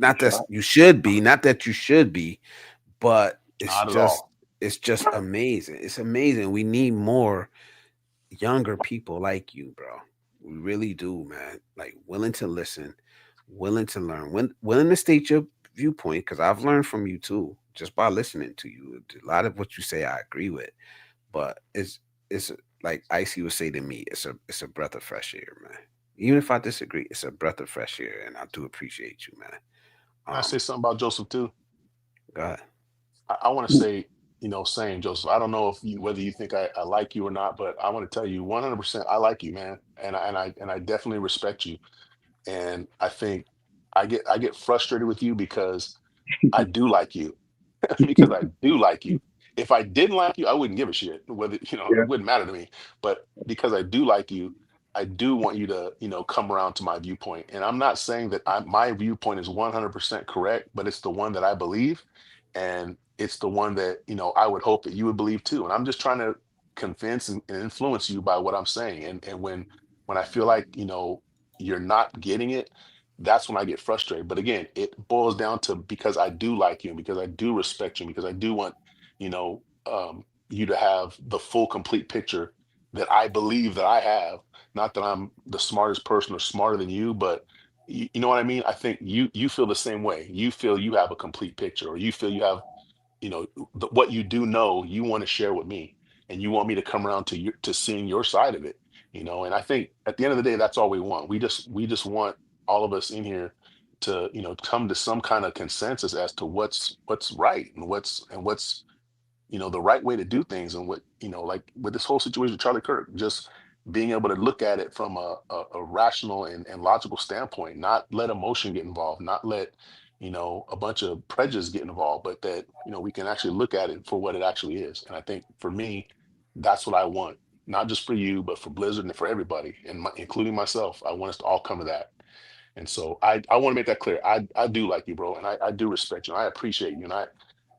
You not that try. you should be, not that you should be, but Not at all. it's just amazing. It's amazing. We need more younger people like you, bro. We really do, man. Like willing to listen, willing to learn, willing to state your viewpoint. Because I've learned from you too, just by listening to you. A lot of what you say, I agree with, but it's like Icy would say to me, it's a breath of fresh air, man. Even if I disagree, it's a breath of fresh air, and I do appreciate you, man. Can I say something about Joseph too? Go ahead. I want to say, saying Joseph, I don't know if you, whether you think I like you or not, but I want to tell you 100% I like you, man. And I definitely respect you. And I think I get frustrated with you because I do like you. Because I do like you. If I didn't like you, I wouldn't give a shit whether, Yeah. it wouldn't matter to me. But because I do like you, I do want you to, come around to my viewpoint. And I'm not saying that my viewpoint is 100% correct, but it's the one that I believe. And it's the one that, I would hope that you would believe too. And I'm just trying to convince and influence you by what I'm saying. And when I feel like, you're not getting it, that's when I get frustrated. But again, it boils down to because I do like you and because I do respect you, and because I do want, you to have the full, complete picture that I believe that I have. Not that I'm the smartest person or smarter than you, but you know what I mean? I think you feel the same way. You feel you have a complete picture, or you feel you have what you do know you want to share with me, and you want me to come around to seeing your side of it. And I think at the end of the day, that's all we want. We just want all of us in here to come to some kind of consensus as to what's right, and what's the right way to do things. And what, like with this whole situation with Charlie Kirk, just being able to look at it from a rational and logical standpoint, not let emotion get involved, not let, a bunch of prejudice get involved, but that, we can actually look at it for what it actually is. And I think for me, that's what I want, not just for you, but for Blizzard and for everybody, and including myself. I want us to all come to that. And so I want to make that clear. I do like you, bro, and I do respect you. And I appreciate you. And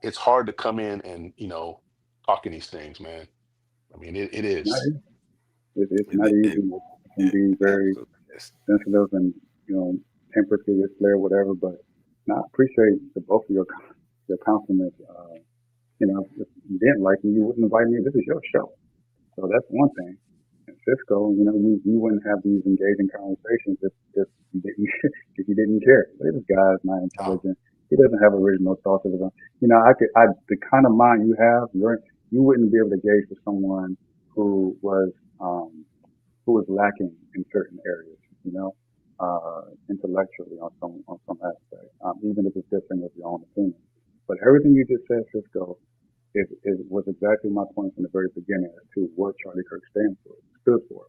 it's hard to come in and talking these things, man. I mean, it Not is. easy. It's And not it, easy. and It can be it very absolutely is. sensitive and, tempered to your flair, whatever. But I appreciate the both of your compliments. If you didn't like me, you wouldn't invite me. This is your show. So that's one thing. And Cisco, you wouldn't have these engaging conversations if you didn't if you didn't care. This guy's not Oh, intelligent. He doesn't have original thoughts of his own. The kind of mind you have, you wouldn't be able to gauge with someone who was um, who was lacking in certain areas, intellectually on some aspect, even if it's different of your own opinion. But everything you just said, Cisco, was exactly my point from the very beginning as to what Charlie Kirk stood for.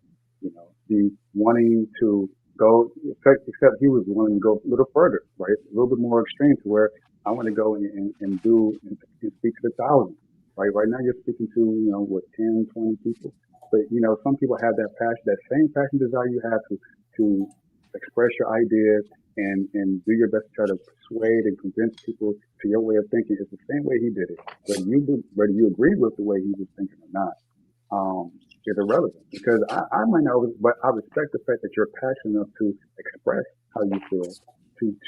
The wanting to go, except he was willing to go a little further, right? A little bit more extreme to where I want to go and do and speak to the thousands, right? Right now you're speaking to, what, 10, 20 people. But, some people have that passion, that same passion desire you have to express your ideas and do your best to try to persuade and convince people to your way of thinking. It's the same way he did it, whether you agree with the way he was thinking or not, is irrelevant because I might not, but I respect the fact that you're passionate enough to express how you feel,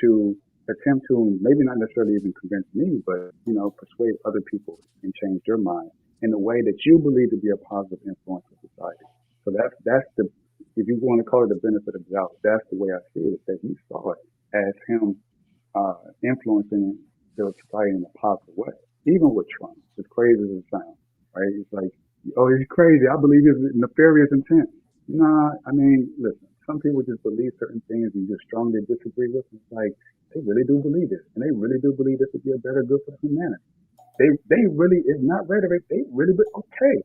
to attempt to maybe not necessarily even convince me, but persuade other people and change their mind. in a way that you believe to be a positive influence in society. So that's the, if you want to call it the benefit of doubt, that's the way I see it. That he saw it as him influencing the society in a positive way, even with Trump. As crazy as it sounds, right? It's like, oh, he's crazy. I believe his nefarious intent. Nah, I mean, listen. Some people just believe certain things and you just strongly disagree with them. It's like they really do believe this, and they really do believe this would be a better good for humanity. They really, it's not rhetoric. They really, okay.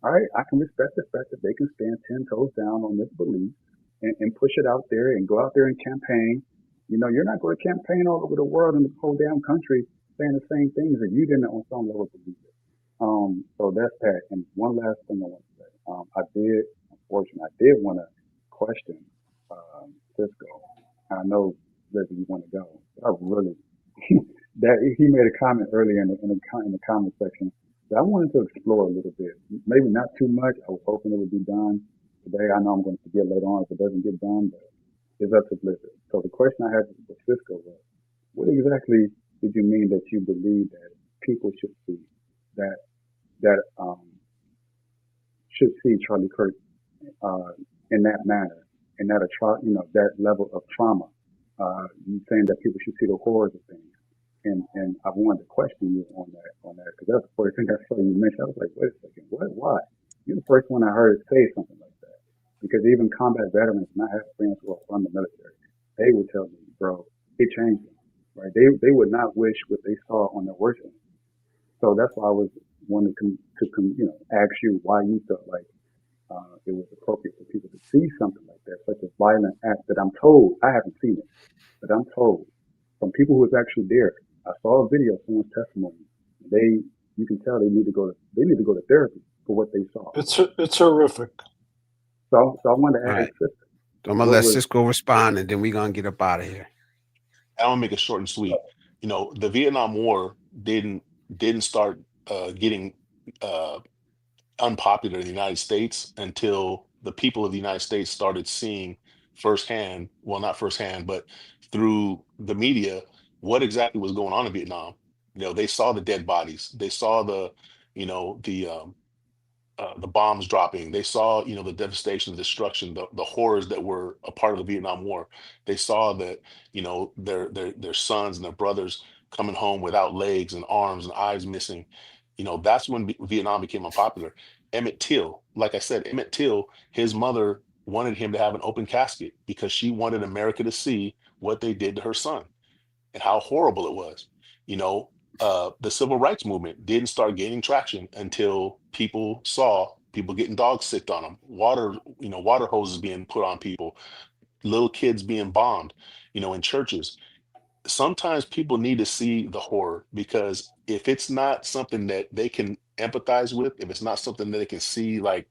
All right, I can respect the fact that they can stand 10 toes down on this belief and push it out there and go out there and campaign. You know, you're not going to campaign all over the world and the whole damn country saying the same things that you didn't on some level believe it. So that's that. And one last thing I want to say. Unfortunately, I did want to question Cisco. I know, Lizzie, you want to go. I really, that he made a comment earlier in the comment section that I wanted to explore a little bit. Maybe not too much. I was hoping it would be done today. I know I'm going to forget later on if it doesn't get done, but it's up to Blizzard. So the question I had with Cisco was, what exactly did you mean that you believe that people should see that that should see Charlie Kirk in that manner, in that that level of trauma? You saying that people should see the horrors of things. And I wanted to question you on that, because that's the first thing I saw you mention. I was like, wait a second, what? Why? You're the first one I heard say something like that. Because even combat veterans, and I have friends who are from the military, they would tell me, bro, it changed them. Right? They would not wish what they saw on their worst enemy. So that's why I was wanting to ask you why you felt like it was appropriate for people to see something like that, such a violent act that I'm told, I haven't seen it, but I'm told from people who was actually there. I saw a video of someone's testimony. You can tell they need to go to therapy for what they saw. It's horrific. So I wanted to All ask right. Sister, So I'm gonna what let was Cisco respond, and then we're gonna get up out of here. I want to make it short and sweet. You know, the Vietnam War didn't start getting uh, unpopular in the United States until the people of the United States started seeing firsthand, well, not firsthand, but through the media, what exactly was going on in Vietnam. You know, they saw the dead bodies, they saw you know, the bombs dropping. They saw, you know, the devastation, the destruction, the horrors that were a part of the Vietnam War. They saw that, you know, their sons and their brothers coming home without legs and arms and eyes missing. You know, that's when Vietnam became unpopular. Emmett Till, like I said, Emmett Till, his mother wanted him to have an open casket because she wanted America to see what they did to her son and how horrible it was. You know, the civil rights movement didn't start gaining traction until people saw people getting dogs sicked on them, water hoses being put on people, little kids being bombed, you know, in churches. Sometimes people need to see the horror, because if it's not something that they can empathize with, if it's not something that they can see, like,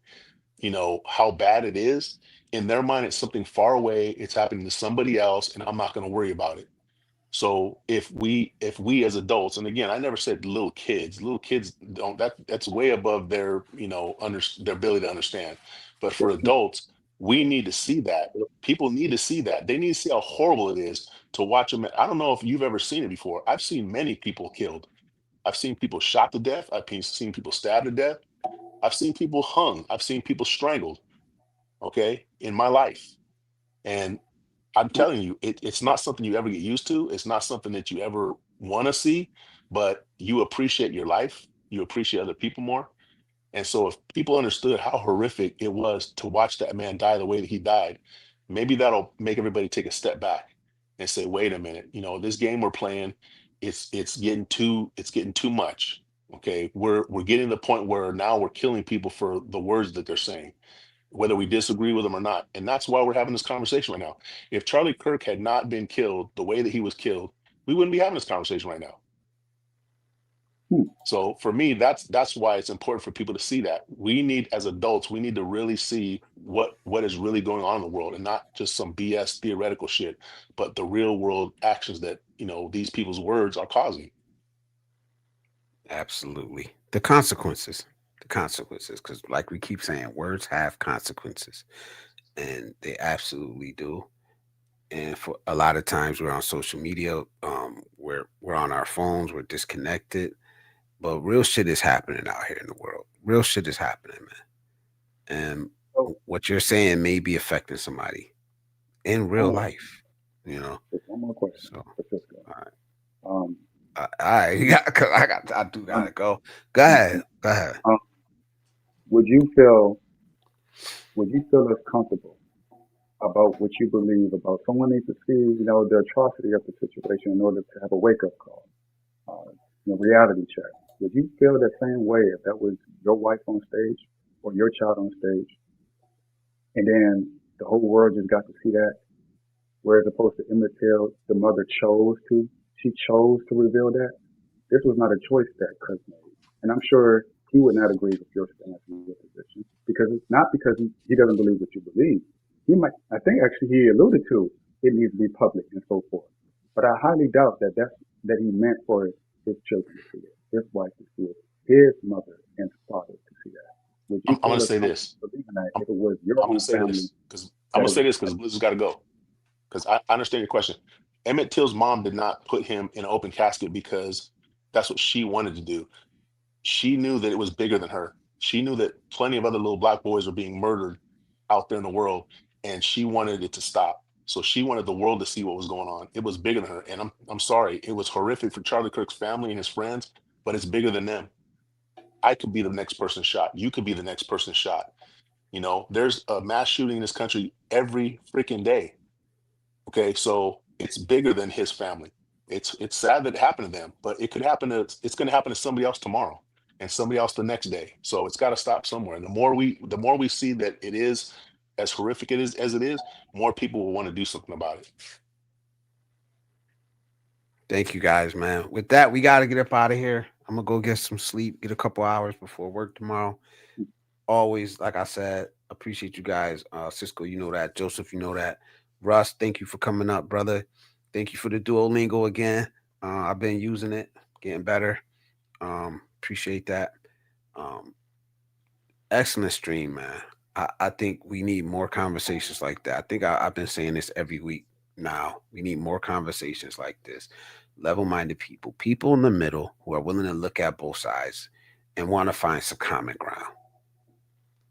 you know, how bad it is, in their mind, it's something far away. It's happening to somebody else, and I'm not going to worry about it. So if we as adults, and again, I never said little kids don't, that's way above their, you know, their ability to understand. But for adults, we need to see that. People need to see that. They need to see how horrible it is to watch them. I don't know if you've ever seen it before. I've seen many people killed. I've seen people shot to death. Seen people stabbed to death. I've seen people hung. I've seen people strangled. Okay, in my life. And I'm telling you, it's not something you ever get used to. It's not something that you ever want to see, but you appreciate your life. You appreciate other people more. And so if people understood how horrific it was to watch that man die the way that he died, maybe that'll make everybody take a step back and say, wait a minute, you know, this game we're playing, it's getting too much. Okay. We're getting to the point where now we're killing people for the words that they're saying, whether we disagree with them or not. And that's why we're having this conversation right now. If Charlie Kirk had not been killed the way that he was killed, we wouldn't be having this conversation right now. hmm, So for me, that's why it's important for people to see that. We need, as adults, we need to really see what is really going on in the world, and not just some BS theoretical shit, but the real world actions that, you know, these people's words are causing. Absolutely. The consequences, because like we keep saying, words have consequences, and they absolutely do. And for a lot of times, we're on social media, we're on our phones, we're disconnected, but real shit is happening out here in the world. Real shit is happening, man. And So what you're saying may be affecting somebody in real almost life, you know. just one more question, So, Francisco. all right, Um, all right, you got, 'cause I do um, gotta go. Go ahead, go ahead. um, would you feel would you feel as comfortable about what you believe about someone needs to see, the atrocity of the situation in order to have a wake up call, uh, reality check? Would you feel the same way if that was your wife on stage or your child on stage, and then the whole world just got to see that? Whereas opposed to Emmett Till, the mother she chose to reveal that. This was not a choice that Kirk made. And I'm sure he would not agree with your stance and your position because it's not because he doesn't believe what you believe. I think actually he alluded to it needs to be public and so forth. But I highly doubt that he meant for his children to see it, his wife to see it, his mother and father to see that. Would you I'm feel gonna as say comfortable this. believing that I'm, if it was your I'm gonna own say family this because I'm that gonna it say was this because Blizzard's got to go. Because I understand your question. Emmett Till's mom did not put him in an open casket because that's what she wanted to do. She knew that it was bigger than her. She knew that plenty of other little black boys were being murdered out there in the world, and she wanted it to stop. So she wanted the world to see what was going on. It was bigger than her, and I'm sorry, it was horrific for Charlie Kirk's family and his friends, but it's bigger than them. I could be the next person shot. You could be the next person shot. There's a mass shooting in this country every freaking day. Okay, so it's bigger than his family. It's sad that it happened to them, but it's going to happen to somebody else tomorrow and somebody else the next day. So it's got to stop somewhere. And the more we see that it is as horrific it is as it is, more people will want to do something about it. Thank you guys, man. With that, we got to get up out of here. I'm gonna go get some sleep, get a couple hours before work tomorrow. Always, like I said, appreciate you guys. Cisco, you know that. Joseph, you know that. Russ, thank you for coming up, brother. Thank you for the Duolingo again. I've been using it, getting better. Appreciate that. Um, Excellent stream, man. I think we need more conversations like that. I think I've been saying this every week now. We need more conversations like this. Level minded people, people in the middle who are willing to look at both sides and want to find some common ground.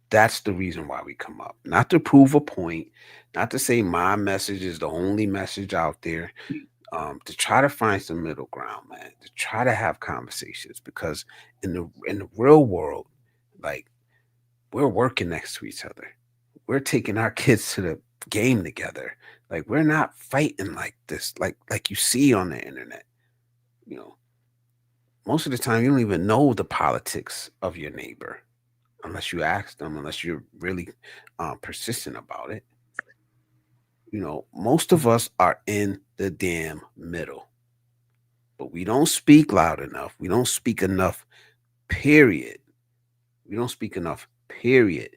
That's the reason why we come up. Not to prove a point, not to say my message is the only message out there. To try to find some middle ground, man. To try to have conversations because in the real world, like we're working next to each other. We're taking our kids to the game together. Like we're not fighting like this, like you see on the internet. You know, most of the time you don't even know the politics of your neighbor unless you ask them, unless you're really persistent about it. Most of us are in the damn middle, but we don't speak loud enough. We don't speak enough, period. We don't speak enough, period.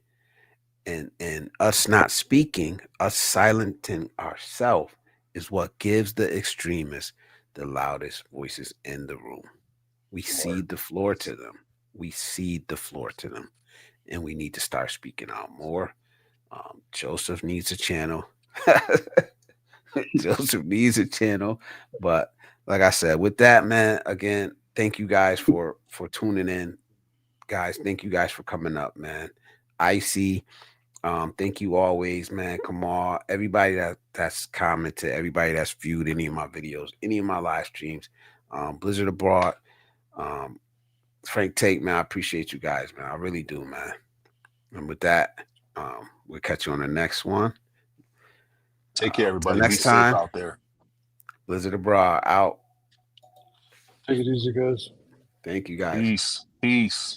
And us not speaking, us silencing ourselves is what gives the extremists the loudest voices in the room. We or cede the floor to them. We cede the floor to them. And we need to start speaking out more. Joseph needs a channel. Joseph needs a channel. But like I said, with that, man, again, thank you guys for tuning in. Guys, thank you guys for coming up, man. Icy, thank you always, man. Kamal, everybody that's commented, everybody that's viewed any of my videos, any of my live streams, Blizzard Abroad, um, Frank Tate, man. I appreciate you guys, man. I really do, man. And with that, we'll catch you on the next one. Take care, Till everybody. Be next safe time, out there. Blizzard Abroad out. Take it easy, guys. Thank you guys. Peace. Peace.